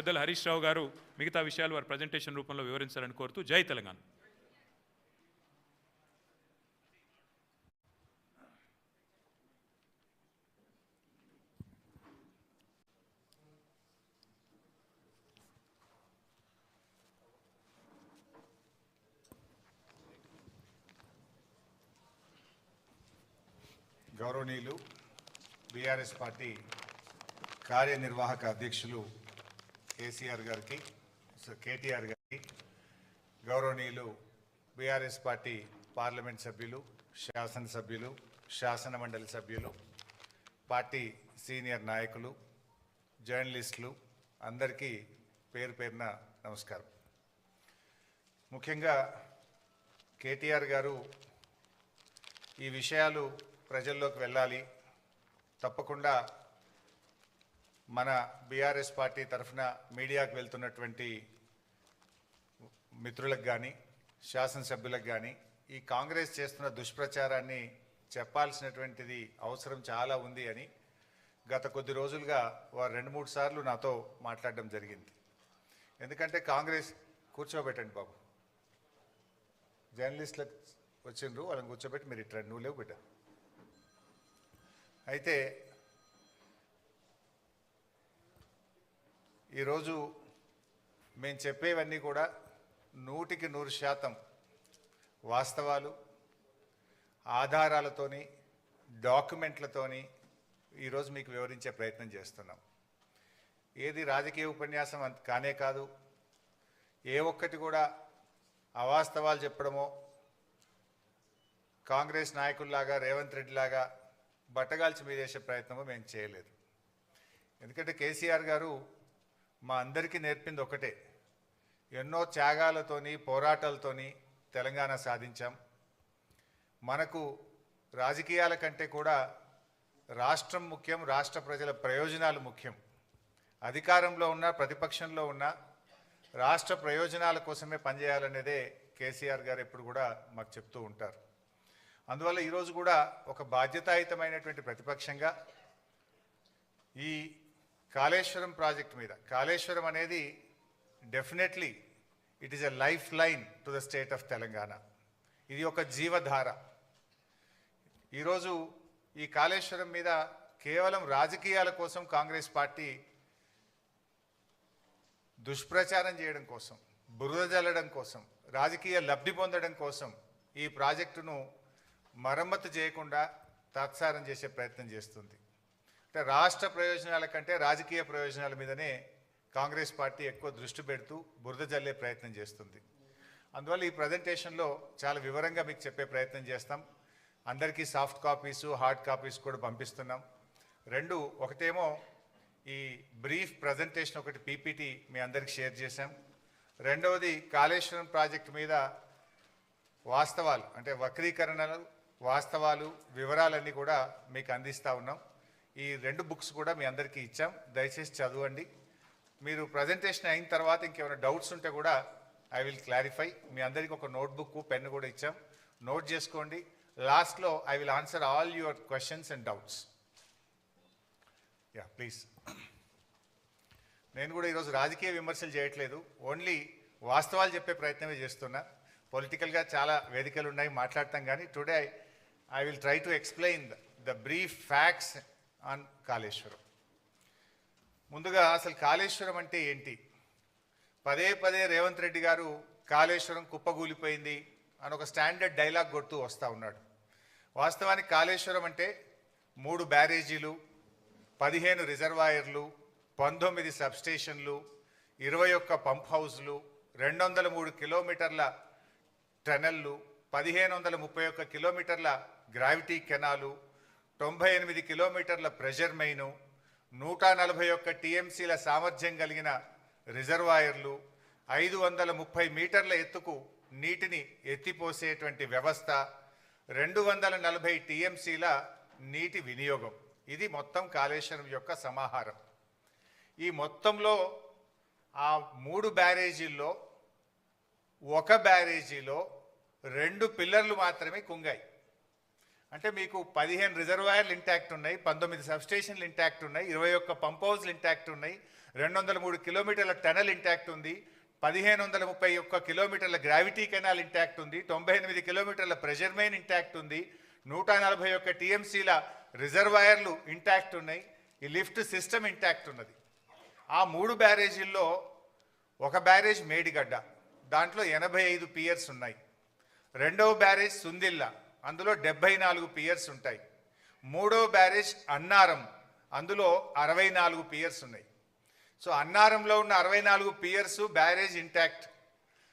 పెద్దలు హరీష్ రావు గారు మిగతా విషయాలు వారి ప్రజెంటేషన్ రూపంలో వివరించాలని కోరుతూ జై తెలంగాణ. గౌరవనీయులు బీఆర్ఎస్ పార్టీ కార్యనిర్వాహక అధ్యక్షులు కేటీఆర్ గారికి, గౌరవనీయులు బీఆర్ఎస్ పార్టీ పార్లమెంట్ సభ్యులు, శాసనసభ్యులు, శాసన మండలి సభ్యులు, పార్టీ సీనియర్ నాయకులు, జర్నలిస్టులు అందరికీ పేరు పేరున నమస్కారం. ముఖ్యంగా కేటీఆర్ గారు ఈ విషయాలు ప్రజల్లోకి వెళ్ళాలి, తప్పకుండా మన బీఆర్ఎస్ పార్టీ తరఫున మీడియాకు వెళ్తున్నటువంటి మిత్రులకు కానీ, శాసనసభ్యులకు కానీ ఈ కాంగ్రెస్ చేస్తున్న దుష్ప్రచారాన్ని చెప్పాల్సినటువంటిది అవసరం చాలా ఉంది అని గత కొద్ది రోజులుగా వారు 2-3 సార్లు నాతో మాట్లాడడం జరిగింది. ఎందుకంటే కాంగ్రెస్ కూర్చోబెట్టండి బాబు, జర్నలిస్టులకు వచ్చిండ్రు, వాళ్ళని కూర్చోబెట్టి మీరు ఇట్లా నువ్వు లేవు బిడ్డ. అయితే ఈరోజు మేము చెప్పేవన్నీ కూడా 100% వాస్తవాలు, ఆధారాలతోని, డాక్యుమెంట్లతోని ఈరోజు మీకు వివరించే ప్రయత్నం చేస్తున్నాం. ఏది రాజకీయ ఉపన్యాసం కానే కాదు, ఏ ఒక్కటి కూడా అవాస్తవాలు చెప్పడమో, కాంగ్రెస్ నాయకుల్లాగా రేవంత్ రెడ్డి లాగా బట్టగాల్చి మీదేసే ప్రయత్నమో మేము చేయలేదు. ఎందుకంటే కేసీఆర్ గారు మా అందరికీ నేర్పింది ఒకటే, ఎన్నో త్యాగాలతోని, పోరాటాలతోని తెలంగాణ సాధించాం. మనకు రాజకీయాల కంటే కూడా రాష్ట్రం ముఖ్యం, రాష్ట్ర ప్రజల ప్రయోజనాలు ముఖ్యం. అధికారంలో ఉన్న, ప్రతిపక్షంలో ఉన్న రాష్ట్ర ప్రయోజనాల కోసమే పనిచేయాలనేదే కేసీఆర్ గారు ఎప్పుడు కూడా మాకు చెప్తూ ఉంటారు. అందువల్ల ఈరోజు కూడా ఒక బాధ్యతాయుతమైనటువంటి ప్రతిపక్షంగా ఈ కాళేశ్వరం ప్రాజెక్ట్ మీద, కాళేశ్వరం అనేది definitely it is a life line to the state of Telangana. ఇది ఒక జీవధార. ఈరోజు ఈ కాళేశ్వరం మీద కేవలం రాజకీయాల కోసం కాంగ్రెస్ పార్టీ దుష్ప్రచారం చేయడం కోసం, బురద జల్లడం కోసం, రాజకీయ లబ్ధి పొందడం కోసం ఈ ప్రాజెక్టును మరమ్మతు చేయకుండా తాత్సారం చేసే ప్రయత్నం చేస్తుంది. అంటే రాష్ట్ర ప్రయోజనాల కంటే రాజకీయ ప్రయోజనాల మీదనే కాంగ్రెస్ పార్టీ ఎక్కువ దృష్టి పెడుతూ బురద జల్లే ప్రయత్నం చేస్తుంది. అందువల్ల ఈ ప్రజెంటేషన్లో చాలా వివరంగా మీకు చెప్పే ప్రయత్నం చేస్తాం. అందరికీ సాఫ్ట్ కాపీసు, హార్డ్ కాపీస్ కూడా పంపిస్తున్నాం. ఒకటేమో ఈ బ్రీఫ్ ప్రజెంటేషన్, ఒకటి పీపీటీ మీ అందరికి షేర్ చేశాం. రెండవది కాళేశ్వరం ప్రాజెక్టు మీద వాస్తవాలు, అంటే వక్రీకరణలు, వాస్తవాలు, వివరాలన్నీ కూడా మీకు అందిస్తూ ఉన్నాం. ఈ 2 బుక్స్ కూడా మీ అందరికీ ఇచ్చాం, దయచేసి చదవండి. మీరు ప్రజెంటేషన్ అయిన తర్వాత ఇంకేమైనా డౌట్స్ ఉంటే కూడా ఐ విల్ క్లారిఫై. మీ అందరికీ ఒక నోట్బుక్, పెన్ కూడా ఇచ్చాం, నోట్ చేసుకోండి. లాస్ట్లో I will answer all your questions and doubts. Yeah please. నేను కూడా ఈరోజు రాజకీయ విమర్శలు చేయట్లేదు, ఓన్లీ వాస్తవాలు చెప్పే ప్రయత్నమే చేస్తున్నా. పొలిటికల్గా చాలా వేదికలు ఉన్నాయి, మాట్లాడతాం. కానీ today I will try to explain the brief facts on Kaleshwaram. ముందుగా అసలు కాళేశ్వరం అంటే ఏంటి? పదే రేవంత్ రెడ్డి గారు కాళేశ్వరం కుప్పగూలిపోయింది అని ఒక స్టాండర్డ్ డైలాగ్ కొడుతూ వస్తూ ఉన్నాడు. వాస్తవానికి కాళేశ్వరం అంటే 3 బ్యారేజీలు, 15 రిజర్వాయర్లు, 19 సబ్స్టేషన్లు, 21 పంప్ హౌస్లు, 203 కిలోమీటర్ల టనెల్లు, 1531 కిలోమీటర్ల గ్రావిటీ కెనాలు, 98 కిలోమీటర్ల ప్రెషర్ మెయిను, 141 టీఎంసీల సామర్థ్యం కలిగిన రిజర్వాయర్లు, 530 మీటర్ల ఎత్తుకు నీటిని ఎత్తిపోసేటువంటి వ్యవస్థ, 240 టీఎంసీల నీటి వినియోగం. ఇది మొత్తం కాళేశ్వరం యొక్క సమాహారం. ఈ మొత్తంలో ఆ 3 బ్యారేజీల్లో ఒక బ్యారేజీలో 2 పిల్లర్లు మాత్రమే కుంగాయి. అంటే మీకు 15 రిజర్వాయర్లు ఇంటాక్ట్ ఉన్నాయి, 19 సబ్స్టేషన్లు ఇంటాక్ట్ ఉన్నాయి, 21 పంప్ హౌస్లు ఇంటాక్ట్ ఉన్నాయి, 203 కిలోమీటర్ల టనల్ ఇంటాక్ట్ ఉంది, 1531 కిలోమీటర్ల గ్రావిటీ కెనాల్ ఇంటాక్ట్ ఉంది, 98 కిలోమీటర్ల ప్రెషర్ మెయిన్ ఇంటాక్ట్ ఉంది, 141 టీఎంసీల రిజర్వాయర్లు ఇంటాక్ట్ ఉన్నాయి, ఈ లిఫ్ట్ సిస్టమ్ ఇంటాక్ట్ ఉన్నది. ఆ 3 బ్యారేజీల్లో ఒక బ్యారేజ్ మేడిగడ్డ, దాంట్లో 85 పియర్స్ ఉన్నాయి. రెండవ బ్యారేజ్ సుందిల్ల, అందులో 74 పియర్స్ ఉంటాయి. మూడవ బ్యారేజ్ అన్నారం, అందులో 64 పియర్స్ ఉన్నాయి. సో అన్నారంలో ఉన్న 64 పియర్స్ బ్యారేజ్ ఇంటాక్ట్,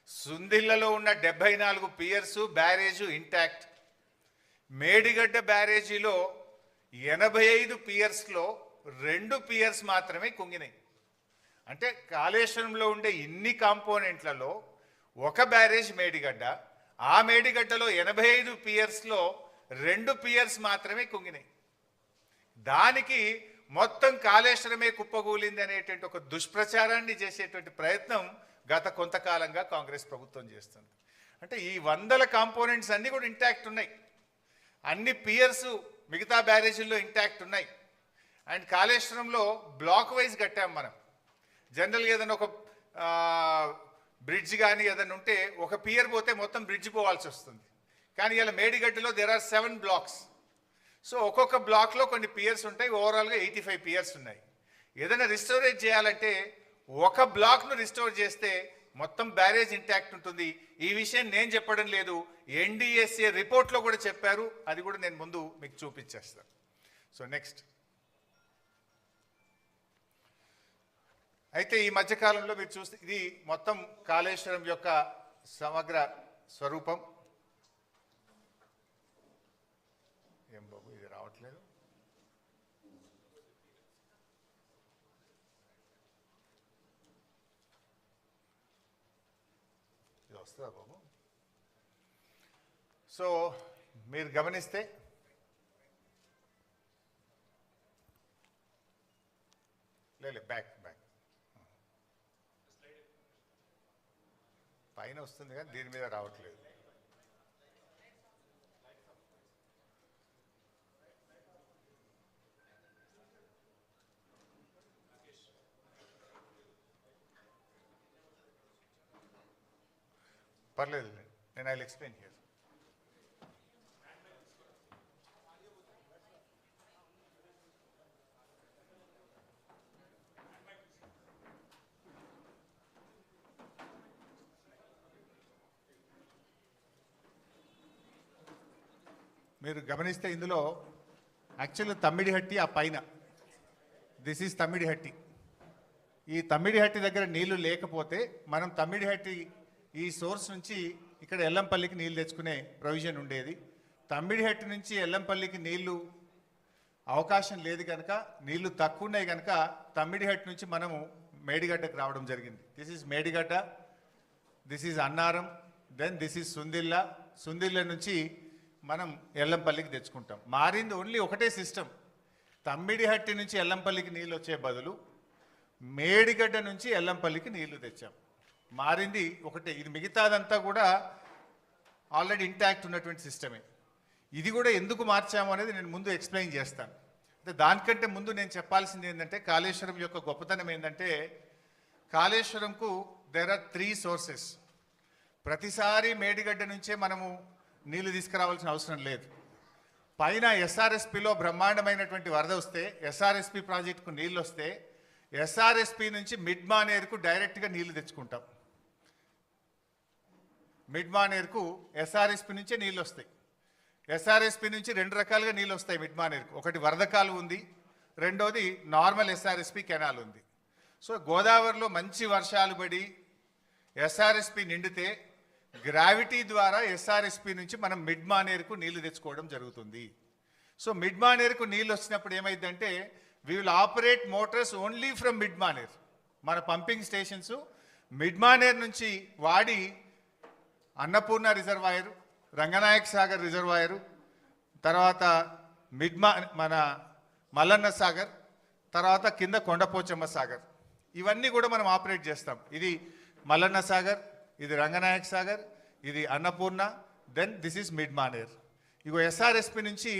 సుందిల్లలో ఉన్న 74 పియర్స్ బ్యారేజ్ ఇంటాక్ట్. మేడిగడ్డ బ్యారేజీలో 85 పియర్స్లో 2 పియర్స్ మాత్రమే కుంగినాయి. అంటే కాళేశ్వరంలో ఉండే ఇన్ని కాంపోనెంట్లలో ఒక బ్యారేజ్ మేడిగడ్డ, ఆ మేడిగడ్డలో 85 పియర్స్లో 2 పియర్స్ మాత్రమే కుంగినాయి. దానికి మొత్తం కాళేశ్వరమే కుప్పగూలింది అనేటువంటి ఒక దుష్ప్రచారాన్ని చేసేటువంటి ప్రయత్నం గత కొంతకాలంగా కాంగ్రెస్ ప్రభుత్వం చేస్తుంది. అంటే ఈ 100 కాంపోనెంట్స్ అన్నీ కూడా ఇంటాక్ట్ ఉన్నాయి, అన్ని పియర్స్ మిగతా బ్యారేజీల్లో ఇంటాక్ట్ ఉన్నాయి. అండ్ కాళేశ్వరంలో బ్లాక్ వైజ్ కట్టాం మనం. జనరల్గా ఏదైనా ఒక బ్రిడ్జ్ కానీ ఏదైనా ఉంటే ఒక పియర్ పోతే మొత్తం బ్రిడ్జ్ పోవాల్సి వస్తుంది. కానీ ఇలా మేడిగడ్డలో దేర్ ఆర్ 7 బ్లాక్స్. సో ఒక్కొక్క బ్లాక్లో కొన్ని పియర్స్ ఉంటాయి, ఓవరాల్గా 85 పియర్స్ ఉన్నాయి. ఏదైనా రిస్టోరేట్ చేయాలంటే ఒక బ్లాక్ను రిస్టోర్ చేస్తే మొత్తం బ్యారేజ్ ఇంటాక్ట్ ఉంటుంది. ఈ విషయం నేను చెప్పడం లేదు, ఎన్డీఎస్ఏ రిపోర్ట్లో కూడా చెప్పారు, అది కూడా నేను ముందు మీకు చూపించేస్తాను. సో నెక్స్ట్, అయితే ఈ మధ్యకాలంలో మీరు చూస్తే ఇది మొత్తం కాళేశ్వరం యొక్క సమగ్ర స్వరూపం. ఏం బాబు ఇది రావట్లేదు, ఇది వస్తుందా బాబు? సో మీరు గమనిస్తే లేదు, బ్యాక్ పైన వస్తుంది కానీ దీని మీద రావట్లేదు. పర్లేదు, నేను ఐ విల్ ఎక్స్ప్లెయిన్ హియర్. మీరు గమనిస్తే ఇందులో యాక్చువల్గా తమ్మిడిహట్టి ఆ పైన, దిస్ ఈజ్ తమ్మిడిహట్టి. ఈ తమ్మిడిహట్టి దగ్గర నీళ్లు లేకపోతే మనం తమ్మిడిహట్టి ఈ సోర్స్ నుంచి ఇక్కడ ఎల్లంపల్లికి నీళ్ళు తెచ్చుకునే ప్రొవిజన్ ఉండేది. తమ్మిడిహట్టి నుంచి ఎల్లంపల్లికి నీళ్లు అవకాశం లేదు కనుక, నీళ్లు తక్కువ ఉన్నాయి కనుక తమ్మిడిహట్టి నుంచి మనము మేడిగడ్డకు రావడం జరిగింది. This is Medigadda, this is Annaram, then this is Sundilla. Sundilla నుంచి మనం ఎల్లంపల్లికి తెచ్చుకుంటాం. మారింది ఓన్లీ ఒకటే సిస్టమ్. తమ్మిడిహట్టి నుంచి ఎల్లంపల్లికి నీళ్ళు వచ్చే బదులు మేడిగడ్డ నుంచి ఎల్లంపల్లికి నీళ్లు తెచ్చాం. మారింది ఒకటే. ఇది మిగతాదంతా కూడా ఆల్రెడీ ఇంటాక్ట్ ఉన్నటువంటి సిస్టమే. ఇది కూడా ఎందుకు మార్చాము అనేది నేను ముందు ఎక్స్ప్లెయిన్ చేస్తాను. అంటే దానికంటే ముందు నేను చెప్పాల్సింది ఏంటంటే, కాళేశ్వరం యొక్క గొప్పతనం ఏంటంటే, కాళేశ్వరంకు దేర్ ఆర్ 3 సోర్సెస్. ప్రతిసారి మేడిగడ్డ నుంచే మనము నీళ్లు తీసుకురావాల్సిన అవసరం లేదు. పైన ఎస్ఆర్ఎస్పిలో బ్రహ్మాండమైనటువంటి వరద వస్తే, ఎస్ఆర్ఎస్పి ప్రాజెక్టుకు నీళ్ళు వస్తే, ఎస్ఆర్ఎస్పి నుంచి మిడ్ మానేరుకు డైరెక్ట్గా నీళ్లు తెచ్చుకుంటాం. మిడ్ మానేరుకు ఎస్ఆర్ఎస్పి నుంచే నీళ్ళు వస్తాయి. ఎస్ఆర్ఎస్పి నుంచి 2 రకాలుగా నీళ్ళు వస్తాయి మిడ్ మానేరుకు. ఒకటి వరద కాలువ ఉంది, రెండోది నార్మల్ ఎస్ఆర్ఎస్పి కెనాల్ ఉంది. సో గోదావరిలో మంచి వర్షాలు పడి ఎస్ఆర్ఎస్పి నిండితే గ్రావిటీ ద్వారా ఎస్ఆర్ఎస్పి నుంచి మనం మిడ్ మానేరుకు నీళ్లు తెచ్చుకోవడం జరుగుతుంది. సో మిడ్ మానేరుకు నీళ్ళు వచ్చినప్పుడు ఏమైందంటే, we will operate Motors only from mid Maner. మన పంపింగ్ స్టేషన్స్ మిడ్ మానేర్ నుంచి వాడి అన్నపూర్ణ రిజర్వాయరు, రంగనాయక్ సాగర్ రిజర్వాయరు, తర్వాత మన మల్లన్న సాగర్, తర్వాత కింద కొండపోచమ్మ సాగర్, ఇవన్నీ కూడా మనం ఆపరేట్ చేస్తాం. ఇది మల్లన్న సాగర్, ఇది రంగనాయక్ సాగర్, ఇది Annapurna, then this is mid Manair. ఇగో ఎస్ఆర్ఎస్పి నుంచి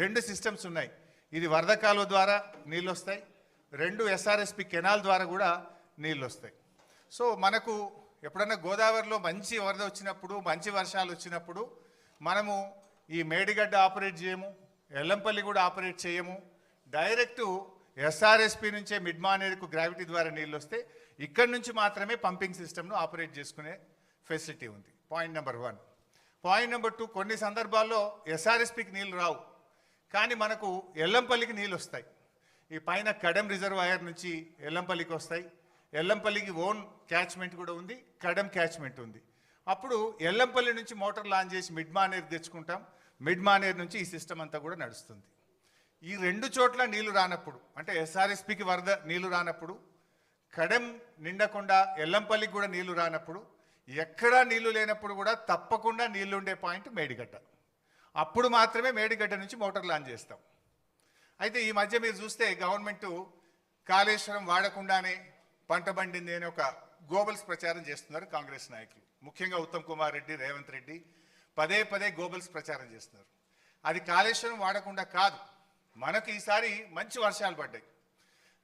2 సిస్టమ్స్ ఉన్నాయి. ఇది వరద కాలువ ద్వారా నీళ్ళు వస్తాయి, 2 ఎస్ఆర్ఎస్పి కెనాల్ ద్వారా కూడా నీళ్ళు వస్తాయి. సో మనకు ఎప్పుడన్నా గోదావరిలో మంచి వరద వచ్చినప్పుడు, మంచి వర్షాలు వచ్చినప్పుడు మనము ఈ మేడిగడ్డ ఆపరేట్ చేయము, ఎల్లంపల్లి కూడా ఆపరేట్ చేయము. డైరెక్టు ఎస్ఆర్ఎస్పి నుంచే మిడ్ మానేరుకు గ్రావిటీ ద్వారా నీళ్ళు వస్తే ఇక్కడి నుంచి మాత్రమే పంపింగ్ సిస్టమ్ను ఆపరేట్ చేసుకునే ఫెసిలిటీ ఉంది. Point number 1. పాయింట్ నెంబర్ 2, కొన్ని సందర్భాల్లో ఎస్ఆర్ఎస్పికి నీళ్ళు రావు, కానీ మనకు ఎల్లంపల్లికి నీళ్ళు వస్తాయి. ఈ పైన కడెం రిజర్వాయర్ నుంచి ఎల్లంపల్లికి వస్తాయి. ఎల్లంపల్లికి ఓన్ క్యాచ్మెంట్ కూడా ఉంది, కడెం క్యాచ్మెంట్ ఉంది. అప్పుడు ఎల్లంపల్లి నుంచి మోటార్ లాంచ్ చేసి మిడ్ మానేరు తెచ్చుకుంటాం. మిడ్ మానేరు నుంచి ఈ సిస్టమ్ అంతా కూడా నడుస్తుంది. ఈ 2 చోట్ల నీళ్లు రానప్పుడు, అంటే ఎస్ఆర్ఎస్పికి వరద నీళ్లు రానప్పుడు, కడెం నిండకుండా ఎల్లంపల్లికి కూడా నీళ్లు రానప్పుడు, ఎక్కడా నీళ్లు లేనప్పుడు కూడా తప్పకుండా నీళ్లు ఉండే పాయింట్ మేడిగడ్డ. అప్పుడు మాత్రమే మేడిగడ్డ నుంచి మోటార్ లాంచ్ చేస్తాం. అయితే ఈ మధ్య మీరు చూస్తే గవర్నమెంట్ కాళేశ్వరం వాడకుండానే పంట పండింది అని ఒక గోబల్స్ ప్రచారం చేస్తున్నారు కాంగ్రెస్ నాయకులు, ముఖ్యంగా ఉత్తమ్ కుమార్ రెడ్డి, రేవంత్ రెడ్డి పదే పదే గోబల్స్ ప్రచారం చేస్తున్నారు. అది కాళేశ్వరం వాడకుండా కాదు, మనకు ఈసారి మంచి వర్షాలు పడ్డాయి.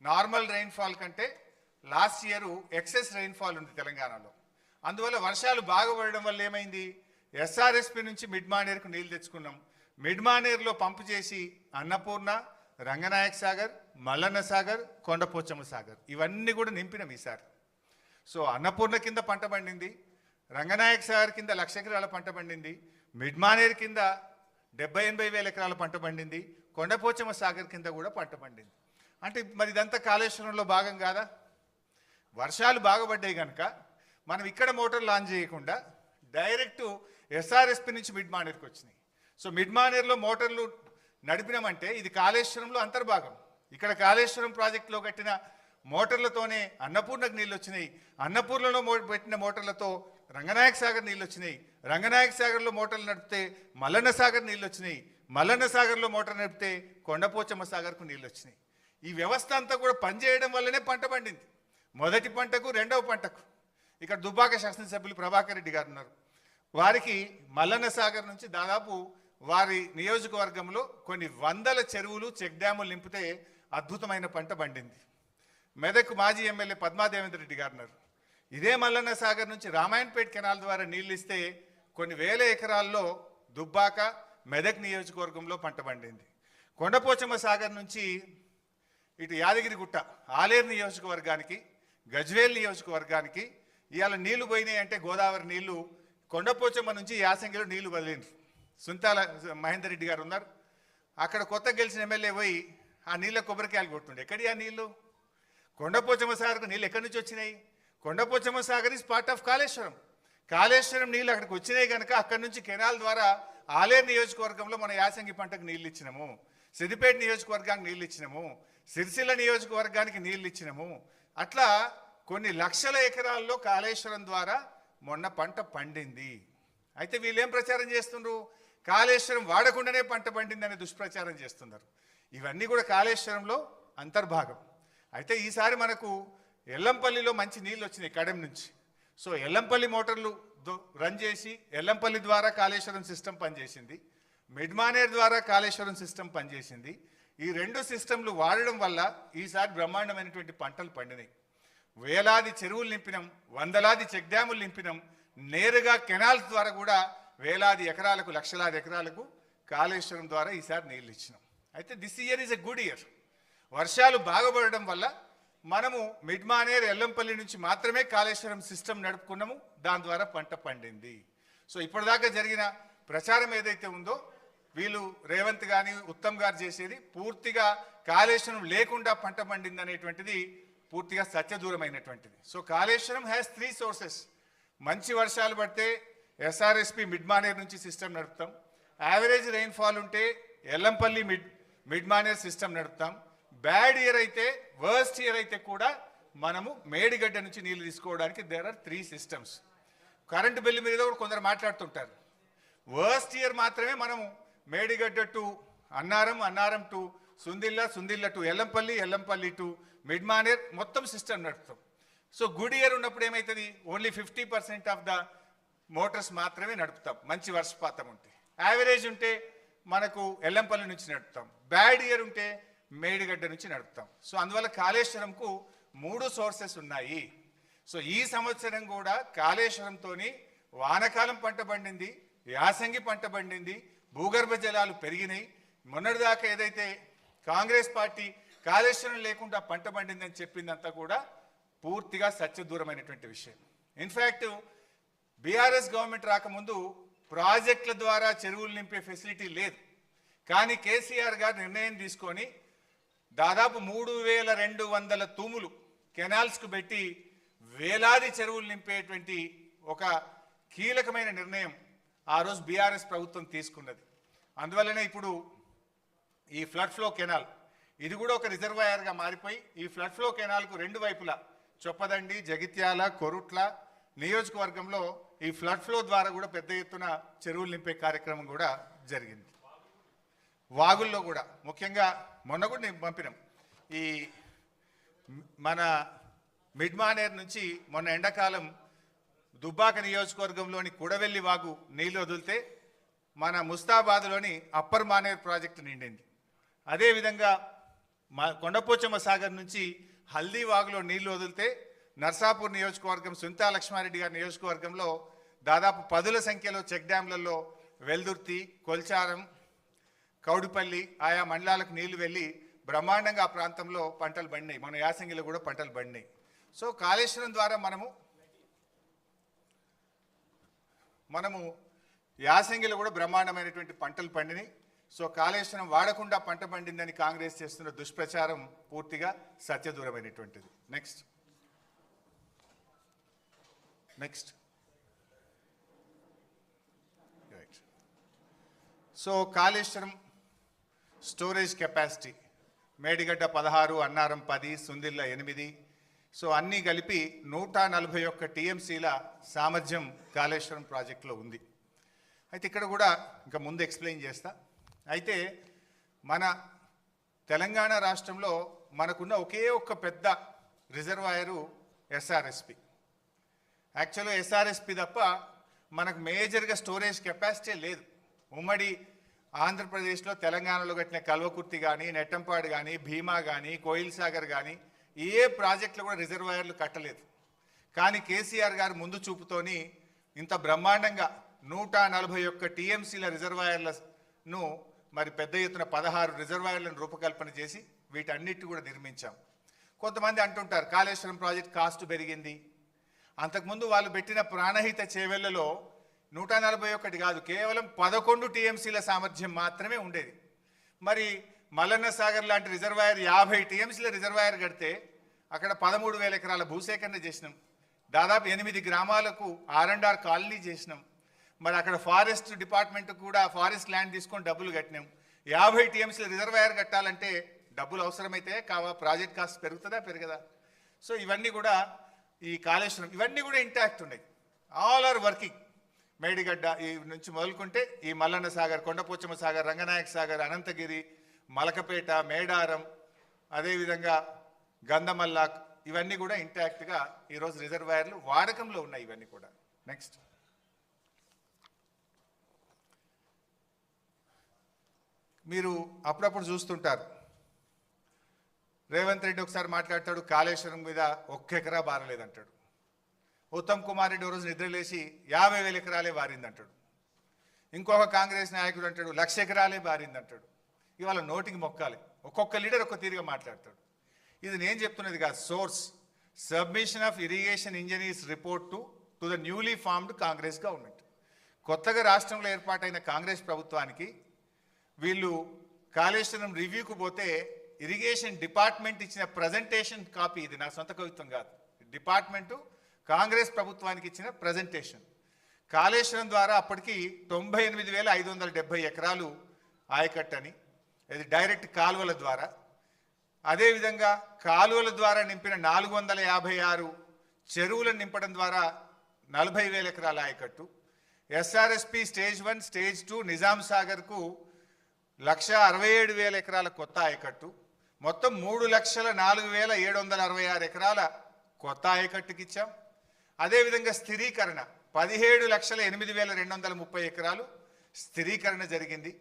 నార్మల్ రెయిన్ఫాల్ కంటే లాస్ట్ ఇయర్ ఎక్సెస్ రెయిన్ఫాల్ ఉంది తెలంగాణలో. అందువల్ల వర్షాలు బాగా పడడం వల్ల ఏమైంది, ఎస్ఆర్ఎస్పి నుంచి మిడ్ మానేరుకు నీళ్ళు తెచ్చుకున్నాం. మిడ్ మానేరులో పంపు చేసి అన్నపూర్ణ, రంగనాయక సాగర్, మల్లన్న సాగర్, కొండపోచమ్మ సాగర్ ఇవన్నీ కూడా నింపినాం ఈసారి. సో అన్నపూర్ణ కింద పంట పండింది, రంగనాయక సాగర్ కింద 1,00,000 ఎకరాల పంట పండింది, మిడ్ మానేరు కింద 70-80 వేల ఎకరాల పంట పండింది, కొండపోచమ్మ సాగర్ కింద కూడా పంట పండింది. అంటే మరి ఇదంతా కాళేశ్వరంలో భాగం కాదా? వర్షాలు బాగుపడ్డాయి కనుక మనం ఇక్కడ మోటార్ లాంచ్ చేయకుండా డైరెక్ట్ ఎస్ఆర్ఎస్పి నుంచి మిడ్ మానేరుకు వచ్చినాయి. సో మిడ్ మానేరులో మోటార్లు నడిపినామంటే ఇది కాళేశ్వరంలో అంతర్భాగం. ఇక్కడ కాళేశ్వరం ప్రాజెక్టులో కట్టిన మోటార్లతోనే అన్నపూర్ణకు నీళ్ళు వచ్చినాయి, అన్నపూర్ణలో పెట్టిన మోటార్లతో రంగనాయక సాగర్ నీళ్ళు వచ్చినాయి, రంగనాయక సాగర్లో మోటార్లు నడిపితే మల్లన్న సాగర్ నీళ్ళు వచ్చినాయి, మల్లన్న సాగర్లో మోటార్ నడిపితే కొండపోచమ్మ సాగర్కు నీళ్ళు వచ్చినాయి. ఈ వ్యవస్థ అంతా కూడా పనిచేయడం వల్లనే పంట పండింది, మొదటి పంటకు రెండవ పంటకు. ఇక్కడ దుబ్బాక శాసనసభ్యులు ప్రభాకర్ రెడ్డి గారు ఉన్నారు, వారికి మల్లన్న సాగర్ నుంచి దాదాపు వారి నియోజకవర్గంలో కొన్ని వందల చెరువులు, చెక్ డ్యాములు నింపితే అద్భుతమైన పంట పండింది. మెదక్ మాజీ ఎమ్మెల్యే పద్మాదేవేంద్ర రెడ్డి గారు ఉన్నారు, ఇదే మల్లన్న సాగర్ నుంచి రామాయణపేట కెనాల్ ద్వారా నీళ్ళు ఇస్తే కొన్ని వేల ఎకరాల్లో దుబ్బాక, మెదక్ నియోజకవర్గంలో పంట పండింది. కొండపోచమ్మ సాగర్ నుంచి ఇటు యాదగిరిగుట్ట, ఆలేరు నియోజకవర్గానికి, గజ్వేల్ నియోజకవర్గానికి ఇవాళ నీళ్లు పోయినాయి. అంటే గోదావరి నీళ్లు కొండపోచమ్మ నుంచి యాసంగిలో నీళ్లు వదిలిండ్రు. సుంతాల మహేందర్ రెడ్డి గారు ఉన్నారు, అక్కడ కొత్త గెలిచిన ఎమ్మెల్యే పోయి ఆ నీళ్ళ కొబ్బరికాయలు కొట్టుండే. ఎక్కడి ఆ నీళ్లు? కొండపోచమ్మ సాగర్కు నీళ్ళు ఎక్కడి నుంచి వచ్చినాయి? Kondapochamma Sagar is part of Kaleshwaram. Kaleshwaram నీళ్ళు అక్కడికి వచ్చినాయి కనుక అక్కడి నుంచి కెనాల్ ద్వారా ఆలేరు నియోజకవర్గంలో మన యాసంగి పంటకు నీళ్ళు ఇచ్చినాము, సిద్దిపేట నియోజకవర్గానికి నీళ్ళు ఇచ్చినాము, సిరిసిల్ల నియోజకవర్గానికి నీళ్ళు ఇచ్చినాము. అట్లా కొన్ని లక్షల ఎకరాల్లో కాళేశ్వరం ద్వారా మొన్న పంట పండింది. అయితే వీళ్ళేం ప్రచారం చేస్తున్నారు? కాళేశ్వరం వాడకుండానే పంట పండిందనే దుష్ప్రచారం చేస్తున్నారు. ఇవన్నీ కూడా కాళేశ్వరంలో అంతర్భాగం. అయితే ఈసారి మనకు ఎల్లంపల్లిలో మంచి నీళ్ళు వచ్చినాయి కడెం నుంచి. సో ఎల్లంపల్లి మోటార్లు రన్ చేసి ఎల్లంపల్లి ద్వారా కాళేశ్వరం సిస్టమ్ పనిచేసింది, మిడ్మానేర్ ద్వారా కాళేశ్వరం సిస్టమ్ పనిచేసింది. ఈ 2 సిస్టంలు వాడడం వల్ల ఈసారి బ్రహ్మాండమైనటువంటి పంటలు పండినాయి. వేలాది చెరువులు నింపినాం, వందలాది చెక్ డ్యాములు నింపినాం, నేరుగా కెనాల్స్ ద్వారా కూడా వేలాది ఎకరాలకు, లక్షలాది ఎకరాలకు కాళేశ్వరం ద్వారా ఈసారి నీళ్ళు ఇచ్చినాం. అయితే this year is a good year. వర్షాలు బాగుపడడం వల్ల మనము మిడ్మానేర్, ఎల్లంపల్లి నుంచి మాత్రమే కాళేశ్వరం సిస్టమ్ నడుపుకున్నాము, దాని ద్వారా పంట పండింది. సో ఇప్పటిదాకా జరిగిన ప్రచారం ఏదైతే ఉందో వీళ్ళు రేవంత్ కానీ ఉత్తమ్ గారు చేసేది పూర్తిగా కాళేశ్వరం లేకుండా పంట పండింది అనేటువంటిది పూర్తిగా సత్యదూరమైనటువంటిది. So Kaleshwaram has 3 sources. మంచి వర్షాలు పడితే ఎస్ఆర్ఎస్పి మిడ్మానేర్ నుంచి సిస్టమ్ నడుపుతాం, యావరేజ్ రెయిన్ఫాల్ ఉంటే ఎల్లంపల్లి మిడ్మానేర్ సిస్టమ్ నడుపుతాం, బ్యాడ్ ఇయర్ అయితే, వర్స్ట్ ఇయర్ అయితే కూడా మనము మేడిగడ్డ నుంచి నీళ్లు తీసుకోవడానికి there are 3 systems. Current bill మీద కూడా కొందరు మాట్లాడుతుంటారు. వర్స్ట్ ఇయర్ మాత్రమే మనము Medigadda to Annaram, Annaram to Sundilla, Sundilla to Yellampalli, Yellampalli to Mid Manair మొత్తం సిస్టమ్ నడుపుతాం. సో గుడ్ ఇయర్ ఉన్నప్పుడు ఏమవుతుంది? ఓన్లీ 50% ఆఫ్ ద మోటార్స్ మాత్రమే నడుపుతాం మంచి వర్షపాతం ఉంటే. యావరేజ్ ఉంటే మనకు ఎల్లంపల్లి నుంచి నడుపుతాం. బ్యాడ్ ఇయర్ ఉంటే మేడిగడ్డ నుంచి నడుపుతాం. సో అందువల్ల కాళేశ్వరంకు 3 సోర్సెస్ ఉన్నాయి. సో ఈ సంవత్సరం కూడా కాళేశ్వరంతోని వానకాలం పంట పండింది, యాసంగి పంట పండింది, భూగర్భ జలాలు పెరిగినాయి. మొన్నటిదాకా ఏదైతే కాంగ్రెస్ పార్టీ కాళేశ్వరం లేకుండా పంట పండిందని చెప్పిందంతా కూడా పూర్తిగా సత్యదూరమైనటువంటి విషయం. ఇన్ఫ్యాక్ట్ బీఆర్ఎస్ గవర్నమెంట్ రాకముందు ప్రాజెక్టుల ద్వారా చెరువులు నింపే ఫెసిలిటీ లేదు. కానీ కేసీఆర్ గారు నిర్ణయం తీసుకొని దాదాపు 3200 తూములు కెనాల్స్కు పెట్టి వేలాది చెరువులు నింపేటువంటి ఒక కీలకమైన నిర్ణయం ఆ రోజు బీఆర్ఎస్ ప్రభుత్వం తీసుకున్నది. అందువల్లనే ఇప్పుడు ఈ ఫ్లడ్ ఫ్లో కెనాల్ ఇది కూడా ఒక రిజర్వాయర్గా మారిపోయి ఈ ఫ్లడ్ ఫ్లో కెనాల్కు 2 వైపులా చొప్పదండి, జగిత్యాల, కొరుట్ల నియోజకవర్గంలో ఈ ఫ్లడ్ ఫ్లో ద్వారా కూడా పెద్ద ఎత్తున చెరువులు నింపే కార్యక్రమం కూడా జరిగింది. వాగుల్లో కూడా ముఖ్యంగా మొన్న కూడా నేను పంపినాం. ఈ మన మిడ్మానేర్ నుంచి మొన్న ఎండాకాలం దుబ్బాక నియోజకవర్గంలోని కుడవెల్లి వాగు నీళ్లు వదిలితే మన ముస్తాబాద్లోని అప్పర్ మానేర్ ప్రాజెక్టు నిండింది. అదేవిధంగా కొండపోచమ్మ సాగర్ నుంచి హల్దీ వాగులో నీళ్లు వదిలితే నర్సాపూర్ నియోజకవర్గం సునీతా లక్ష్మారెడ్డి గారి నియోజకవర్గంలో దాదాపు 10ల సంఖ్యలో చెక్ డ్యాంలలో వెల్దుర్తి, కొల్చారం, కౌడిపల్లి ఆయా మండలాలకు నీళ్లు వెళ్ళి బ్రహ్మాండంగా ఆ ప్రాంతంలో పంటలు పండినాయి. మన యాసంగిలో కూడా పంటలు పండినాయి. సో కాళేశ్వరం ద్వారా మనము యాసంగిలో కూడా బ్రహ్మాండమైనటువంటి పంటలు పండినాయి. సో కాళేశ్వరం వాడకుండా పంట పండిందని కాంగ్రెస్ చేస్తున్న దుష్ప్రచారం పూర్తిగా సత్యదూరమైనటువంటిది. Next so Kaleshwaram storage capacity Medigadda 16, Annaram 10, Sundilla 8. So అన్నీ కలిపి 141 టీఎంసీల సామర్థ్యం కాళేశ్వరం ప్రాజెక్టులో ఉంది. అయితే ఇక్కడ కూడా ఇంకా ముందు ఎక్స్ప్లెయిన్ చేస్తా. అయితే మన తెలంగాణ రాష్ట్రంలో మనకున్న ఒకే ఒక్క పెద్ద రిజర్వాయరు ఎస్ఆర్ఎస్పి. యాక్చువల్గా ఎస్ఆర్ఎస్పి తప్ప మనకు మేజర్గా స్టోరేజ్ కెపాసిటీ లేదు. ఉమ్మడి ఆంధ్రప్రదేశ్లో తెలంగాణలో కట్టిన కల్వకుర్తి కానీ, నెట్టంపాడు కానీ, భీమా కానీ, కోయిల్ సాగర్ కానీ ఏ ప్రాజెక్టులు కూడా రిజర్వాయర్లు కట్టలేదు. కానీ కేసీఆర్ గారు ముందు చూపుతోని ఇంత బ్రహ్మాండంగా 141 టీఎంసీల రిజర్వాయర్లను మరి పెద్ద ఎత్తున 16 రిజర్వాయర్లను రూపకల్పన చేసి వీటన్నిటి కూడా నిర్మించాం. కొంతమంది అంటుంటారు కాళేశ్వరం ప్రాజెక్ట్ కాస్ట్ పెరిగింది. అంతకుముందు వాళ్ళు పెట్టిన ప్రాణహిత చేవెళ్లలో 141 కాదు, కేవలం 11 టీఎంసీల సామర్థ్యం మాత్రమే ఉండేది. మరి మల్లన్న సాగర్ లాంటి రిజర్వాయర్ 50 టీఎంసీల రిజర్వాయర్ కడితే అక్కడ 13,000 ఎకరాల భూసేకరణ చేసినాం. దాదాపు 8 గ్రామాలకు R&R కాలనీ చేసినాం. మరి అక్కడ ఫారెస్ట్ డిపార్ట్మెంట్ కూడా ఫారెస్ట్ ల్యాండ్ తీసుకొని డబ్బులు కట్టినాం. 50 టీఎంసీల రిజర్వాయర్ కట్టాలంటే డబ్బులు అవసరమైతే ప్రాజెక్ట్ కాస్ట్ పెరుగుతుందా పెరగదా? సో ఇవన్నీ కూడా ఈ కాళేశ్వరం ఇవన్నీ కూడా ఇంటాక్ట్ ఉన్నాయి. All are working. మేడిగడ్డ ఈ నుంచి మొదలుకుంటే ఈ మల్లన్న సాగర్, కొండపోచమ్మ సాగర్, రంగనాయక సాగర్, అనంతగిరి, మలకపేట, మేడారం, అదేవిధంగా గంధమల్లాక్ ఇవన్నీ కూడా ఇంటాక్ట్గా ఈరోజు రిజర్వాయర్లు వాడకంలో ఉన్నాయి. ఇవన్నీ కూడా నెక్స్ట్ మీరు అప్పుడప్పుడు చూస్తుంటారు. రేవంత్ రెడ్డి ఒకసారి మాట్లాడతాడు కాళేశ్వరం మీద 1 ఎకరా బారలేదంటాడు. ఉత్తమ్ కుమార్ రెడ్డి రోజు నిద్రలేసి 50,000 ఎకరాలే బారిందంటాడు. ఇంకొక కాంగ్రెస్ నాయకుడు అంటాడు 1,00,000 ఎకరాలే బారిందంటాడు. ఇవాళ నోటికి మొక్కాలి. ఒక్కొక్క లీడర్ ఒక్క తీరుగా మాట్లాడతాడు. ఇది నేను చెప్తున్నది కాదు. Source submission of irrigation engineers report to the newly formed Congress government. కొత్తగా రాష్ట్రంలో ఏర్పాటైన కాంగ్రెస్ ప్రభుత్వానికి వీళ్ళు కాళేశ్వరం రివ్యూకు పోతే ఇరిగేషన్ డిపార్ట్మెంట్ ఇచ్చిన ప్రజెంటేషన్ కాపీ, ఇది నా సొంత కవిత్వం కాదు, డిపార్ట్మెంటు కాంగ్రెస్ ప్రభుత్వానికి ఇచ్చిన ప్రజెంటేషన్. కాళేశ్వరం ద్వారా అప్పటికి 98,570 ఎకరాలు ఆయకట్టని, ఇది డైరెక్ట్ కాలువల ద్వారా. అదేవిధంగా కాలువల ద్వారా నింపిన 456 చెరువులను నింపడం ద్వారా 40,000 ఎకరాల ఆయకట్టు. ఎస్ఆర్ఎస్పి స్టేజ్ 1, స్టేజ్ 2 నిజాం సాగర్కు 1,67,000 ఎకరాల కొత్త ఆయకట్టు. మొత్తం 3,04,766 ఎకరాల కొత్త ఆయకట్టుకి ఇచ్చాం. అదేవిధంగా స్థిరీకరణ 17,08,230 ఎకరాలు స్థిరీకరణ జరిగింది.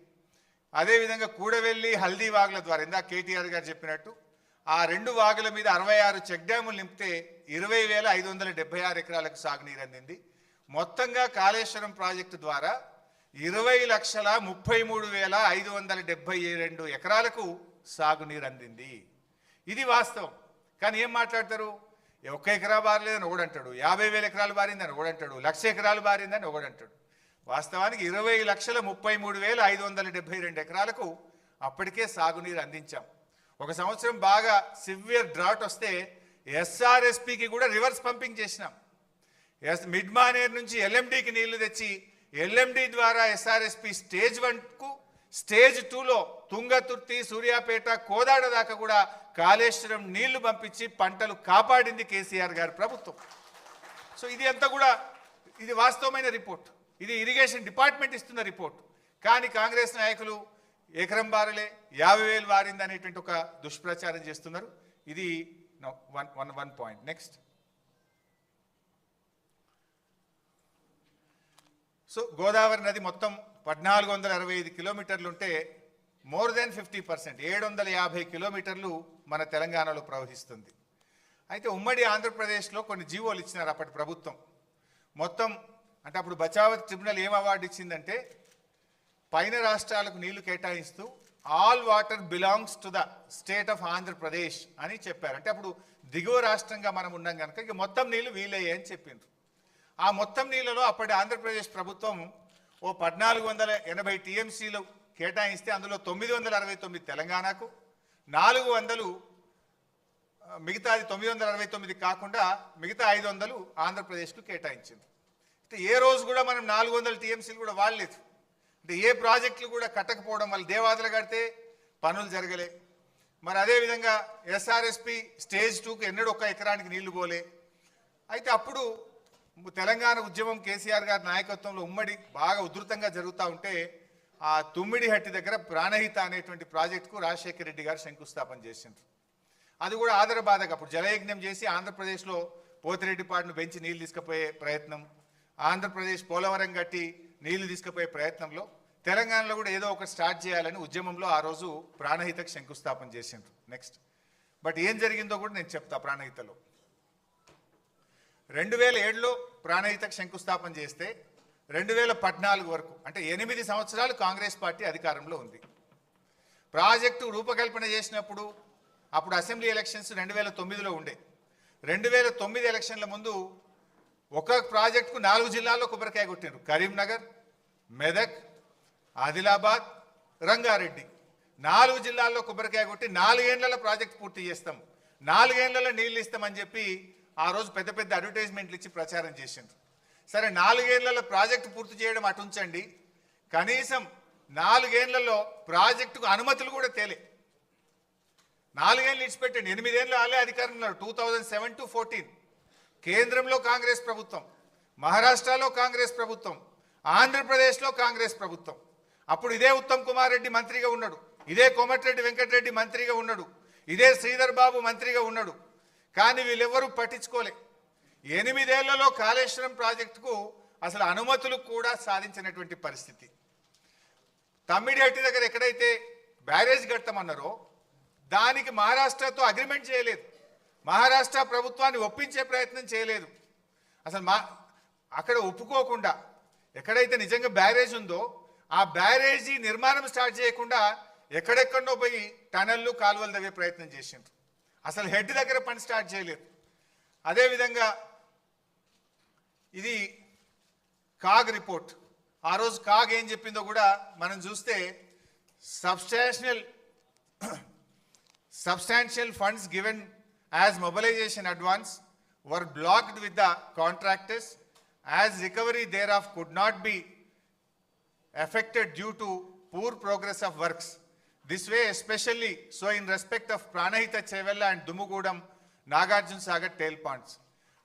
అదేవిధంగా కూడవెల్లి హల్దీ వాగుల ద్వారా ఇందాక కేటీఆర్ గారు చెప్పినట్టు ఆ 2 వాగుల మీద 66 చెక్ డ్యాములు నింపితే 20,576 ఎకరాలకు సాగునీరు అందింది. మొత్తంగా కాళేశ్వరం ప్రాజెక్టు ద్వారా 20,33,572 ఎకరాలకు సాగునీరు అందింది. ఇది వాస్తవం. కానీ ఏం మాట్లాడతారు? 1 ఎకరా బారలేదని ఒకడంటాడు, 50,000 ఎకరాలు బారిందని ఒకడంటాడు, 1,00,000 ఎకరాలు బారిందని ఒకడంటాడు. వాస్తవానికి 20,33,572 ఎకరాలకు అప్పటికే సాగునీరు అందించాం. ఒక సంవత్సరం బాగా సివియర్ డ్రాట్ వస్తే ఎస్ఆర్ఎస్పికి కూడా రివర్స్ పంపింగ్ చేసినాం. మిడ్ మానేర్ నుంచి ఎల్ఎండికి నీళ్లు తెచ్చి ఎల్ఎండి ద్వారా ఎస్ఆర్ఎస్పి స్టేజ్ 1కు స్టేజ్ 2లో తుంగతుర్తి, సూర్యాపేట, కోదాడ దాకా కూడా కాళేశ్వరం నీళ్లు పంపించి పంటలు కాపాడింది కేసీఆర్ గారి ప్రభుత్వం. సో ఇది అంతా కూడా ఇది వాస్తవమైన రిపోర్ట్. ఇది ఇరిగేషన్ డిపార్ట్మెంట్ ఇస్తున్న రిపోర్ట్. కానీ కాంగ్రెస్ నాయకులు ఎకరం బారలే 50,000 వారింది అనేటువంటి ఒక దుష్ప్రచారం చేస్తున్నారు. ఇది one point. Next, so Godavari నది మొత్తం 1465 కిలోమీటర్లు ఉంటే మోర్ దెన్ 50%, 750 కిలోమీటర్లు మన తెలంగాణలో ప్రవహిస్తుంది. అయితే ఉమ్మడి ఆంధ్రప్రదేశ్లో కొన్ని జీవోలు ఇచ్చినారు అప్పటి ప్రభుత్వం. మొత్తం అంటే అప్పుడు బచావత్ ట్రిబ్యునల్ ఏం అవార్డు ఇచ్చిందంటే పైన రాష్ట్రాలకు నీళ్లు కేటాయిస్తూ all water belongs to the state of Andhra Pradesh అని చెప్పారు. అంటే అప్పుడు దిగువ రాష్ట్రంగా మనం ఉన్నాం కనుక ఇక మొత్తం నీళ్లు వీలయ్యే అని చెప్పిండ్రు. ఆ మొత్తం నీళ్ళలో అప్పటి ఆంధ్రప్రదేశ్ ప్రభుత్వం 1480 టీఎంసీలు కేటాయిస్తే అందులో 969 తెలంగాణకు, 400 మిగతాది 969 కాకుండా మిగతా 500 ఆంధ్రప్రదేశ్కు కేటాయించింది. అంటే ఏ రోజు కూడా మనం 400 టీఎంసీలు కూడా వాడలేదు. అంటే ఏ ప్రాజెక్టులు కూడా కట్టకపోవడం వల్ల దేవాదులు కడితే పనులు జరగలే. మరి అదేవిధంగా ఎస్ఆర్ఎస్పి స్టేజ్ 2కు ఎన్నడూ 1 ఎకరానికి నీళ్లు పోలే. అయితే అప్పుడు తెలంగాణ ఉద్యమం కేసీఆర్ గారి నాయకత్వంలో ఉమ్మడి బాగా ఉధృతంగా జరుగుతూ ఉంటే ఆ తుమ్మిడిహట్టి దగ్గర ప్రాణహిత అనేటువంటి ప్రాజెక్టుకు రాజశేఖర రెడ్డి గారు శంకుస్థాపన చేసిండ్రు. అది కూడా ఆదరబాధగా అప్పుడు జలయజ్ఞం చేసి ఆంధ్రప్రదేశ్లో పోతిరెడ్డిపాడును పెంచి నీళ్లు తీసుకుపోయే ప్రయత్నం, ఆంధ్రప్రదేశ్ పోలవరం కట్టి నీళ్లు తీసుకుపోయే ప్రయత్నంలో తెలంగాణలో కూడా ఏదో ఒకటి స్టార్ట్ చేయాలని ఉద్యమంలో ఆ రోజు ప్రాణహితకు శంకుస్థాపన చేసిండ్రు. నెక్స్ట్, బట్ ఏం జరిగిందో కూడా నేను చెప్తా. ప్రాణహితలో 2007లో ప్రాణహితకు శంకుస్థాపన చేస్తే 2014 వరకు అంటే 8 సంవత్సరాలు కాంగ్రెస్ పార్టీ అధికారంలో ఉంది. ప్రాజెక్టు రూపకల్పన చేసినప్పుడు అప్పుడు అసెంబ్లీ ఎలక్షన్స్ 2009లో ఉండే. 2009 ఎలక్షన్ల ముందు ఒక ప్రాజెక్టుకు 4 జిల్లాల్లో కొబ్బరికాయ కొట్టినారు. కరీంనగర్, మెదక్, ఆదిలాబాద్, రంగారెడ్డి 4 జిల్లాల్లో కొబ్బరికాయ కొట్టి 4 ఏళ్లలో ప్రాజెక్టు పూర్తి చేస్తాం, 4 ఏళ్లలో నీళ్ళు ఇస్తామని చెప్పి ఆ రోజు పెద్ద పెద్ద అడ్వర్టైజ్మెంట్లు ఇచ్చి ప్రచారం చేసిండ్రు. సరే 4 ఏళ్లలో ప్రాజెక్టు పూర్తి చేయడం అటుంచండి, కనీసం 4 ఏళ్లలో ప్రాజెక్టుకు అనుమతులు కూడా తేలే. 4 ఏళ్ళు ఇచ్చిపెట్టండి, 8 ఏళ్ళు వాళ్ళే అధికారంలో 2007 to 14 కేంద్రంలో కాంగ్రెస్ ప్రభుత్వం, మహారాష్ట్రలో కాంగ్రెస్ ప్రభుత్వం, ఆంధ్రప్రదేశ్లో కాంగ్రెస్ ప్రభుత్వం. అప్పుడు ఇదే ఉత్తమ్ కుమార్ రెడ్డి మంత్రిగా ఉన్నాడు, ఇదే కోమటిరెడ్డి వెంకటరెడ్డి మంత్రిగా ఉన్నాడు, ఇదే శ్రీధర్ బాబు మంత్రిగా ఉన్నాడు. కానీ వీళ్ళెవరూ పట్టించుకోలే. 8 ఏళ్లలో కాళేశ్వరం ప్రాజెక్టుకు అసలు అనుమతులు కూడా సాధించినటువంటి పరిస్థితి. తమ్మిడిహట్టి దగ్గర ఎక్కడైతే బ్యారేజ్ కడతామన్నారో దానికి మహారాష్ట్రతో అగ్రిమెంట్ చేయలేదు, మహారాష్ట్ర ప్రభుత్వాన్ని ఒప్పించే ప్రయత్నం చేయలేదు. అసలు అక్కడ ఒప్పుకోకుండా ఎక్కడైతే నిజంగా బ్యారేజ్ ఉందో ఆ బ్యారేజీ నిర్మాణం స్టార్ట్ చేయకుండా ఎక్కడెక్కడో పోయి టనల్లు కాలువలు తవ్వే ప్రయత్నం చేసిండ్రు. అసలు హెడ్ దగ్గర పని స్టార్ట్ చేయలేదు. అదేవిధంగా ఇది కాగ్ రిపోర్ట్. ఆ రోజు కాగ్ ఏం చెప్పిందో కూడా మనం చూస్తే substantial funds given as mobilization advance were blocked with the contractors as recovery thereof could not be affected due to poor progress of works. This way especially so in respect of Pranahita Chevella and Dumugudam Nagarjun Sagar tail ponds.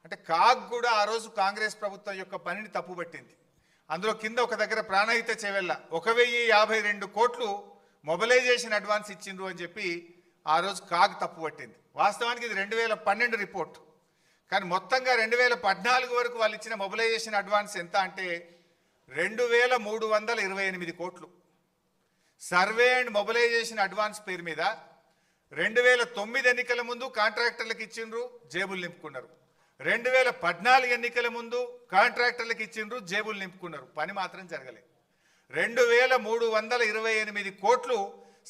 అంటే CAG కూడా ఆ రోజు కాంగ్రెస్ ప్రభుత్వం యొక్క పనిని తప్పుపట్టింది. అందులో కింద ఒక దగ్గర ప్రాణహిత చెవెల్ల 1052 కోట్లు మొబిలైజేషన్ అడ్వాన్స్ ఇచ్చిండ్రు అని చెప్పి ఆ రోజు కాగ్ తప్పుపట్టింది. వాస్తవానికి ఇది 2012 రిపోర్ట్. కానీ మొత్తంగా 2014 వరకు వాళ్ళు ఇచ్చిన మొబిలైజేషన్ అడ్వాన్స్ ఎంత అంటే 2328 కోట్లు. సర్వే అండ్ మొబిలైజేషన్ అడ్వాన్స్ పేరు మీద 2009 ఎన్నికల ముందు కాంట్రాక్టర్లకు ఇచ్చిండ్రు, జేబులు నింపుకున్నారు. 2014 ఎన్నికల ముందు కాంట్రాక్టర్లకు ఇచ్చిండ్రు, జేబులు నింపుకున్నారు. పని మాత్రం జరగలేదు. 2328 కోట్లు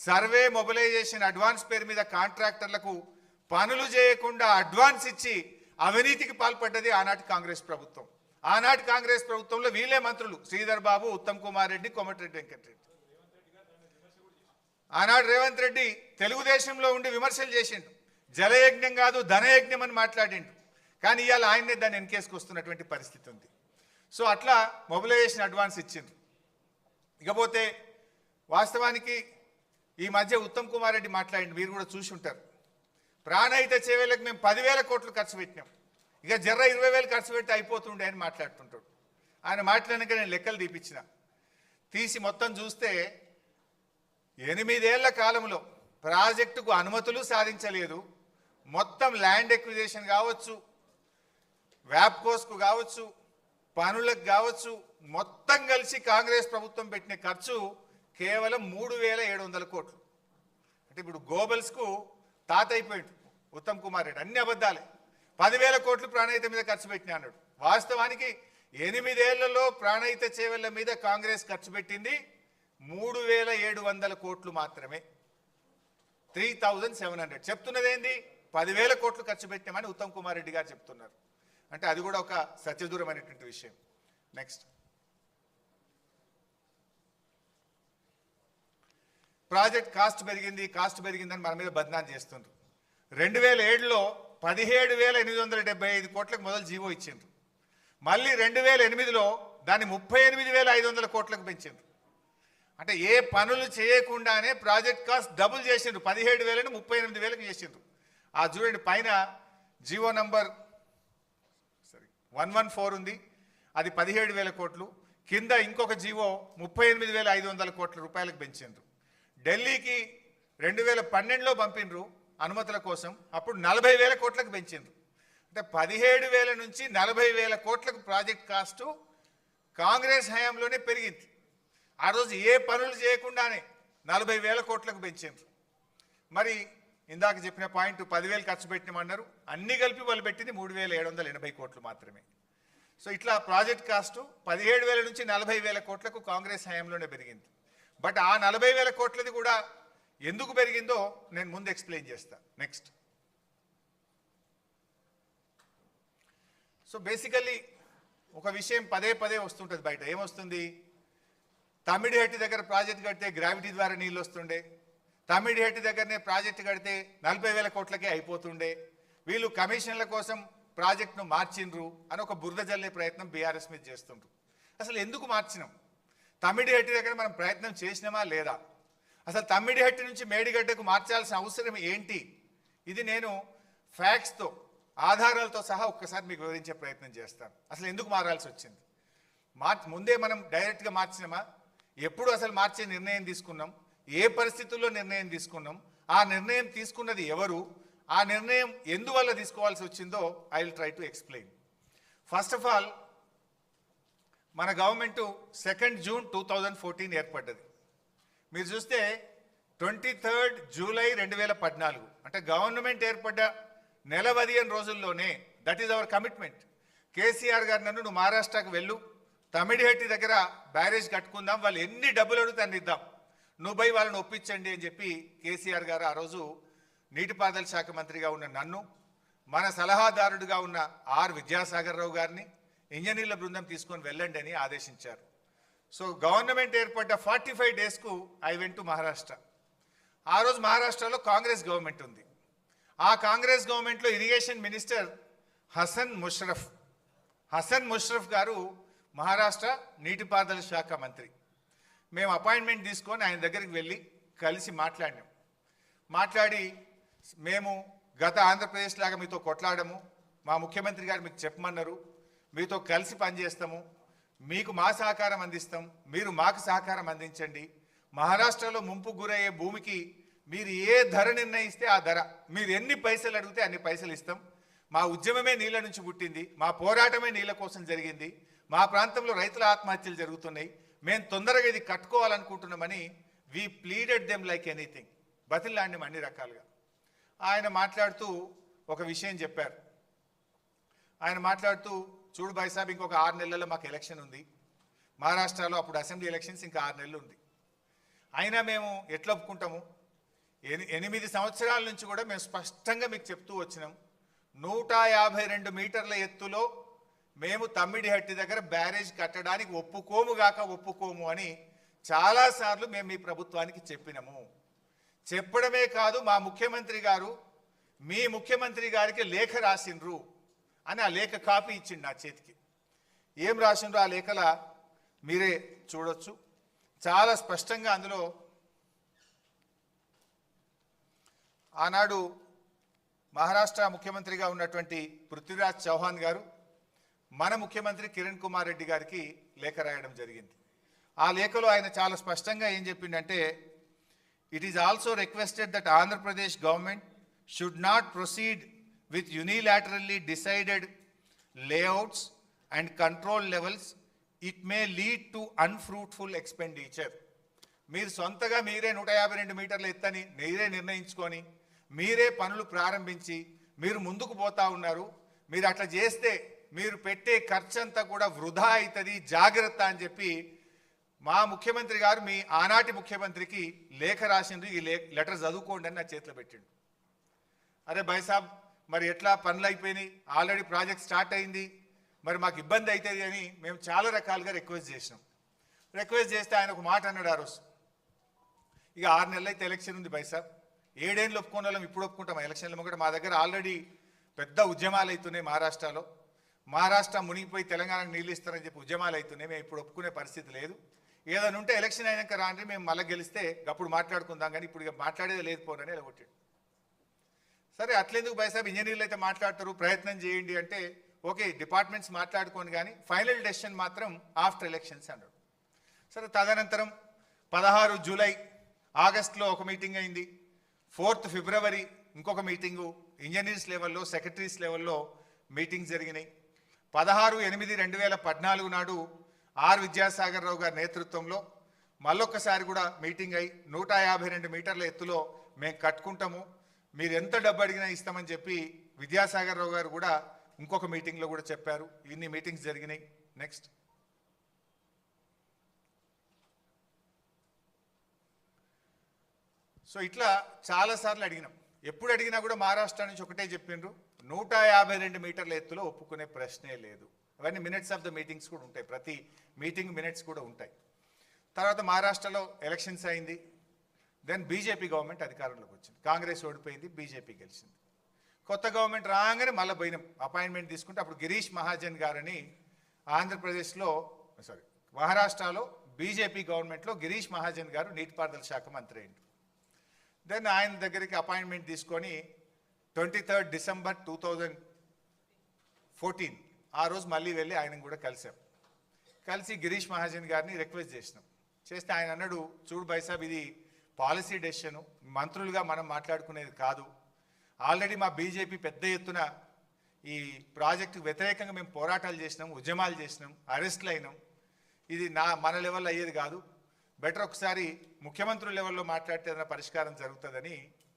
సర్వే మొబిలైజేషన్ అడ్వాన్స్ పేరు మీద కాంట్రాక్టర్లకు పనులు చేయకుండా అడ్వాన్స్ ఇచ్చి అవినీతికి పాల్పడ్డది ఆనాటి కాంగ్రెస్ ప్రభుత్వం. ఆనాటి కాంగ్రెస్ ప్రభుత్వంలో వీళ్ళే మంత్రులు శ్రీధర్ బాబు, ఉత్తమ్ కుమార్ రెడ్డి, కోమటిరెడ్డి వెంకటరెడ్డి. ఆనాడు రేవంత్ రెడ్డి తెలుగుదేశంలో ఉండి విమర్శలు చేసిండు. జలయజ్ఞం కాదు ధనయజ్ఞం అని మాట్లాడిండు. కానీ ఇవాళ ఆయన్నే దాన్ని ఎన్కేసుకొస్తున్నటువంటి పరిస్థితి ఉంది. సో అట్లా మొబిలైజేషన్ అడ్వాన్స్ ఇచ్చిండ్రు. ఇకపోతే వాస్తవానికి ఈ మధ్య ఉత్తమ్ కుమార్ రెడ్డి మాట్లాడిండు, మీరు కూడా చూసి ఉంటారు. ప్రాణహిత చేవేలకు మేము 10,000 కోట్లు ఖర్చు పెట్టినాం, ఇక జర్ర 20,000 ఖర్చు పెట్టి అయిపోతుండే అని మాట్లాడుతుంటాడు. ఆయన మాట్లాడినాక నేను లెక్కలు తీసి మొత్తం చూస్తే 8 ఏళ్ల కాలంలో ప్రాజెక్టుకు అనుమతులు సాధించలేదు. మొత్తం ల్యాండ్ ఎక్విజిషన్ కావచ్చు, వ్యాప్కోస్కు కావచ్చు, పనులకు కావచ్చు, మొత్తం కలిసి కాంగ్రెస్ ప్రభుత్వం పెట్టిన ఖర్చు కేవలం 3,700 కోట్లు. అంటే ఇప్పుడు గోబల్స్కు తాత అయిపోయింది ఉత్తమ్ కుమార్ రెడ్డి. అన్ని అబద్ధాలే. 10,000 కోట్లు ప్రాణహిత మీద ఖర్చు పెట్టినా అన్నాడు. వాస్తవానికి 8 ఏళ్లలో ప్రాణహిత చేవెళ్ల మీద కాంగ్రెస్ ఖర్చు పెట్టింది 3,700 కోట్లు మాత్రమే. 3,700 చెప్తున్నది ఏంది? 10,000 కోట్లు ఖర్చు పెట్టామని ఉత్తమ్ కుమార్ రెడ్డి గారు చెప్తున్నారు. అంటే అది కూడా ఒక సత్యదూరమైనటువంటి విషయం. నెక్స్ట్, ప్రాజెక్ట్ కాస్ట్ పెరిగిందని మన మీద బద్నాం చేస్తుండ్రు. 2007లో 17,875 కోట్లకు మొదలు జీవో ఇచ్చిండ్రు. మళ్ళీ 2008లో దాన్ని 38,500 కోట్లకు పెంచిండ్రు. అంటే ఏ పనులు చేయకుండానే ప్రాజెక్ట్ కాస్ట్ డబుల్ చేసిండ్రు. 17,000ని 38,000కి చేసిండ్రు. ఆ చూడండి పైన జీవో నంబర్ 114 ఉంది, అది 17,000 కోట్లు. కింద ఇంకొక జీవో 38,500 కోట్ల రూపాయలకు పెంచిండ్రు. ఢిల్లీకి 2012లో పంపిండ్రు అనుమతుల కోసం, అప్పుడు 40,000 కోట్లకు పెంచిండ్రు. అంటే 17,000 నుంచి 40,000 కోట్లకు ప్రాజెక్ట్ కాస్టు కాంగ్రెస్ హయాంలోనే పెరిగింది. ఆ రోజు ఏ పనులు చేయకుండానే 40,000 కోట్లకు పెంచిండ్రు. మరి ఇందాక చెప్పిన పాయింట్ 10,000 ఖర్చు పెట్టినామన్నారు, అన్ని కలిపి వాళ్ళు పెట్టింది 3,780 కోట్లు మాత్రమే. సో ఇట్లా ప్రాజెక్ట్ కాస్టు 17,000 నుంచి 40,000 కోట్లకు కాంగ్రెస్ హయాంలోనే పెరిగింది. బట్ ఆ 40,000 కోట్లది కూడా ఎందుకు పెరిగిందో నేను ముందు ఎక్స్ప్లెయిన్ చేస్తా. నెక్స్ట్, సో బేసికల్లీ ఒక విషయం పదే వస్తుంటుంది బయట. ఏమొస్తుంది? తమ్మిడిహట్టి దగ్గర ప్రాజెక్ట్ కడితే గ్రావిటీ ద్వారా నీళ్ళు వస్తుండే, తమ్మిడిహట్టి దగ్గరనే ప్రాజెక్టు కడితే 40,000 కోట్లకే అయిపోతుండే, వీళ్ళు కమిషన్ల కోసం ప్రాజెక్టును మార్చిండ్రు అని ఒక బురద జల్లే ప్రయత్నం బీఆర్ఎస్ మీద చేస్తుండ్రు. అసలు ఎందుకు మార్చినాం? తమ్మిడిహట్టి దగ్గర మనం ప్రయత్నం చేసినామా లేదా? అసలు తమ్మిడిహట్టి నుంచి మేడిగడ్డకు మార్చాల్సిన అవసరం ఏంటి? ఇది నేను ఫ్యాక్ట్స్తో, ఆధారాలతో సహా ఒక్కసారి మీకు వివరించే ప్రయత్నం చేస్తాను. అసలు ఎందుకు మారాల్సి వచ్చింది? ముందే మనం డైరెక్ట్గా మార్చినామా? ఎప్పుడు అసలు మార్చే నిర్ణయం తీసుకున్నాం? ఏ పరిస్థితుల్లో నిర్ణయం తీసుకున్నాం? ఆ నిర్ణయం తీసుకున్నది ఎవరు? ఆ నిర్ణయం ఎందువల్ల తీసుకోవాల్సి వచ్చిందో I will try to explain. First of all, మన గవర్నమెంటు 2 జూన్ 2014 ఏర్పడ్డది. మీరు చూస్తే 23 జూలై 2014, అంటే గవర్నమెంట్ ఏర్పడ్డ నెల 15 రోజుల్లోనే, that is our commitment. KCR గారు నన్ను నువ్వు మహారాష్ట్రకు వెళ్ళు, తమిడిహట్టి దగ్గర బ్యారేజ్ కట్టుకుందాం, వాళ్ళు ఎన్ని డబ్బులు అడుగుతా అన్ని ఇద్దాం, నువ్వు పోయి వాళ్ళని ఒప్పించండి అని చెప్పి కేసీఆర్ గారు ఆ రోజు నీటిపారుదల శాఖ మంత్రిగా ఉన్న నన్ను, మన సలహాదారుడిగా ఉన్న ఆర్ విద్యాసాగర్ రావు గారిని ఇంజనీర్ల బృందం తీసుకొని వెళ్ళండి అని ఆదేశించారు. సో గవర్నమెంట్ ఏర్పడ్డ 45 డేస్కు ఐ వెంట్ టు మహారాష్ట్ర. ఆ రోజు మహారాష్ట్రలో కాంగ్రెస్ గవర్నమెంట్ ఉంది. ఆ కాంగ్రెస్ గవర్నమెంట్లో ఇరిగేషన్ మినిస్టర్ హసన్ ముషరఫ్ గారు మహారాష్ట్ర నీటిపారుదల శాఖ మంత్రి. మేము అపాయింట్మెంట్ తీసుకొని ఆయన దగ్గరికి వెళ్ళి కలిసి మాట్లాడి మేము గత ఆంధ్రప్రదేశ్ లాగా మీతో కొట్లాడము, మా ముఖ్యమంత్రి గారు మీకు చెప్పమన్నారు, మీతో కలిసి పనిచేస్తాము, మీకు మా సహకారం అందిస్తాం, మీరు మాకు సహకారం అందించండి, మహారాష్ట్రలో ముంపు గురయ్యే భూమికి మీరు ఏ ధర నిర్ణయిస్తే ఆ ధర, మీరు ఎన్ని పైసలు అడిగితే అన్ని పైసలు ఇస్తాం, మా ఉద్యమమే నీళ్ళ నుంచి పుట్టింది, మా పోరాటమే నీళ్ళ కోసం జరిగింది, మా ప్రాంతంలో రైతుల ఆత్మహత్యలు జరుగుతున్నాయి, మేము తొందరగా ఇది కట్టుకోవాలనుకుంటున్నామని we pleaded them like anything, బతిలాడినాం అన్ని రకాలుగా. ఆయన మాట్లాడుతూ ఒక విషయం చెప్పారు. ఆయన మాట్లాడుతూ, చూడు భాయ్ సాబ్, ఇంకొక 6 నెలల్లో మాకు ఎలక్షన్ ఉంది, మహారాష్ట్రలో అప్పుడు అసెంబ్లీ ఎలక్షన్స్ ఇంకా 6 నెలలు ఉంది, అయినా మేము ఎట్లా ఒప్పుకుంటాము? 8 సంవత్సరాల నుంచి కూడా మేము స్పష్టంగా మీకు చెప్తూ వచ్చినాం, 152 మీటర్ల ఎత్తులో మేము తమ్మిడిహట్టి దగ్గర బ్యారేజ్ కట్టడానికి ఒప్పుకోము అని చాలాసార్లు మేము మీ ప్రభుత్వానికి చెప్పినాము. చెప్పడమే కాదు, మా ముఖ్యమంత్రి గారు మీ ముఖ్యమంత్రి గారికి లేఖ రాసిండ్రు అని ఆ లేఖ కాపీ ఇచ్చిండు నా చేతికి. ఏం రాసిండ్రు ఆ లేఖల మీరే చూడొచ్చు. చాలా స్పష్టంగా అందులో ఆనాడు మహారాష్ట్ర ముఖ్యమంత్రిగా ఉన్నటువంటి పృథ్వీరాజ్ చౌహాన్ గారు మన ముఖ్యమంత్రి కిరణ్ కుమార్ రెడ్డి గారికి లేఖ రాయడం జరిగింది. ఆ లేఖలో ఆయన చాలా స్పష్టంగా ఏం చెప్పిండంటే, it is also requested that Andhra Pradesh government should not proceed with unilaterally decided layouts and control levels, it may lead to unfruitful expenditure. మీరు సొంతగా మీరే 152 మీటర్ల ఎత్తని మీరే నిర్ణయించుకొని మీరే పనులు ప్రారంభించి మీరు ముందుకు పోతా ఉన్నారు. మీరు అట్లా చేస్తే మీరు పెట్టే ఖర్చంతా కూడా వృధా అవుతుంది, జాగ్రత్త అని చెప్పి మా ముఖ్యమంత్రి గారు మీ ఆనాటి ముఖ్యమంత్రికి లేఖ రాసిండ్రు. ఈ లెటర్ చదువుకోండి అని నా చేతిలో పెట్టిండు. అరే భాయ్ సాబ్, మరి ఎట్లా పనులు అయిపోయినాయి, ఆల్రెడీ ప్రాజెక్ట్ స్టార్ట్ అయింది, మరి మాకు ఇబ్బంది అవుతుంది అని మేము చాలా రకాలుగా రిక్వెస్ట్ చేసినాం. రిక్వెస్ట్ చేస్తే ఆయన ఒక మాట అన్నాడు ఆ రోజు, ఇక 6 నెలలు అయితే ఎలక్షన్ ఉంది భాయ్ సాబ్, 7 ఏళ్ళు ఒప్పుకునే వాళ్ళం ఇప్పుడు ఒప్పుకుంటాం ఎలక్షన్లు కూడా. మా దగ్గర ఆల్రెడీ పెద్ద ఉద్యమాలు అవుతున్నాయి మహారాష్ట్రలో, మహారాష్ట్ర మునిగిపోయి తెలంగాణకు నీళ్ళు ఇస్తారని చెప్పి ఉద్యమాలు అవుతున్నాయి, మేము ఇప్పుడు ఒప్పుకునే పరిస్థితి లేదు, ఏదైనా ఉంటే ఎలక్షన్ అయినాక రాండి, మేము మళ్ళీ గెలిస్తే అప్పుడు మాట్లాడుకుందాం, కానీ ఇప్పుడు ఇక మాట్లాడేది లేదు పోనని ఎలగొట్టాడు. సరే అట్లెందుకు భాయ్ సాబ్, ఇంజనీర్లు అయితే మాట్లాడతారు, ప్రయత్నం చేయండి అంటే ఓకే డిపార్ట్మెంట్స్ మాట్లాడుకోండి, కానీ ఫైనల్ డెసిషన్ మాత్రం ఆఫ్టర్ ఎలక్షన్స్ అన్నాడు. సరే తదనంతరం 16 జూలై ఆగస్టులో ఒక మీటింగ్ అయింది, 4th ఫిబ్రవరి ఇంకొక మీటింగు, ఇంజనీర్స్ లెవెల్లో సెక్రటరీస్ లెవెల్లో మీటింగ్స్ జరిగినాయి. 16/8/2014 నాడు ఆర్ విద్యాసాగర్ రావు గారి నేతృత్వంలో మళ్ళొక్కసారి కూడా మీటింగ్ అయి 152 మీటర్ల ఎత్తులో మేము కట్టుకుంటాము, మీరు ఎంత డబ్బు అడిగినా ఇస్తామని చెప్పి విద్యాసాగర్ రావు గారు కూడా ఇంకొక మీటింగ్లో కూడా చెప్పారు. ఇన్ని మీటింగ్స్ జరిగినాయి. నెక్స్ట్ సో ఇట్లా చాలాసార్లు అడిగినాం. ఎప్పుడు అడిగినా కూడా మహారాష్ట్ర నుంచి ఒకటే చెప్పిండ్రు, 152 మీటర్ల ఎత్తులో ఒప్పుకునే ప్రశ్నే లేదు. అవన్నీ మినిట్స్ ఆఫ్ ద మీటింగ్స్ కూడా ఉంటాయి, ప్రతి మీటింగ్ మినిట్స్ కూడా ఉంటాయి. తర్వాత మహారాష్ట్రలో ఎలక్షన్స్ అయింది, దెన్ బీజేపీ గవర్నమెంట్ అధికారంలోకి వచ్చింది, కాంగ్రెస్ ఓడిపోయింది, బీజేపీ గెలిచింది. కొత్త గవర్నమెంట్ రాగానే మళ్ళీ పోయినాం అపాయింట్మెంట్ తీసుకుంటే, అప్పుడు గిరీష్ మహాజన్ గారని ఆంధ్రప్రదేశ్లో మహారాష్ట్రలో బీజేపీ గవర్నమెంట్లో గిరీష్ మహాజన్ గారు నీటిపారుదల శాఖ మంత్రి అయింది. దెన్ ఆయన దగ్గరికి అపాయింట్మెంట్ తీసుకొని 23 డిసెంబర్ 2014 ఆ రోజు మళ్ళీ వెళ్ళి ఆయన కూడా కలిసాం. కలిసి గిరీష్ మహాజన్ గారిని రిక్వెస్ట్ చేసినాం. చేస్తే ఆయన అన్నాడు, చూడు భాయ్ సాబ్, ఇది పాలసీ డెసిషను, మంత్రులుగా మనం మాట్లాడుకునేది కాదు. ఆల్రెడీ మా బీజేపీ పెద్ద ఎత్తున ఈ ప్రాజెక్టు వ్యతిరేకంగా మేము పోరాటాలు చేసినాం, ఉద్యమాలు చేసినాం, అరెస్ట్లు అయినాం, ఇది మన లెవెల్లో అయ్యేది కాదు, బెటర్ ఒకసారి ముఖ్యమంత్రుల లెవెల్లో మాట్లాడితే ఏదైనా పరిష్కారం జరుగుతుందని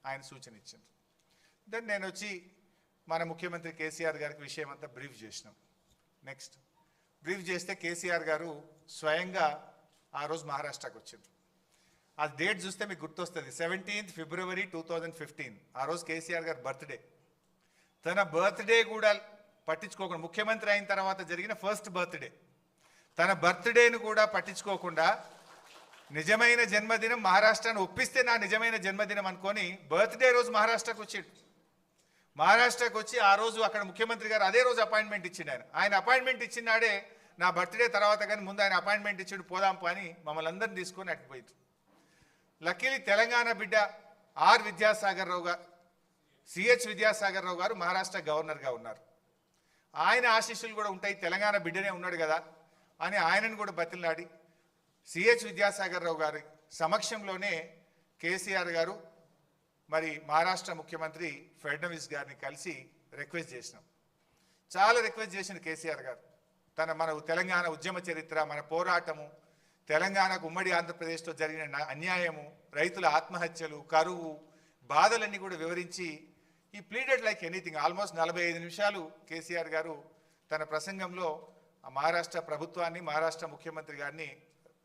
ఆయన సూచన ఇచ్చింది. దెన్ నేను వచ్చి మన ముఖ్యమంత్రి కేసీఆర్ గారికి విషయం అంతా బ్రీఫ్ చేసినాం. నెక్స్ట్ బ్రీఫ్ చేస్తే కేసీఆర్ గారు స్వయంగా ఆ రోజు మహారాష్ట్రకు వచ్చింది. ఆ డేట్ చూస్తే మీకు గుర్తొస్తుంది, 17th ఫిబ్రవరి 2015. ఆ రోజు కేసీఆర్ గారు బర్త్డే. తన బర్త్డే కూడా పట్టించుకోకుండా, ముఖ్యమంత్రి అయిన తర్వాత జరిగిన ఫస్ట్ బర్త్డే, తన బర్త్డేను కూడా పట్టించుకోకుండా నిజమైన జన్మదినం మహారాష్ట్రను ఒప్పిస్తే నా నిజమైన జన్మదినం అనుకొని బర్త్డే రోజు మహారాష్ట్రకు వచ్చాడు. మహారాష్ట్రకు వచ్చి ఆ రోజు అక్కడ ముఖ్యమంత్రి గారు అదే రోజు అపాయింట్మెంట్ ఇచ్చిండు. ఆయన అపాయింట్మెంట్ ఇచ్చినాడే నా బర్త్డే తర్వాత, కానీ ముందు ఆయన అపాయింట్మెంట్ ఇచ్చాడు, పోదాంపా అని మమ్మల్ని అందరిని తీసుకొని అటుపోయింది. లక్కీలీ తెలంగాణ బిడ్డ ఆర్ విద్యాసాగర్ రావు గారు, సిహెచ్ విద్యాసాగర్ రావు గారు మహారాష్ట్ర గవర్నర్గా ఉన్నారు. ఆయన ఆశీస్సులు కూడా ఉంటాయి, తెలంగాణ బిడ్డనే ఉన్నాడు కదా అని ఆయనను కూడా బతిలాడి సిహెచ్ విద్యాసాగర్ రావు గారి సమక్షంలోనే కేసీఆర్ గారు మరి మహారాష్ట్ర ముఖ్యమంత్రి ఫడ్నవీస్ గారిని కలిసి రిక్వెస్ట్ చేసినాం. చాలా రిక్వెస్ట్ చేసిన కేసీఆర్ గారు, మన తెలంగాణ ఉద్యమ చరిత్ర, మన పోరాటము తెలంగాణకు ఉమ్మడి ఆంధ్రప్రదేశ్లో జరిగిన అన్యాయము, రైతుల ఆత్మహత్యలు, కరువు, బాధలన్నీ కూడా వివరించి ఈ ప్లీడెడ్ లైక్ ఎనీథింగ్. ఆల్మోస్ట్ 45 నిమిషాలు కేసీఆర్ గారు తన ప్రసంగంలో మహారాష్ట్ర ప్రభుత్వాన్ని, మహారాష్ట్ర ముఖ్యమంత్రి గారిని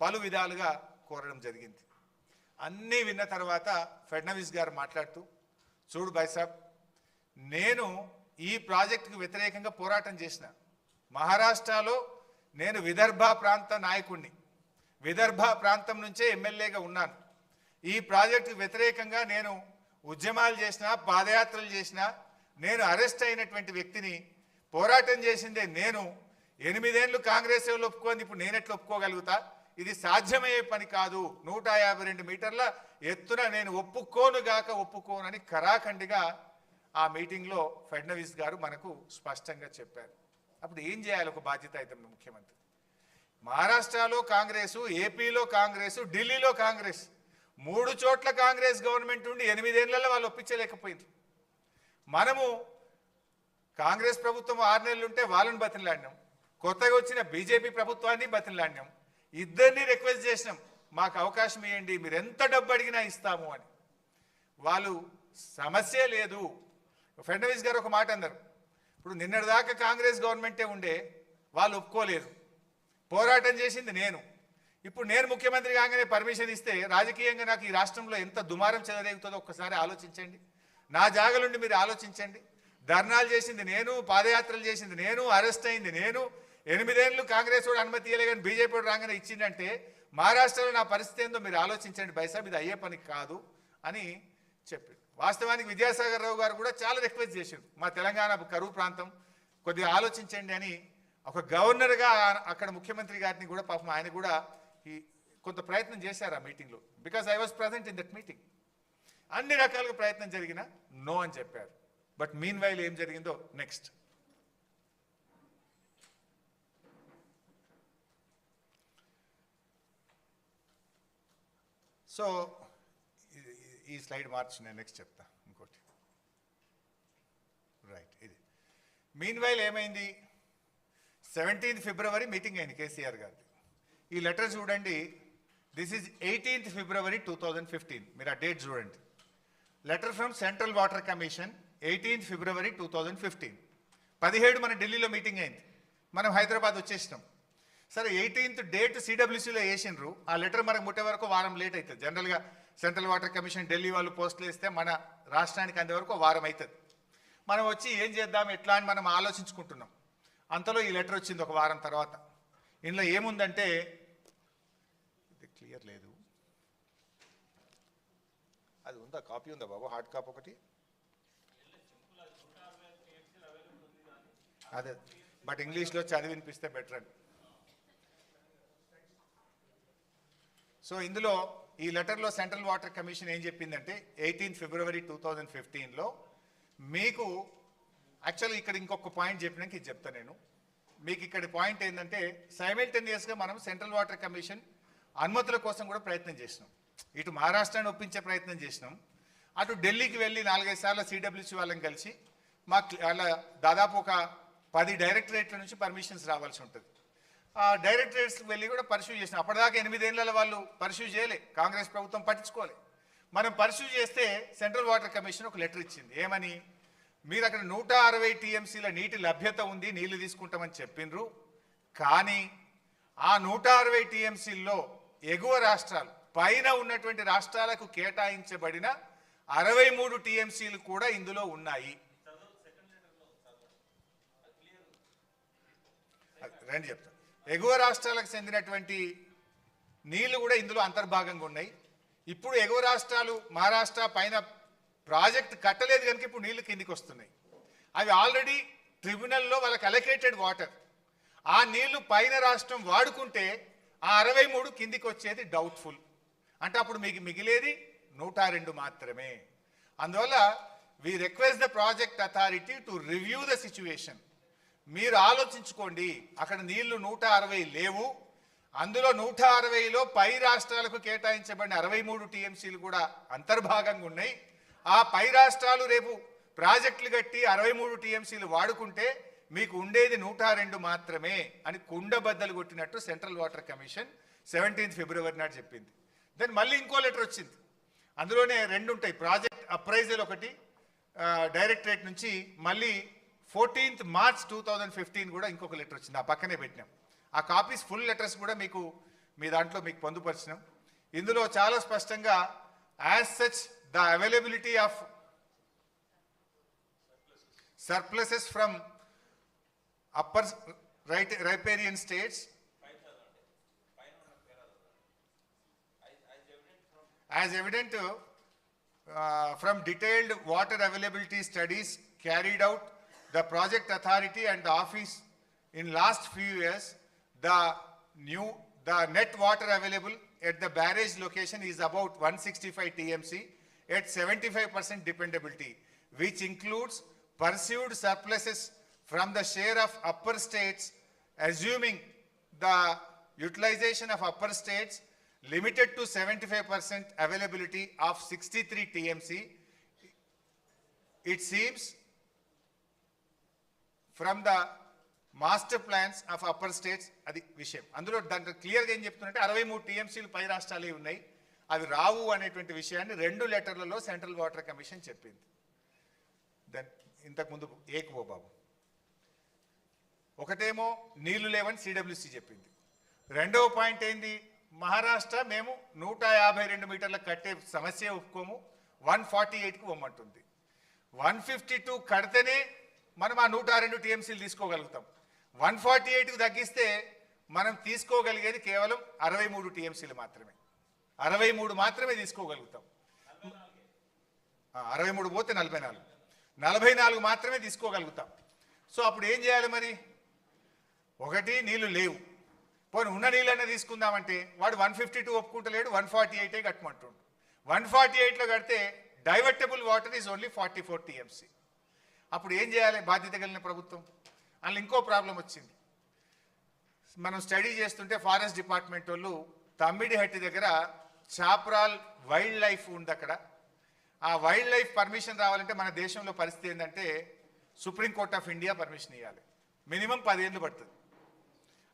పలు విధాలుగా కోరడం జరిగింది. అన్నీ విన్న తర్వాత ఫడ్నవీస్ గారు మాట్లాడుతూ, చూడు బైసాబ్, నేను ఈ ప్రాజెక్టుకు వ్యతిరేకంగా పోరాటం చేసిన. మహారాష్ట్రలో నేను విదర్భ ప్రాంత నాయకుడిని, విదర్భ ప్రాంతం నుంచే ఎమ్మెల్యేగా ఉన్నాను. ఈ ప్రాజెక్టుకు వ్యతిరేకంగా నేను ఉద్యమాలు చేసినా, పాదయాత్రలు చేసినా, నేను అరెస్ట్ అయినటువంటి వ్యక్తిని. పోరాటం చేసిందే నేను. 8 ఏళ్ళు కాంగ్రెస్ వాళ్ళు ఒప్పుకోండి, ఇప్పుడు నేనెట్లా ఒప్పుకోగలుగుతా? ఇది సాధ్యమయ్యే పని కాదు. 152 మీటర్ల ఎత్తున నేను ఒప్పుకోనని కరాఖండిగా ఆ మీటింగ్లో ఫడ్నవీస్ గారు మనకు స్పష్టంగా చెప్పారు. అప్పుడు ఏం చేయాలి ఒక బాధ్యత అయితే ముఖ్యమంత్రి? మహారాష్ట్రలో కాంగ్రెసు, ఏపీలో కాంగ్రెసు, ఢిల్లీలో కాంగ్రెస్, 3 చోట్ల కాంగ్రెస్ గవర్నమెంట్ ఉండి 8 ఏళ్లలో వాళ్ళు ఒప్పించలేకపోయింది. మనము కాంగ్రెస్ ప్రభుత్వం 6 నెలలు ఉంటే వాళ్ళని బతిలాడినాం, కొత్తగా వచ్చిన బీజేపీ ప్రభుత్వాన్ని బతిలాడినాం. ఇద్దరిని రిక్వెస్ట్ చేసినాం, మాకు అవకాశం ఇవ్వండి, మీరు ఎంత డబ్బు అడిగినా ఇస్తాము అని. వాళ్ళు సమస్య లేదు. ఫడ్నవీస్ గారు ఒక మాట అన్నారు, ఇప్పుడు నిన్నటిదాకా కాంగ్రెస్ గవర్నమెంటే ఉండే, వాళ్ళు ఒప్పుకోలేదు, పోరాటం చేసింది నేను. ఇప్పుడు నేను ముఖ్యమంత్రి కాగానే పర్మిషన్ ఇస్తే రాజకీయంగా నాకు ఈ రాష్ట్రంలో ఎంత దుమారం చెలరేగుతుందో ఒక్కసారి ఆలోచించండి. నా జాగలుండి మీరు ఆలోచించండి. ధర్నాలు చేసింది నేను, పాదయాత్రలు చేసింది నేను, అరెస్ట్ అయింది నేను. 8 ఏళ్ళు కాంగ్రెస్ వాడు అనుమతి ఇవ్వలే కానీ బీజేపీ వాడు రాగానే ఇచ్చిందంటే మహారాష్ట్రలో నా పరిస్థితి ఏందో మీరు ఆలోచించండి బైసాబ్, ఇది అయ్యే పని కాదు అని చెప్పారు. వాస్తవానికి విద్యాసాగర్ రావు గారు కూడా చాలా రిక్వెస్ట్ చేశారు, మా తెలంగాణ కరువు ప్రాంతం కొద్దిగా ఆలోచించండి అని. ఒక గవర్నర్గా అక్కడ ముఖ్యమంత్రి గారిని కూడా పాపం ఆయన కూడా కొంత ప్రయత్నం చేశారు ఆ మీటింగ్లో. Because I was present in that meeting. అన్ని రకాలుగా ప్రయత్నం జరిగినా నో అని చెప్పారు. బట్ మీన్ వైల్ ఏం జరిగిందో నెక్స్ట్. సో ఈ స్లైడ్ మార్చి నేను నెక్స్ట్ చెప్తా ఇంకోటి. రైట్, ఇది మీన్ వైల్ ఏమైంది? 17th ఫిబ్రవరి మీటింగ్ అయింది కేసీఆర్ గారిది. ఈ లెటర్ చూడండి, దిస్ ఈజ్ 18th ఫిబ్రవరి 2015. మీరు ఆ డేట్ చూడండి. Letter from central water commission 18th ఫిబ్రవరి 2015. 17 మన ఢిల్లీలో మీటింగ్ అయింది, మనం హైదరాబాద్ వచ్చేసినాం. సరే 18th డేట్ సిడబ్ల్యూసీలో వేసిండ్రు. ఆ లెటర్ మనకు ముట్టే వరకు వారం లేట్ అవుతుంది. జనరల్గా సెంట్రల్ వాటర్ కమిషన్ ఢిల్లీ వాళ్ళు పోస్టులు వేస్తే మన రాష్ట్రానికి అందే వరకు వారం అవుతుంది. మనం వచ్చి ఏం చేద్దాం ఎట్లా అని మనం ఆలోచించుకుంటున్నాం. అంతలో ఈ లెటర్ వచ్చింది ఒక వారం తర్వాత. ఇందులో ఏముందంటే, ఇది క్లియర్ లేదు, అది ఉందా? కాపీ ఉందా బాబు? హార్డ్ కాపీ ఒకటి అదే, బట్ ఇంగ్లీష్లో చదివి వినిపిస్తే బెటర్ అని. సో ఇందులో ఈ లెటర్లో సెంట్రల్ వాటర్ కమిషన్ ఏం చెప్పిందంటే 18th ఫిబ్రవరి 2015లో మీకు యాక్చువల్గా ఇక్కడ ఇంకొక పాయింట్ చెప్పినాక ఇది చెప్తా నేను మీకు. ఇక్కడ పాయింట్ ఏంటంటే సైమల్టేనియస్గా మనం సెంట్రల్ వాటర్ కమిషన్ అనుమతుల కోసం కూడా ప్రయత్నం చేసినాం. ఇటు మహారాష్ట్రాన్ని ఒప్పించే ప్రయత్నం చేసినాం, అటు ఢిల్లీకి వెళ్ళి 4-5 సార్లు సిడబ్ల్యూసీ వాళ్ళని కలిసి మాకు అలా దాదాపు ఒక 10 డైరెక్టరేట్ల నుంచి పర్మిషన్స్ రావాల్సి ఉంటుంది. ఆ డైరెక్టరేట్స్కి వెళ్ళి కూడా పర్స్యూ చేసినాం. అప్పటిదాకా 8 ఏళ్ళ వాళ్ళు పర్స్యూ చేయలే, కాంగ్రెస్ ప్రభుత్వం పట్టించుకోలే. మనం పర్స్యూ చేస్తే సెంట్రల్ వాటర్ కమిషన్ ఒక లెటర్ ఇచ్చింది. ఏమని? మీరు అక్కడ 160 టీఎంసీల నీటి లభ్యత ఉంది, నీళ్లు తీసుకుంటామని చెప్పిండ్రు. కానీ ఆ 160 టీఎంసీల్లో ఎగువ రాష్ట్రాలు, పైన ఉన్నటువంటి రాష్ట్రాలకు కేటాయించబడిన 63 టీఎంసీలు కూడా ఇందులో ఉన్నాయి. రండి చెప్తా. ఎగువ రాష్ట్రాలకు చెందినటువంటి నీళ్లు కూడా ఇందులో అంతర్భాగంగా ఉన్నాయి. ఇప్పుడు ఎగువ రాష్ట్రాలు మహారాష్ట్ర పైన ప్రాజెక్ట్ కట్టలేదు కనుక ఇప్పుడు నీళ్లు కిందికి వస్తున్నాయి. అవి ఆల్రెడీ ట్రిబ్యునల్లో వాళ్ళకి అలొకేటెడ్ వాటర్. ఆ నీళ్లు పైన రాష్ట్రం వాడుకుంటే ఆ 63 కిందికి వచ్చేది డౌట్ఫుల్. అంటే అప్పుడు మీకు మిగిలేది 102 మాత్రమే. అందువల్ల we request the project authority to review the situation. మీరు ఆలోచించుకోండి, అక్కడ నీళ్లు 160 లేవు. అందులో 160లో పై రాష్ట్రాలకు కేటాయించబడిన 63 టీఎంసీలు కూడా అంతర్భాగంగా ఉన్నాయి. ఆ పై రాష్ట్రాలు రేపు ప్రాజెక్టులు కట్టి 63 టీఎంసీలు వాడుకుంటే మీకు ఉండేది 102 మాత్రమే అని కుండబద్దలు కొట్టినట్టు సెంట్రల్ వాటర్ కమిషన్ 17 ఫిబ్రవరి నాడు చెప్పింది. దెన్ మళ్ళీ ఇంకో లెటర్ వచ్చింది, అందులోనే రెండు ఉంటాయి, ప్రాజెక్ట్ అప్రైజల్ ఒకటి డైరెక్టరేట్ నుంచి, మళ్ళీ 14 మార్చ్ 2015 కూడా ఇంకొక లెటర్ వచ్చింది, ఆ పక్కనే పెట్టినాం. ఆ కాపీస్ ఫుల్ లెటర్స్ కూడా మీకు మీ దాంట్లో మీకు పొందుపరిచినాం. ఇందులో చాలా స్పష్టంగా as such the availability of surpluses from upper riparian states as evident from detailed water availability studies carried out the project authority and the office in last few years, the net water available at the barrage location is about 165 TMC at 75% dependability, which includes pursued surpluses from the share of upper states, assuming the utilization of upper states limited to 75% availability of 63 TMC. It seems from the master plans of upper states, అది విషయం. అందులో దాంట్లో క్లియర్గా ఏం చెప్తున్నట్టే 63 టీఎంసీలు పై రాష్ట్రాలే ఉన్నాయి, అవి రావు అనేటువంటి విషయాన్ని 2 లెటర్లలో సెంట్రల్ వాటర్ కమిషన్ చెప్పింది. దెన్ ఇంతకుముందు ఏకువో బాబు, ఒకటేమో నీళ్లు లేవని సిడబ్ల్యూసి చెప్పింది. రెండవ పాయింట్ ఏంది, మహారాష్ట్ర మేము 152 మీటర్లకు కట్టే సమస్య ఒప్పుకోము, 148కు పొమ్మంటుంది. 152 కడితేనే మనం ఆ 102 టీఎంసీలు తీసుకోగలుగుతాం. 148కు తగ్గిస్తే మనం తీసుకోగలిగేది కేవలం 63 టీఎంసీలు మాత్రమే, 63 మాత్రమే తీసుకోగలుగుతాం. 63 పోతే 44 మాత్రమే తీసుకోగలుగుతాం. సో అప్పుడు ఏం చేయాలి మరి? ఒకటి, నీళ్లు లేవు, పోనీ ఉన్న నీళ్ళనే తీసుకుందామంటే వాడు 152 ఒప్పుకుంటలేడు, 148 కట్టమంటుండు. 148లో కడితే divertible water is only 44 TMC. అప్పుడు ఏం చేయాలి బాధ్యత కలిగిన ప్రభుత్వం? అందులో ఇంకో ప్రాబ్లం వచ్చింది. మనం స్టడీ చేస్తుంటే ఫారెస్ట్ డిపార్ట్మెంట్ వాళ్ళు తమ్మిడిహట్టి దగ్గర చాప్రాల్ వైల్డ్ లైఫ్ ఉంది, అక్కడ ఆ వైల్డ్ లైఫ్ పర్మిషన్ రావాలంటే మన దేశంలో పరిస్థితి ఏంటంటే సుప్రీంకోర్ట్ ఆఫ్ ఇండియా పర్మిషన్ ఇవ్వాలి, మినిమం 10 ఏళ్ళు పడుతుంది.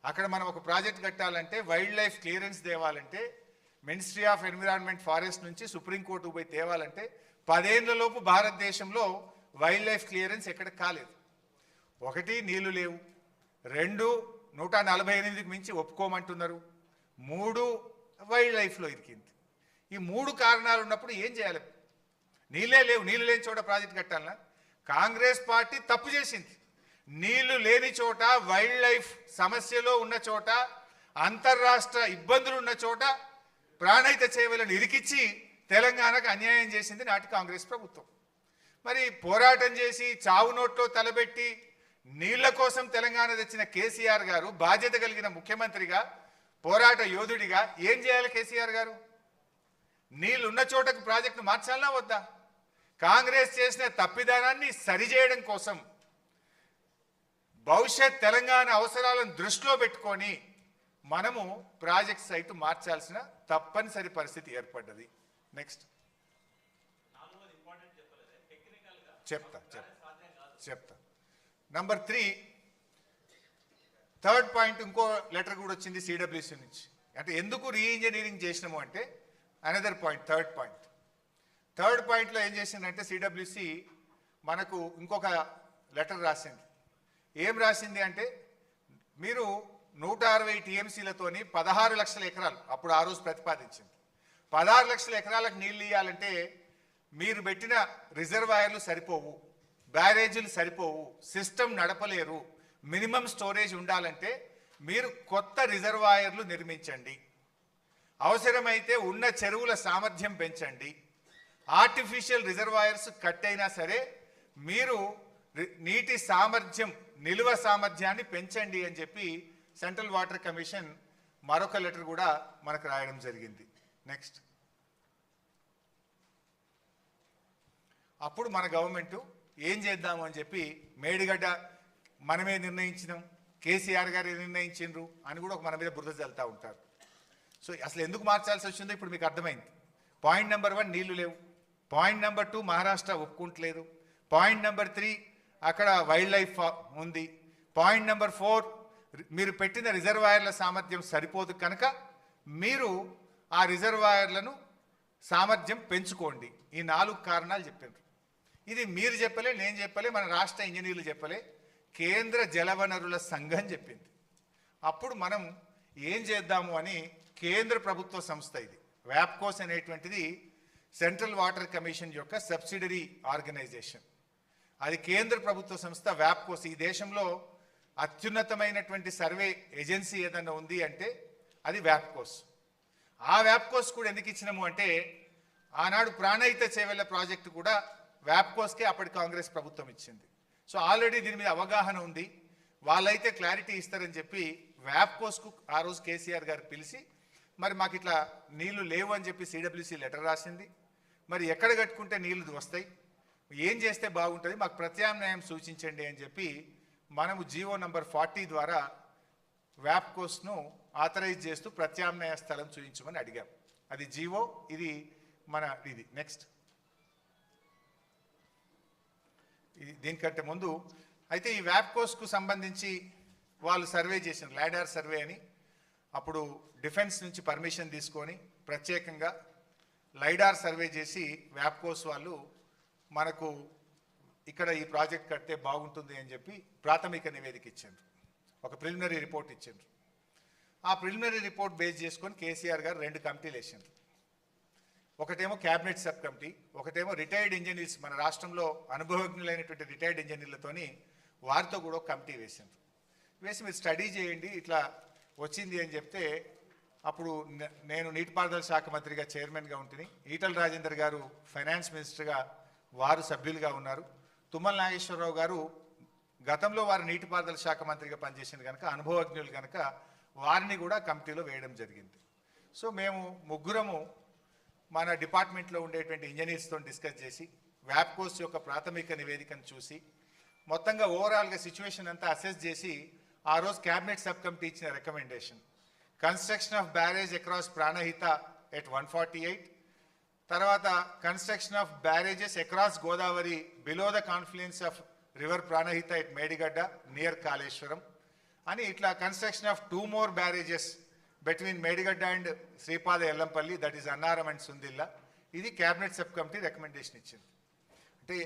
అక్కడ మనం ఒక ప్రాజెక్ట్ కట్టాలంటే వైల్డ్ లైఫ్ క్లియరెన్స్ తేవాలంటే మినిస్ట్రీ ఆఫ్ ఎన్విరాన్మెంట్ ఫారెస్ట్ నుంచి సుప్రీంకోర్టుకు పోయి తేవాలంటే 10 ఏళ్లలోపు భారతదేశంలో వైల్డ్ లైఫ్ క్లియరెన్స్ ఎక్కడ కాలేదు. ఒకటి, నీళ్లు లేవు. 2, 148కి మించి ఒప్పుకోమంటున్నారు. 3, వైల్డ్ లైఫ్లో ఇరికింది. ఈ 3 కారణాలు ఉన్నప్పుడు ఏం చేయాలి? నీళ్ళే లేవు, నీళ్ళు లేని చోట ప్రాజెక్ట్ కట్టాలన్నా? కాంగ్రెస్ పార్టీ తప్పు చేసింది. నీళ్లు లేని చోట, వైల్డ్ లైఫ్ సమస్యలో ఉన్న చోట, అంతర్రాష్ట్ర ఇబ్బందులు ఉన్న చోట ప్రాణహిత చేవలను ఇరికిచ్చి తెలంగాణకు అన్యాయం చేసింది నాటి కాంగ్రెస్ ప్రభుత్వం. మరి పోరాటం చేసి చావు నోట్లో తలబెట్టి నీళ్ల కోసం తెలంగాణ తెచ్చిన కేసీఆర్ గారు బాధ్యత కలిగిన ముఖ్యమంత్రిగా, పోరాట యోధుడిగా ఏం చేయాలి కేసీఆర్ గారు? నీళ్లు ఉన్న చోటకు ప్రాజెక్టును మార్చాలనా వద్దా? కాంగ్రెస్ చేసిన తప్పిదానాన్ని సరిచేయడం కోసం భవిష్యత్ తెలంగాణ అవసరాలను దృష్టిలో పెట్టుకొని మనము ప్రాజెక్ట్ సైట్ మార్చాల్సిన తప్పనిసరి పరిస్థితి ఏర్పడ్డది. నెక్స్ట్ చెప్తా. నంబర్ 3, థర్డ్ పాయింట్, ఇంకో లెటర్ కూడా వచ్చింది సిడబ్ల్యూసీ నుంచి. అంటే ఎందుకు రీఇంజనీరింగ్ చేసినాము అంటే అనదర్ పాయింట్, థర్డ్ పాయింట్లో ఏం చేసిందంటే సిడబ్ల్యూసీ మనకు ఇంకొక లెటర్ రాసింది. ఏం రాసింది అంటే మీరు 160 టీఎంసీలతోని 16 లక్షల ఎకరాలు అప్పుడు ఆ రోజు ప్రతిపాదించింది. 16 లక్షల ఎకరాలకు నీళ్ళు ఇవ్వాలంటే మీరు పెట్టిన రిజర్వాయర్లు సరిపోవు, బ్యారేజీలు సరిపోవు, సిస్టమ్ నడపలేరు. మినిమం స్టోరేజ్ ఉండాలంటే మీరు కొత్త రిజర్వాయర్లు నిర్మించండి, అవసరమైతే ఉన్న చెరువుల సామర్థ్యం పెంచండి, ఆర్టిఫిషియల్ రిజర్వాయర్స్ కట్టైనా సరే మీరు నీటి సామర్థ్యం, నిల్వ సామర్థ్యాన్ని పెంచండి అని చెప్పి సెంట్రల్ వాటర్ కమిషన్ మరొక లెటర్ కూడా మనకు రాయడం జరిగింది. నెక్స్ట్, అప్పుడు మన గవర్నమెంట్ ఏం చేద్దాము అని చెప్పి మేడిగడ్డ మనమే నిర్ణయించినాం, కేసీఆర్ గారు నిర్ణయించిండ్రు అని కూడా మన మీద బురద చల్లుతూ ఉంటారు. సో అసలు ఎందుకు మార్చాల్సి వచ్చిందో ఇప్పుడు మీకు అర్థమైంది. పాయింట్ నెంబర్ 1 నీళ్లు లేవు, పాయింట్ నెంబర్ 2 మహారాష్ట్ర ఒప్పుకుంటలేదు, పాయింట్ నెంబర్ 3 అక్కడ వైల్డ్ లైఫ్ ఉంది, పాయింట్ నెంబర్ 4, మీరు పెట్టిన రిజర్వాయర్ల సామర్థ్యం సరిపోదు కనుక మీరు ఆ రిజర్వాయర్లను సామర్థ్యం పెంచుకోండి. ఈ 4 కారణాలు చెప్పారు. ఇది మీరు చెప్పలే, నేను చెప్పలే, మన రాష్ట్ర ఇంజనీర్లు చెప్పలే, కేంద్ర జలవనరుల సంఘం చెప్పింది. అప్పుడు మనం ఏం చేద్దాము అని కేంద్ర ప్రభుత్వ సంస్థ, ఇది వ్యాప్కోస్ అనేటువంటిది సెంట్రల్ వాటర్ కమిషన్ యొక్క సబ్సిడరీ ఆర్గనైజేషన్. అది కేంద్ర ప్రభుత్వ సంస్థ వ్యాప్కోస్. ఈ దేశంలో అత్యున్నతమైనటువంటి సర్వే ఏజెన్సీ ఏదన్నా ఉంది అంటే అది వ్యాప్కోస్. ఆ వ్యాప్కోస్ కూడా ఎందుకు ఇచ్చినాము అంటే ఆనాడు ప్రాణహిత చేవెళ్ల ప్రాజెక్టు కూడా వ్యాప్కోస్కే అప్పటి కాంగ్రెస్ ప్రభుత్వం ఇచ్చింది. సో ఆల్రెడీ దీని మీద అవగాహన ఉంది, వాళ్ళైతే క్లారిటీ ఇస్తారని చెప్పి వ్యాప్కోస్కు ఆ రోజు కేసీఆర్ గారు పిలిచి మరి మాకు ఇట్లా నీళ్లు లేవు అని చెప్పి సిడబ్ల్యూసీ లెటర్ రాసింది. మరి ఎక్కడ కట్టుకుంటే నీళ్లు వస్తాయి, ఏం చేస్తే బాగుంటుంది, మాకు ప్రత్యామ్నాయం సూచించండి అని చెప్పి మనము జీవో నంబర్ 40 ద్వారా వ్యాప్కోస్ను ఆథరైజ్ చేస్తూ ప్రత్యామ్నాయ స్థలం చూపించమని అడిగాం. అది జీవో, ఇది మన ఇది నెక్స్ట్. దీనికంటే ముందు అయితే ఈ వ్యాప్కోస్కు సంబంధించి వాళ్ళు సర్వే చేసిన లాడార్ సర్వే అని, అప్పుడు డిఫెన్స్ నుంచి పర్మిషన్ తీసుకొని ప్రత్యేకంగా లైడార్ సర్వే చేసి వ్యాప్కోస్ వాళ్ళు మనకు ఇక్కడ ఈ ప్రాజెక్ట్ కడితే బాగుంటుంది అని చెప్పి ప్రాథమిక నివేదిక ఇచ్చారు, ఒక ప్రిలిమినరీ రిపోర్ట్ ఇచ్చారు. ఆ ప్రిలిమినరీ రిపోర్ట్ బేస్ చేసుకొని కేసీఆర్ గారు 2 కమిటీలు వేసారు. ఒకటేమో క్యాబినెట్ సబ్ కమిటీ, ఒకటేమో రిటైర్డ్ ఇంజనీర్స్, మన రాష్ట్రంలో అనుభవజ్ఞులైనటువంటి రిటైర్డ్ ఇంజనీర్లతోని వారితో కూడా ఒక కమిటీ వేసారు. వేసి మీరు స్టడీ చేయండి ఇట్లా వచ్చింది అని చెప్తే, అప్పుడు నేను నీటిపారుదల శాఖ మంత్రిగా చైర్మన్గా ఉంటుంది, ఈటల రాజేందర్ గారు ఫైనాన్స్ మినిస్టర్గా వారు సభ్యులుగా ఉన్నారు, తుమ్మల నాగేశ్వరరావు గారు గతంలో వారు నీటిపారుదల శాఖ మంత్రిగా పనిచేసింది కనుక అనుభవజ్ఞులు కనుక వారిని కూడా కమిటీలో వేయడం జరిగింది. సో మేము ముగ్గురము మన డిపార్ట్మెంట్లో ఉండేటువంటి ఇంజనీర్స్తో డిస్కస్ చేసి వ్యాప్కోస్ యొక్క ప్రాథమిక నివేదికను చూసి మొత్తంగా ఓవరాల్గా సిచ్యువేషన్ అంతా అసెస్ చేసి ఆ రోజు క్యాబినెట్ సబ్ కమిటీ ఇచ్చిన recommendation construction of barrage across Pranahita at 148, తర్వాత construction of barrages across Godavari below the confluence of river Pranahita at Medigadda near Kaleshwaram అని, ఇట్లా construction of 2 more barrages between Medigadda and Sripada Yellampalli, that is Annaram and Sundilla. ఇది cabinet sub committee recommendation ఇచ్చింది. అంటే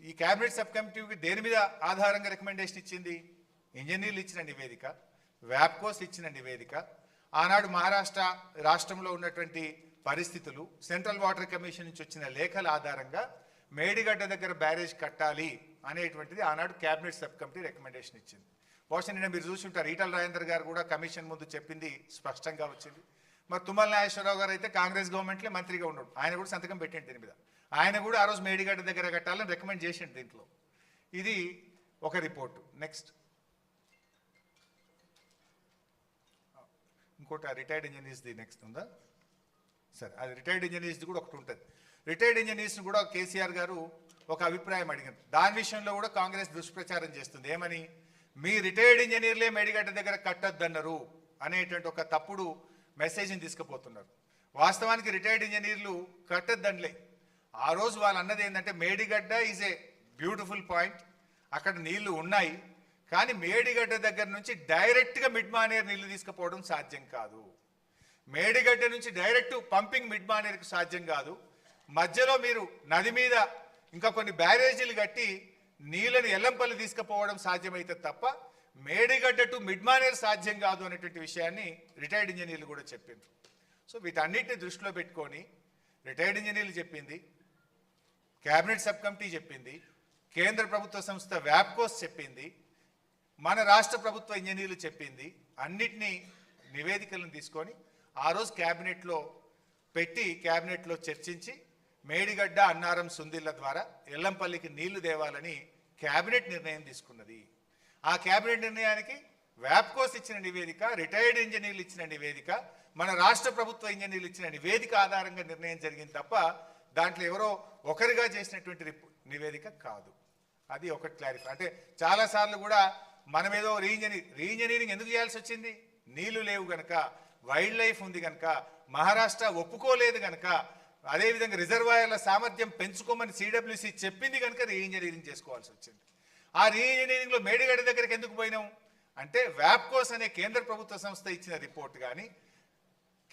ఈ cabinet sub కమిటీకి దేని మీద ఆధారంగా రికమెండేషన్ ఇచ్చింది? ఇంజనీర్లు ఇచ్చిన నివేదిక, వ్యాప్కోస్ ఇచ్చిన నివేదిక, ఆనాడు మహారాష్ట్ర రాష్ట్రంలో ఉన్నటువంటి పరిస్థితులు, సెంట్రల్ వాటర్ కమిషన్ నుంచి వచ్చిన లేఖల ఆధారంగా మేడిగడ్డ దగ్గర బ్యారేజ్ కట్టాలి అనేటువంటిది ఆనాడు క్యాబినెట్ సబ్ కమిటీ రికమెండేషన్ ఇచ్చింది. బహుశా నిన్న మీరు చూసి ఉంటారు, ఈటల రాజేందర్ గారు కూడా కమిషన్ ముందు చెప్పింది స్పష్టంగా వచ్చింది. మరి తుమ్మల నాగేశ్వరరావు గారు అయితే కాంగ్రెస్ గవర్నమెంట్లో మంత్రిగా ఉన్నాడు, ఆయన కూడా సంతకం పెట్టండి దీని మీద. ఆయన కూడా ఆ రోజు మేడిగడ్డ దగ్గర కట్టాలని రికమెండ్ చేసిండు దీంట్లో. ఇది ఒక రిపోర్టు. నెక్స్ట్ ఇంకోటి రిటైర్డ్ ఇంజనీర్స్ది నెక్స్ట్ ఉందా సరే, అది రిటైర్డ్ ఇంజనీర్స్ది కూడా ఒకటి ఉంటుంది. రిటైర్డ్ ఇంజనీర్స్ని కూడా కేసీఆర్ గారు ఒక అభిప్రాయం అడిగారు. దాని విషయంలో కూడా కాంగ్రెస్ దుష్ప్రచారం చేస్తుంది. ఏమని? మీ రిటైర్డ్ ఇంజనీర్లే మేడిగడ్డ దగ్గర కట్టొద్దన్నారు అనేటువంటి ఒక తప్పుడు మెసేజ్ని తీసుకుపోతున్నారు. వాస్తవానికి రిటైర్డ్ ఇంజనీర్లు కట్టొద్దనిలే. ఆ రోజు వాళ్ళు అన్నది ఏంటంటే Medigadda is a beautiful point, అక్కడ నీళ్లు ఉన్నాయి, కానీ మేడిగడ్డ దగ్గర నుంచి డైరెక్ట్గా మిడ్ మానేర్ నీళ్లు తీసుకుపోవడం సాధ్యం కాదు. మేడిగడ్డ నుంచి డైరెక్ట్ పంపింగ్ మిడ్ మానేర్కు సాధ్యం కాదు. మధ్యలో మీరు నది మీద ఇంకా కొన్ని బ్యారేజీలు కట్టి నీళ్ళని ఎల్లంపల్లి తీసుకుపోవడం సాధ్యమైతే తప్ప మేడిగడ్డ టు మిడ్ మానేర్ సాధ్యం కాదు అనేటువంటి విషయాన్ని రిటైర్డ్ ఇంజనీర్లు కూడా చెప్పింది. సో వీటన్నిటిని దృష్టిలో పెట్టుకొని రిటైర్డ్ ఇంజనీర్లు చెప్పింది, క్యాబినెట్ సబ్ కమిటీ చెప్పింది, కేంద్ర ప్రభుత్వ సంస్థ వ్యాప్కోస్ చెప్పింది, మన రాష్ట్ర ప్రభుత్వ ఇంజనీర్లు చెప్పింది, అన్నిటినీ నివేదికలను తీసుకొని ఆ రోజు క్యాబినెట్లో పెట్టి క్యాబినెట్లో చర్చించి మేడిగడ్డ అన్నారం సుందిళ్ళ ద్వారా ఎల్లంపల్లికి నీళ్లు తేవాలని క్యాబినెట్ నిర్ణయం తీసుకున్నది. ఆ క్యాబినెట్ నిర్ణయానికి వ్యాప్కోస్ ఇచ్చిన నివేదిక, రిటైర్డ్ ఇంజనీర్లు ఇచ్చిన నివేదిక, మన రాష్ట్ర ప్రభుత్వ ఇంజనీర్లు ఇచ్చిన నివేదిక ఆధారంగా నిర్ణయం జరిగింది తప్ప దాంట్లో ఎవరో ఒకరిగా చేసినటువంటి నివేదిక కాదు. అది ఒకటి క్లారిఫై. అంటే చాలాసార్లు కూడా మనం ఏదో రీఇంజనీరింగ్ ఎందుకు చేయాల్సి వచ్చింది? నీళ్లు లేవు గనక, వైల్డ్ లైఫ్ ఉంది కనుక, మహారాష్ట్ర ఒప్పుకోలేదు కనుక, అదేవిధంగా రిజర్వాయర్ల సామర్థ్యం పెంచుకోమని సిడబ్ల్యూసి చెప్పింది కనుక రీఇంజనీరింగ్ చేసుకోవాల్సి వచ్చింది. ఆ ఆ రీఇంజనీరింగ్లో మేడిగడ్డ దగ్గరికి ఎందుకు పోయినాం అంటే వ్యాప్కోస్ అనే కేంద్ర ప్రభుత్వ సంస్థ ఇచ్చిన రిపోర్ట్ కానీ,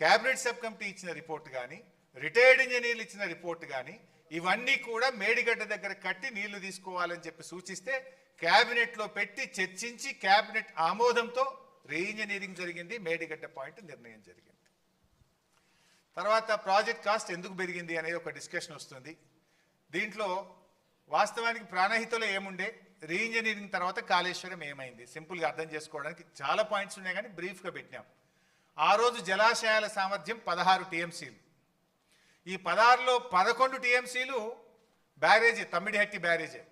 క్యాబినెట్ సబ్ కమిటీ ఇచ్చిన రిపోర్ట్ కానీ, రిటైర్డ్ ఇంజనీర్లు ఇచ్చిన రిపోర్ట్ కానీ ఇవన్నీ కూడా మేడిగడ్డ దగ్గర కట్టి నీళ్లు తీసుకోవాలని చెప్పి సూచిస్తే క్యాబినెట్లో పెట్టి చర్చించి క్యాబినెట్ ఆమోదంతో రీఇంజనీరింగ్ జరిగింది, మేడిగడ్డ పాయింట్ నిర్ణయం జరిగింది. తర్వాత ప్రాజెక్ట్ కాస్ట్ ఎందుకు పెరిగింది అనేది ఒక డిస్కషన్ వస్తుంది. దీంట్లో వాస్తవానికి ప్రాణహితలో ఏముండే, రీఇంజనీరింగ్ తర్వాత కాళేశ్వరం ఏమైంది, సింపుల్గా అర్థం చేసుకోవడానికి చాలా పాయింట్స్ ఉన్నాయి కానీ బ్రీఫ్గా పెట్టినాం. ఆ రోజు జలాశయాల సామర్థ్యం 16 టీఎంసీలు. ఈ 16లో 11 టీఎంసీలు బ్యారేజీ, తమ్మిడిహట్టి బ్యారేజే.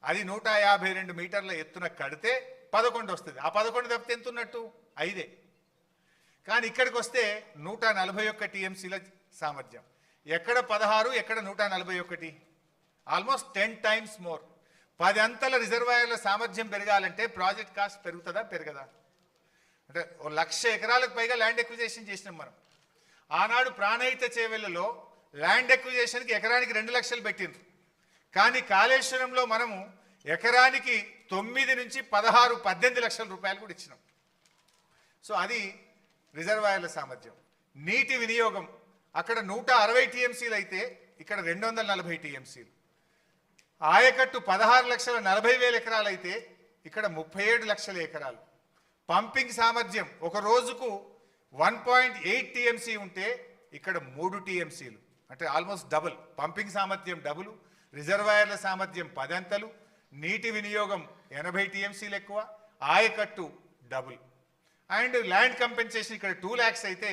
అది 152 మీటర్ల ఎత్తున కడితే 11 వస్తుంది. ఆ 11 తప్పితే ఎంత ఉన్నట్టు 5. కానీ ఇక్కడికి వస్తే 141 టీఎంసీల సామర్థ్యం. ఎక్కడ 16, ఎక్కడ 141, ఆల్మోస్ట్ 10 టైమ్స్ మోర్. 10 అంతల రిజర్వాయర్ల సామర్థ్యం పెరగాలంటే ప్రాజెక్ట్ కాస్ట్ పెరుగుతుందా పెరగదా? అంటే 1,00,000 ఎకరాలకు పైగా ల్యాండ్ ఎక్విజిషన్ చేసినాం మనం. ఆనాడు ప్రాణహిత చేవెళ్లలో ల్యాండ్ ఎక్విజిషన్కి ఎకరానికి 2 లక్షలు పెట్టిండ్రు. కానీ కాళేశ్వరంలో మనము ఎకరానికి 9 నుంచి 16, 18 లక్షల రూపాయలు కూడా ఇచ్చినాం. సో అది రిజర్వాయర్ల సామర్థ్యం. నీటి వినియోగం అక్కడ 160 టీఎంసీలు అయితే ఇక్కడ 240 టీఎంసీలు. ఆయకట్టు 16,40,000 ఎకరాలు అయితే ఇక్కడ 37 లక్షల ఎకరాలు. పంపింగ్ సామర్థ్యం ఒక రోజుకు 1.8 టీఎంసీ ఉంటే ఇక్కడ 3 టీఎంసీలు, అంటే ఆల్మోస్ట్ డబుల్. పంపింగ్ సామర్థ్యం డబుల్, రిజర్వాయర్ల సామర్థ్యం 10 అంతలు, నీటి వినియోగం 80 టీఎంసీలు ఎక్కువ, ఆయకట్టు డబుల్. అండ్ ల్యాండ్ కంపెన్సేషన్ ఇక్కడ 2 lakhs అయితే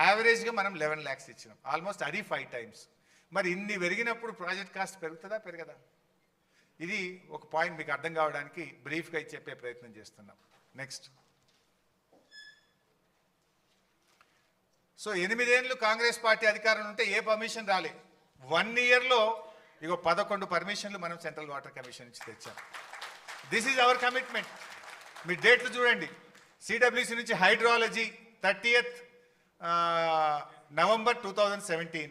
యావరేజ్గా మనం 11 lakhs ఇచ్చినాం, ఆల్మోస్ట్ అది 5 టైమ్స్. మరి ఇన్ని పెరిగినప్పుడు ప్రాజెక్ట్ కాస్ట్ పెరుగుతుందా పెరగదా? ఇది ఒక పాయింట్ మీకు అర్థం కావడానికి బ్రీఫ్గా చెప్పే ప్రయత్నం చేస్తున్నాం. నెక్స్ట్, సో 8 ఏళ్ళు కాంగ్రెస్ పార్టీ అధికారంలో ఉంటే ఏ పర్మిషన్ రాలే. 1 yearలో ఇగో 11 పర్మిషన్లు మనం సెంట్రల్ వాటర్ కమిషన్ నుంచి తెచ్చాం. This is our commitment. మీ డేట్లు చూడండి. సిడబ్ల్యూసి నుంచి hydrology 30th November 2017,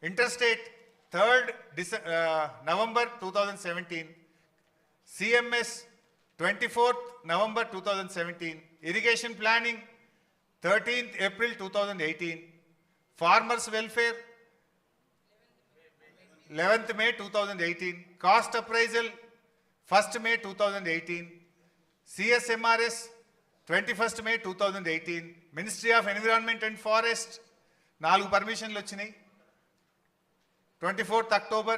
interstate 3rd November 2017, CMS 24th November 2017, irrigation planning 13th April 2018, farmers welfare 11th May 2018, cost appraisal 1st May 2018, CSMRS 21st May 2018, ministry of environment and forest 4 పర్మిషన్లు వచ్చినాయి. 24th October,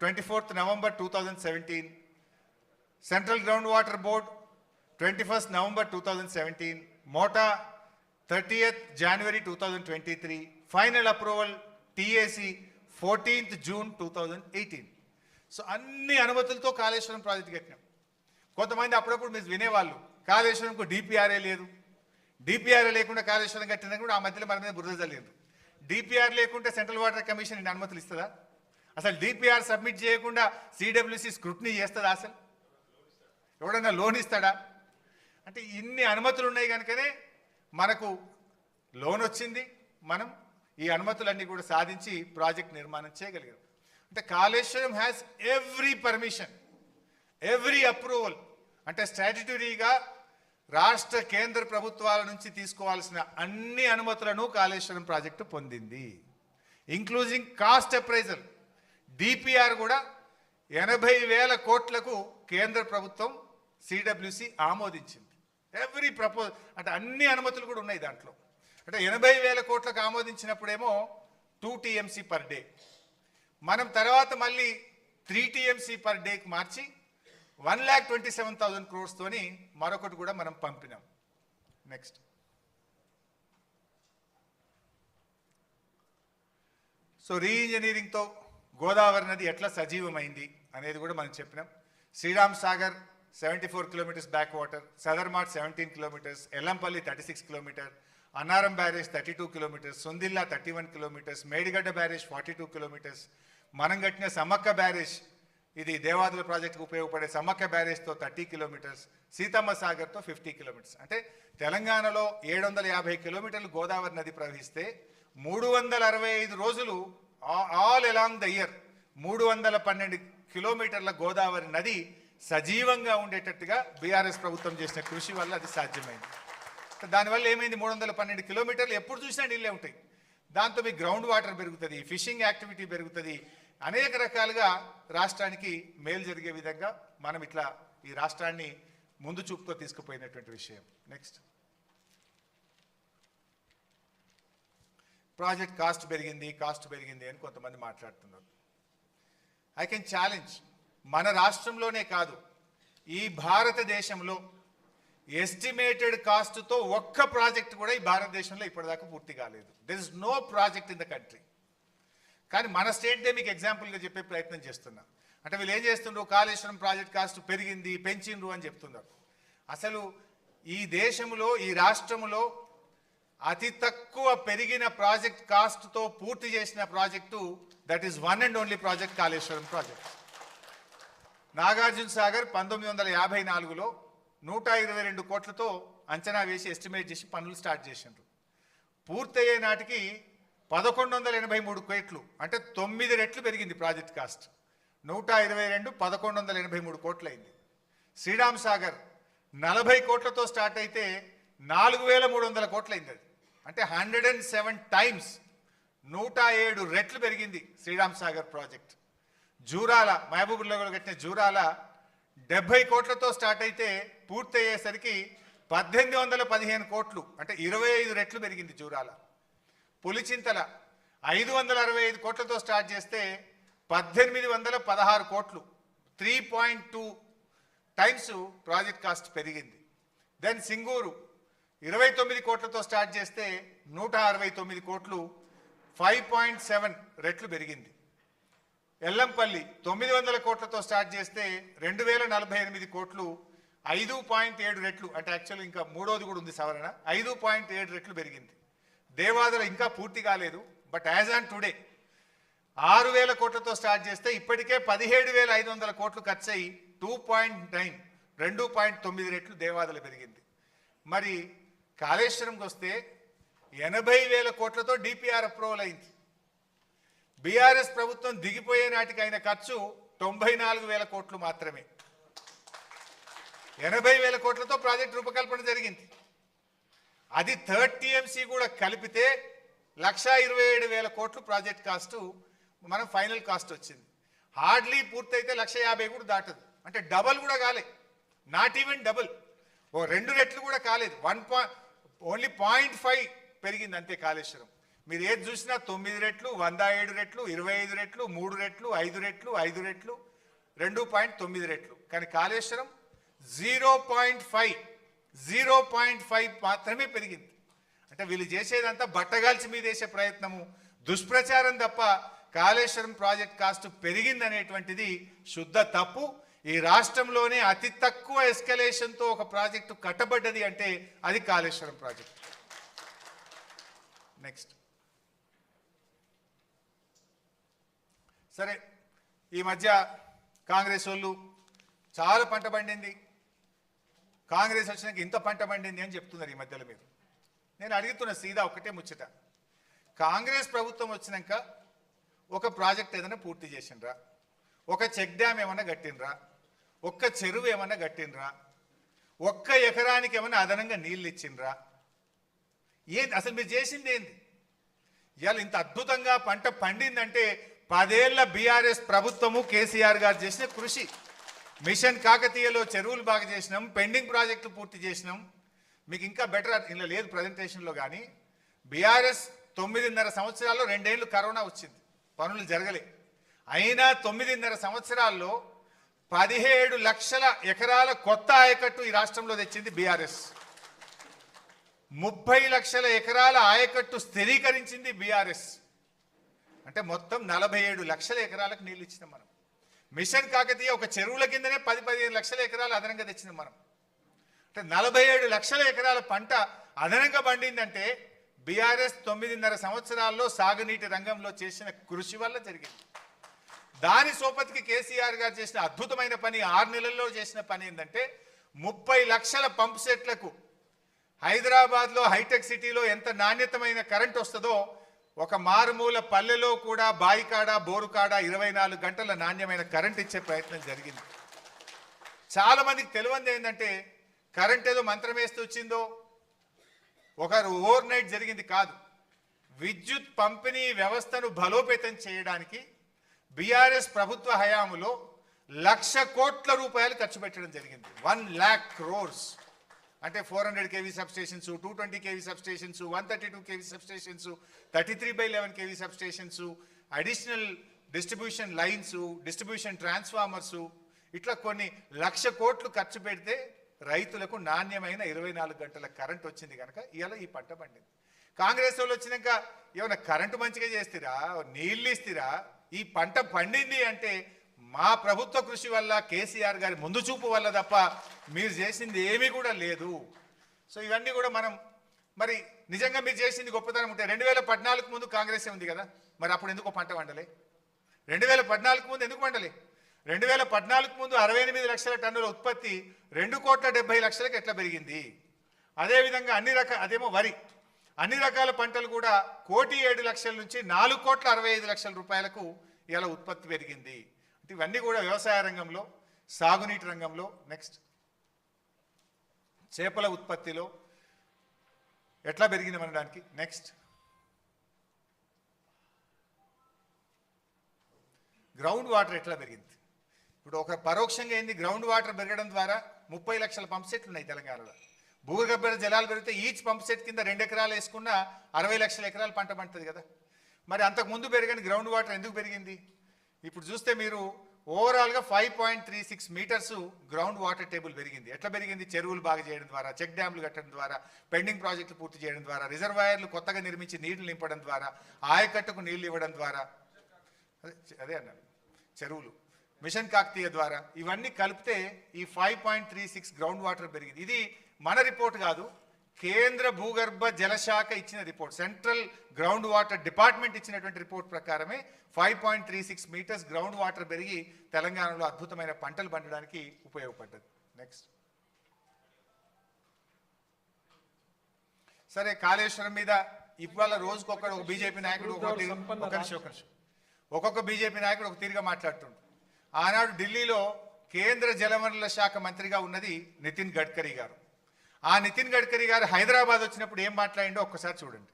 24th November 2017, central ground water board 21st November 2017, MoTA 30th January 2023, final approval TAC 14th June 2018. So అన్ని అనుమతులతో Kaleshwaram project కట్టినాం. కొంతమంది అప్పుడప్పుడు మీరు వినేవాళ్ళు కాళేశ్వరంకు డిపిఆర్ఏ లేదు, డిపిఆర్ఏ లేకుండా కాళేశ్వరం కట్టినా కూడా ఆ మధ్యలో మన మీద బురద జల్లిండ్రు. డిపిఆర్ లేకుంటే సెంట్రల్ వాటర్ కమిషన్ ఇన్ని అనుమతులు ఇస్తుందా? అసలు డిపిఆర్ సబ్మిట్ చేయకుండా సిడబ్ల్యూసి స్క్రూటినీ చేస్తుందా? అసలు ఎవడన్నా లోన్ ఇస్తాడా? అంటే ఇన్ని అనుమతులు ఉన్నాయి కనుకనే మనకు లోన్ వచ్చింది. మనం ఈ అనుమతులన్నీ కూడా సాధించి ప్రాజెక్ట్ నిర్మాణం చేయగలిగాం. అంటే Kaleshwaram has every permission, every approval. అంటే స్టాట్యుటరీగా రాష్ట్ర కేంద్ర ప్రభుత్వాల నుంచి తీసుకోవాల్సిన అన్ని అనుమతులను కాళేశ్వరం ప్రాజెక్టు పొందింది, ఇంక్లూజింగ్ కాస్ట్ అప్రైజల్. డిపిఆర్ కూడా 80,000 కోట్లకు కేంద్ర ప్రభుత్వం సిడబ్ల్యూసి ఆమోదించింది. ఎవ్రీ ప్రపోజ్, అంటే అన్ని అనుమతులు కూడా ఉన్నాయి దాంట్లో. అంటే 80,000 కోట్లకు ఆమోదించినప్పుడేమో 2 TMC పర్ డే. మనం తర్వాత మళ్ళీ 3 TMC పర్ డేకి మార్చి 1,27,000 crores తోని మరొకటి కూడా మనం పంపినాం. నెక్స్ట్, సో రీఇంజనీరింగ్తో గోదావరి నది ఎట్లా సజీవమైంది అనేది కూడా మనం చెప్పినాం. Sriram Sagar 74 kilometers back water, Sadarmat 17 kilometers, Yellampalli 36 kilometers, Annaram barrage 32 kilometers, Sundilla 31 kilometers, Medigadda barrage 42 kilometers, మనం కట్టిన సమ్మక్క బ్యారేజ్, ఇది దేవాదుల ప్రాజెక్టుకు ఉపయోగపడే సమ్మక్క బ్యారేజ్తో 30 kilometers, సీతమ్మ సాగర్తో 50 kilometers. అంటే తెలంగాణలో 750 kilometers గోదావరి నది ప్రవహిస్తే 365 రోజులు all along the year 312 kilometers Godavari నది సజీవంగా ఉండేటట్టుగా బీఆర్ఎస్ ప్రభుత్వం చేసిన కృషి వల్ల అది సాధ్యమైంది. దానివల్ల ఏమైంది, 312 కిలోమీటర్లు ఎప్పుడు చూసినా నీళ్ళే ఉంటాయి. దాంతో మీ గ్రౌండ్ వాటర్ పెరుగుతుంది, ఫిషింగ్ యాక్టివిటీ పెరుగుతుంది, అనేక రకాలుగా రాష్ట్రానికి మేలు జరిగే విధంగా మనం ఇట్లా ఈ రాష్ట్రాన్ని ముందు చూపుతో తీసుకుపోయినటువంటి విషయం. నెక్స్ట్, ప్రాజెక్ట్ కాస్ట్ పెరిగింది అని కొంతమంది మాట్లాడుతున్నారు. ఐ కెన్ ఛాలెంజ్, మన రాష్ట్రంలోనే కాదు ఈ భారతదేశంలో ఎస్టిమేటెడ్ కాస్ట్తో ఒక్క ప్రాజెక్ట్ కూడా ఈ భారతదేశంలో ఇప్పటిదాకా పూర్తి కాలేదు. There is no project in the country. కానీ మన స్టేట్దే మీకు ఎగ్జాంపుల్గా చెప్పే ప్రయత్నం చేస్తున్నా. అంటే వీళ్ళు ఏం చేస్తుండ్రు, కాళేశ్వరం ప్రాజెక్ట్ కాస్ట్ పెంచిండ్రు అని చెప్తున్నారు. అసలు ఈ దేశంలో, ఈ రాష్ట్రంలో అతి తక్కువ పెరిగిన ప్రాజెక్ట్ కాస్ట్తో పూర్తి చేసిన project that is one and only project Kaleshwaram project. Nagarjuna Sagar 1954లో 122 కోట్లతో అంచనా వేసి ఎస్టిమేట్ చేసి పనులు స్టార్ట్ చేసిండ్రు. పూర్తయ్యే నాటికి 1183 కోట్లు, అంటే 9 రెట్లు పెరిగింది ప్రాజెక్ట్ కాస్ట్. 122 1183 కోట్లు అయింది. శ్రీరామ్ సాగర్ 40 కోట్లతో స్టార్ట్ అయితే 4300 కోట్లు అయింది. అది అంటే 107 టైమ్స్, 107 రెట్లు పెరిగింది శ్రీరామ్ సాగర్ ప్రాజెక్ట్. జూరాల, మహబూబ్నగర్లో కట్టిన జూరాల 70 కోట్లతో స్టార్ట్ అయితే పూర్తయ్యేసరికి 1815 కోట్లు, అంటే 25 రెట్లు పెరిగింది జూరాల. పులిచింతల 565 కోట్లతో స్టార్ట్ చేస్తే 1816 కోట్లు, 3.2 టైమ్స్ ప్రాజెక్ట్ కాస్ట్ పెరిగింది. దెన్ సింగూరు 29 కోట్లతో స్టార్ట్ చేస్తే 169 కోట్లు, 5.7 రెట్లు పెరిగింది. ఎల్లంపల్లి 900 కోట్లతో స్టార్ట్ చేస్తే 2048 కోట్లు, 5.7 రెట్లు, అంటే యాక్చువల్ ఇంకా మూడోది కూడా ఉంది సవరణ, 5.7 రెట్లు పెరిగింది. దేవాదుల ఇంకా పూర్తి కాలేదు, బట్ యాజ్ ఆన్ టుడే 6000 కోట్లతో స్టార్ట్ చేస్తే ఇప్పటికే 17,500 కోట్లు ఖర్చు అయ్యి 2.9 రెట్లు దేవాదుల పెరిగింది. మరి కాళేశ్వరంకి వస్తే 80,000 కోట్లతో డిపిఆర్ అప్రూవల్ అయింది. బీఆర్ఎస్ ప్రభుత్వం దిగిపోయే నాటికి అయిన ఖర్చు 94,000 కోట్లు మాత్రమే. 80,000 కోట్లతో ప్రాజెక్ట్ రూపకల్పన జరిగింది. అది 3rd TMC కూడా కలిపితే 1,27,000 కోట్లు ప్రాజెక్ట్ కాస్ట్ మనం ఫైనల్ కాస్ట్ వచ్చింది. హార్డ్లీ పూర్తయితే 1,50,000 కూడా దాటదు, అంటే డబల్ కూడా కాలే, నాట్ ఈవెన్ డబుల్, ఓ 2 రెట్లు కూడా కాలేదు. ఓన్లీ 0.5 పెరిగింది అంతే కాళేశ్వరం. మీరు ఏది చూసినా 9 రెట్లు, 107 రెట్లు, 25 రెట్లు, 3 రెట్లు, 5 రెట్లు, 5 రెట్లు, 2.9 రెట్లు. కానీ కాళేశ్వరం 0.5 మాత్రమే పెరిగింది. అంటే వీళ్ళు చేసేదంతా బట్టగాల్చి మీద వేసే ప్రయత్నము, దుష్ప్రచారం తప్ప కాళేశ్వరం ప్రాజెక్ట్ కాస్ట్ పెరిగిందనేటువంటిది శుద్ధ తప్పు. ఈ రాష్ట్రంలోనే అతి తక్కువ ఎస్కలేషన్తో ఒక ప్రాజెక్టు కట్టబడ్డది అంటే అది కాళేశ్వరం ప్రాజెక్ట్. నెక్స్ట్, సరే ఈ మధ్య కాంగ్రెస్ వాళ్ళు చాలా పంట పండింది, కాంగ్రెస్ వచ్చినాక ఇంత పంట పండింది అని చెప్తున్నారు ఈ మధ్యలో. మీరు, నేను అడుగుతున్న సీదా ఒకటే ముచ్చట, కాంగ్రెస్ ప్రభుత్వం వచ్చినాక ఒక ప్రాజెక్ట్ ఏదైనా పూర్తి చేసిండ్రా, ఒక చెక్ డ్యామ్ ఏమన్నా కట్టినరా, ఒక్క చెరువు ఏమన్నా కట్టినరా, ఒక్క ఎకరానికి ఏమన్నా అదనంగా నీళ్ళు ఇచ్చిండ్రా? ఏంది అసలు మీరు చేసింది ఏంది? ఇవాళ ఇంత అద్భుతంగా పంట పండిందంటే 10 ఏళ్ల బీఆర్ఎస్ ప్రభుత్వము కేసీఆర్ గారు చేసిన కృషి. మిషన్ కాకతీయలో చెరువులు బాగా చేసినాం, పెండింగ్ ప్రాజెక్టులు పూర్తి చేసినాం. మీకు ఇంకా బెటర్ ఇలా లేదు ప్రజెంటేషన్లో, కానీ బీఆర్ఎస్ 9.5 సంవత్సరాల్లో 2 ఏళ్ళు కరోనా వచ్చింది, పనులు జరగలే. అయినా 9.5 సంవత్సరాల్లో 17 లక్షల ఎకరాల కొత్త ఆయకట్టు ఈ రాష్ట్రంలో తెచ్చింది బీఆర్ఎస్. 30 లక్షల ఎకరాల ఆయకట్టు స్థిరీకరించింది బీఆర్ఎస్. అంటే మొత్తం 47 లక్షల ఎకరాలకు నీళ్ళు ఇచ్చినాం మనం. మిషన్ కాకతీయ ఒక చెరువుల కిందనే 10-15 లక్షల ఎకరాలు అదనంగా తెచ్చినాం మనం. అంటే 47 లక్షల ఎకరాల పంట అదనంగా పండిందంటే బీఆర్ఎస్ 9.5 సంవత్సరాల్లో సాగునీటి రంగంలో చేసిన కృషి వల్ల జరిగింది. దాని సోపతికి కేసీఆర్ గారు చేసిన అద్భుతమైన పని, 6 నెలల్లో చేసిన పని ఏంటంటే 30 లక్షల పంప్ సెట్లకు హైదరాబాద్లో హైటెక్ సిటీలో ఎంత నాణ్యతమైన కరెంట్ వస్తుందో ఒక మారుమూల పల్లెలో కూడా బాయికాడ బోరుకాడ 24 గంటల నాణ్యమైన కరెంట్ ఇచ్చే ప్రయత్నం జరిగింది. చాలా మందికి తెలియంది ఏంటంటే కరెంట్ ఏదో మంత్రం వేస్తూ వచ్చిందో ఒక ఓవర్ నైట్ జరిగింది కాదు. విద్యుత్ పంపిణీ వ్యవస్థను బలోపేతం చేయడానికి బీఆర్ఎస్ ప్రభుత్వ హయాములో 1,00,000 కోట్ల రూపాయలు ఖర్చు పెట్టడం జరిగింది. 1,00,000 crores. అంటే 400 kV substations, 220 kV substations, 132 kV substations, 33/11 kV substations, additional distribution lines, distribution transformers, ఇట్లా కొన్ని 1,00,000 కోట్లు ఖర్చు పెడితే రైతులకు నాణ్యమైన 24 గంటల కరెంట్ వచ్చింది కనుక ఇవాళ ఈ పంట పండింది. కాంగ్రెస్ వాళ్ళు వచ్చినాక ఏమైనా కరెంటు మంచిగా చేస్తారా, నీళ్ళు ఇస్తారా? ఈ పంట పండింది అంటే మా ప్రభుత్వ కృషి వల్ల, కేసీఆర్ గారి ముందు చూపు వల్ల తప్ప మీరు చేసింది ఏమీ కూడా లేదు. సో ఇవన్నీ కూడా మనం మరి నిజంగా మీరు చేసింది గొప్పతనం ఉంటే 2014 ముందు కాంగ్రెసే ఉంది కదా, మరి అప్పుడు ఎందుకు పంట వండలే? 2014 ముందు ఎందుకు వండలే? 2014 ముందు 68 లక్షల టన్నుల ఉత్పత్తి 2,70,00,000కి ఎట్లా పెరిగింది? అదేవిధంగా అదేమో వరి, అన్ని రకాల పంటలు కూడా 1,07,00,000 నుంచి 4,65,00,000 రూపాయలకు ఇలా ఉత్పత్తి పెరిగింది. ఇవన్నీ కూడా వ్యవసాయ రంగంలో, సాగునీటి రంగంలో, నెక్స్ట్ చేపల ఉత్పత్తిలో ఎట్లా పెరిగింది అనడానికి, నెక్స్ట్ గ్రౌండ్ వాటర్ ఎట్లా పెరిగింది. ఇప్పుడు ఒక పరోక్షంగా ఏంది, గ్రౌండ్ వాటర్ పెరగడం ద్వారా 30 లక్షల పంప్ సెట్లు ఉన్నాయి తెలంగాణలో. భూగర్భ జలాలు పెరిగితే ఈచ్ పంప్ సెట్ కింద 2 ఎకరాలు వేసుకున్న 60 లక్షల ఎకరాలు పంట పండుతుంది కదా. మరి అంతకుముందు పెరగని గ్రౌండ్ వాటర్ ఎందుకు పెరిగింది? ఇప్పుడు చూస్తే మీరు ఓవరాల్గా 5.36 మీటర్స్ గ్రౌండ్ వాటర్ టేబుల్ పెరిగింది. ఎట్లా పెరిగింది? చెరువులు బాగా చేయడం ద్వారా, చెక్ డ్యామ్లు కట్టడం ద్వారా, పెండింగ్ ప్రాజెక్టులు పూర్తి చేయడం ద్వారా, రిజర్వాయర్లు కొత్తగా నిర్మించి నీళ్లు నింపడం ద్వారా, ఆయకట్టుకు నీళ్లు ఇవ్వడం ద్వారా, అదే అన్నాను, చెరువులు, మిషన్ కాకతీయ ద్వారా, ఇవన్నీ కలిపితే ఈ 5.36 గ్రౌండ్ వాటర్ పెరిగింది. ఇది మన రిపోర్ట్ కాదు, కేంద్ర భూగర్భ జలశాఖ ఇచ్చిన report, central ground water department ఇచ్చినటువంటి రిపోర్ట్ ప్రకారమే 5.36 మీటర్స్ గ్రౌండ్ వాటర్ పెరిగి తెలంగాణలో అద్భుతమైన పంటలు పండడానికి ఉపయోగపడ్డది. నెక్స్ట్, సరే కాళేశ్వరం మీద ఇవాళ రోజుకొకడు ఒక బీజేపీ నాయకుడు ఒక్కొక్క బీజేపీ నాయకుడు ఒక తీరుగా మాట్లాడుతుండు. ఆనాడు ఢిల్లీలో కేంద్ర జలవనరుల శాఖ మంత్రిగా ఉన్నది నితిన్ గడ్కరీ గారు. ఆ నితిన్ గడ్కరీ గారు హైదరాబాద్ వచ్చినప్పుడు ఏం మాట్లాడిండో ఒక్కసారి చూడండి.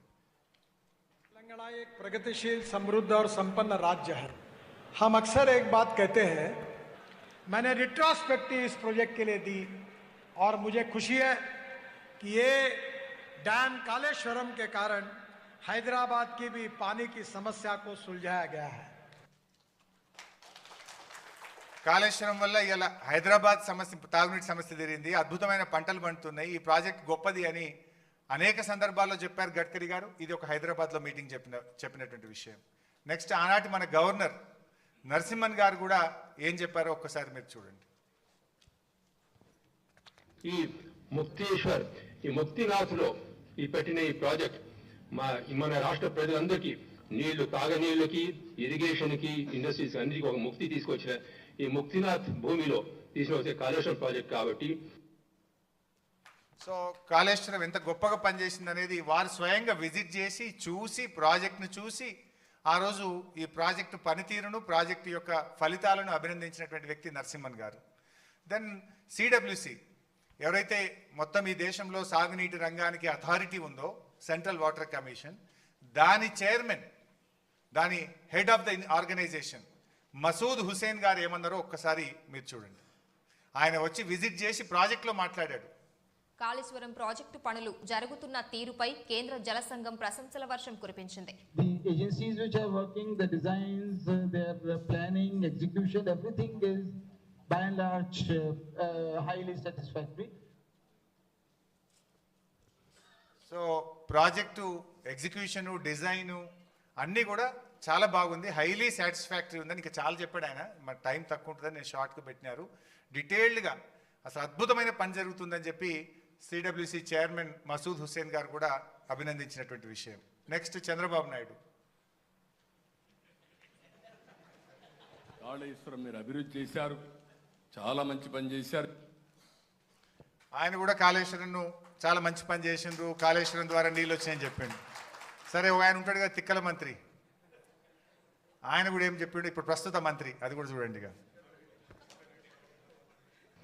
तेलंगाना एक प्रगतिशील, समृद्ध और संपन्न राज्य है. हम अक्सर एक बात कहते हैं, मैंने रिट्रोस्पेक्टिव इस प्रोजेक्ट के लिए दी और मुझे खुशी है कि ये डैम कालेश्वरम के कारण हैदराबाद की भी पानी की समस्या को सुलझाया गया है. కాళేశ్వరం వల్ల ఇలా హైదరాబాద్ సమస్య, తాగునీటి సమస్య తీరింది, అద్భుతమైన పంటలు పండుతున్నాయి, ఈ ప్రాజెక్ట్ గొప్పది అని అనేక సందర్భాల్లో చెప్పారు గడ్కరీ గారు. ఇది ఒక హైదరాబాద్లో మీటింగ్ చెప్పినటువంటి విషయం. నెక్స్ట్, ఆనాటి మన గవర్నర్ నరసింహన్ గారు కూడా ఏం చెప్పారో ఒక్కసారి మీరు చూడండి. ఈ ముక్తేశ్వర్, ఈ ముక్తినాథ్లో ఈ పెట్టిన ఈ ప్రాజెక్ట్ మన రాష్ట్ర ప్రజలందరికీ నీళ్లు, తాగనీళ్ళకి, ఇరిగేషన్కి, ఇండస్ట్రీస్ అన్నిటికీ ఒక ముక్తి తీసుకొచ్చిన ఈ ముక్తినాథ్ భూమిలో తీసుకొచ్చే కాళేశ్వరం ప్రాజెక్ట్ కాబట్టి, సో కాళేశ్వరం ఎంత గొప్పగా పనిచేసింది అనేది వారు స్వయంగా విజిట్ చేసి చూసి, ప్రాజెక్ట్ను చూసి, ఆ రోజు ఈ ప్రాజెక్టు పనితీరును, ప్రాజెక్టు యొక్క ఫలితాలను అభినందించినటువంటి వ్యక్తి నరసింహన్ గారు. దెన్ సిడబ్ల్యూసి, ఎవరైతే మొత్తం ఈ దేశంలో సాగునీటి రంగానికి అథారిటీ ఉందో, సెంట్రల్ వాటర్ కమిషన్, దాని చైర్మన్, దాని head of the organisation Masood Hussain గారు ఏమన్నారో ఒక్కసారి మీరు చూడండి. ఆయన వచ్చి విజిట్ చేసి ప్రాజెక్టులో మాట్లాడాడు. కాళేశ్వరం ప్రాజెక్టు పనులు జరుగుతున్న తీరుపై కేంద్ర జల సంఘం ప్రశంసల వర్షం కురిపించింది. The agencies which are working, the designs, their planning, execution, everything is by and large highly satisfactory. So project execution, design అన్నీ కూడా చాలా బాగుంది, హైలీ సాటిస్ఫాక్టరీ ఉందని ఇంకా చాలా చెప్పాడు ఆయన. మరి టైం తక్కువ ఉంటుందని నేను షార్ట్గా పెట్టినారు. డీటెయిల్డ్గా అసలు అద్భుతమైన పని జరుగుతుందని చెప్పి సిడబ్ల్యూసి చైర్మన్ మసూద్ హుసేన్ గారు కూడా అభినందించినటువంటి విషయం. నెక్స్ట్, చంద్రబాబు నాయుడు. కాళేశ్వరం మీరు అభివృద్ధి చేశారు, చాలా మంచి పని చేశారు. ఆయన కూడా కాళేశ్వరంను చాలా మంచి పని చేసిండ్రు, కాళేశ్వరం ద్వారా నీళ్ళు వచ్చాయని చెప్పిండు. సరే, ఆయన ఉంటాడు కదా తిక్కల మంత్రి, ఆయన కూడా ఏం చెప్పిండు, ఇప్పుడు ప్రస్తుత మంత్రి, అది కూడా చూడండి.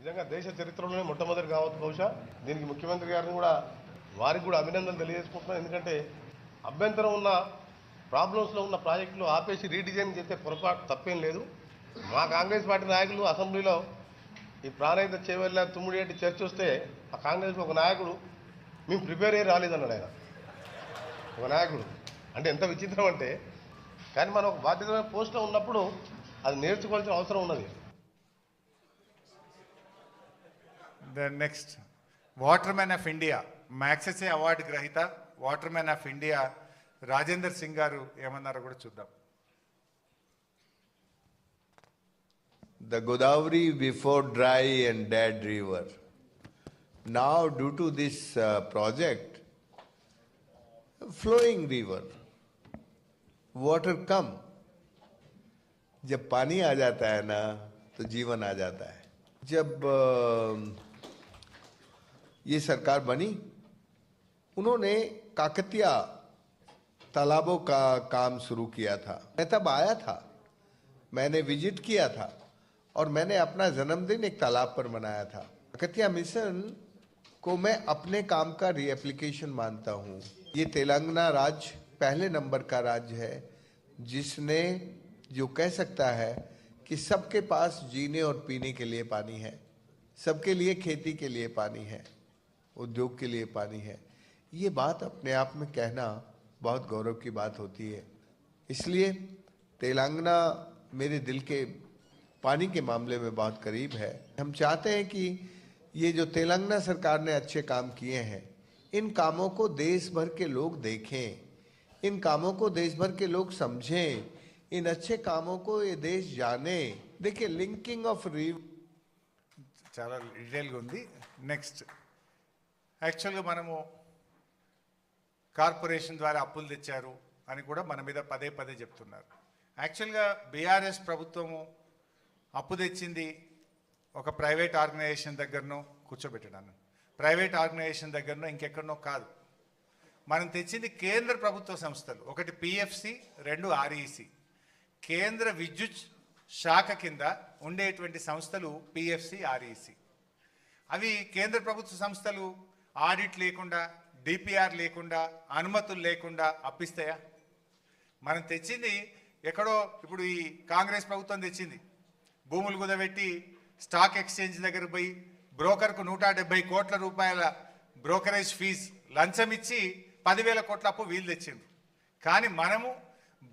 నిజంగా దేశ చరిత్రలోనే మొట్టమొదటి కావచ్చు బహుశా. దీనికి ముఖ్యమంత్రి గారిని కూడా వారికి కూడా అభినందనలు తెలియజేసుకుంటున్నాం. ఎందుకంటే అభ్యంతరం ఉన్న ప్రాబ్లమ్స్లో ఉన్న ప్రాజెక్టులు ఆపేసి రీడిజైన్ చేస్తే పొరపాటు తప్పేం లేదు. మా కాంగ్రెస్ పార్టీ నాయకులు అసెంబ్లీలో ఈ ప్రాణహిత చేవెళ్ళ తుమ్మిడియేటి చర్చ వస్తే ఆ కాంగ్రెస్ ఒక నాయకుడు మేము ప్రిపేర్ అయ్యి రాలేదన్నాడు. ఆయన ఒక నాయకుడు అంటే ఎంత విచిత్రం అంటే, కానీ మనం ఒక బాధ్యతమైన పోస్ట్లో ఉన్నప్పుడు అది నేర్చుకోవాల్సిన అవసరం ఉన్నది. Next water man of India Magsaysay award గ్రహీత water man of India Rajendra Singh గారు ఏమన్నారో కూడా చూద్దాం. The Godavari before dry and dead river. Now due to this project, flowing river, water come. जब पानी आ जाता है ना तो जीवन आ जाता है. जब ये सरकार बनी उन्होंने काकतिया तालाबों का काम शुरू किया था. मैं तब आया था, मैंने विजिट किया था और मैंने अपना जन्मदिन एक तालाब पर मनाया था. काकतिया मिशन को मैं अपने काम का रीएप्लीकेशन मानता हूँ. ये तेलंगाना राज्य पहले नंबर का राज्य है जिसने जो कह सकता है कि सबके पास जीने और पीने के लिए पानी है, सबके लिए खेती के लिए पानी है, उद्योग के लिए पानी है. ये बात अपने आप में कहना बहुत गौरव की बात होती है. इसलिए तेलंगाना मेरे दिल के पानी के मामले में बहुत करीब है. हम चाहते हैं कि ये जो तेलंगाना सरकार ने अच्छे काम किए हैं, इन कामों को देश भर के लोग देखें, इन कामों को देश भर के लोग समझें, इन अच्छे कामों को ये देश जाने. देखिए लिंकिंग ऑफ रीव చాలా డీటెయిల్గా ఉంది. నెక్స్ట్ యాక్చువల్గా మనము కార్పొరేషన్ ద్వారా అప్పులు తెచ్చారు అని కూడా మన మీద పదే పదే చెప్తున్నారు. యాక్చువల్గా బీఆర్ఎస్ ప్రభుత్వము అప్పు తెచ్చింది ఒక ప్రైవేట్ ఆర్గనైజేషన్ దగ్గరనో కూర్చోబెట్టడాను, ప్రైవేట్ ఆర్గనైజేషన్ దగ్గరనో ఇంకెక్కడనో కాదు. మనం తెచ్చింది కేంద్ర ప్రభుత్వ సంస్థలు, ఒకటి పిఎఫ్సి, రెండు ఆర్ఈసి. కేంద్ర విద్యుత్ శాఖ కింద ఉండేటువంటి సంస్థలు పిఎఫ్సి, ఆర్ఈసి. అవి కేంద్ర ప్రభుత్వ సంస్థలు ఆడిట్ లేకుండా, డిపిఆర్ లేకుండా, అనుమతులు లేకుండా అప్పిస్తాయా? మనం తెచ్చింది ఎక్కడో, ఇప్పుడు ఈ కాంగ్రెస్ ప్రభుత్వం తెచ్చింది భూములు కుదబెట్టి స్టాక్ ఎక్స్చేంజ్ దగ్గర పోయి బ్రోకర్కు 170 కోట్ల రూపాయల బ్రోకరేజ్ ఫీజు లంచం ఇచ్చి 10,000 కోట్ల అప్పు వీలు తెచ్చింది. కానీ మనము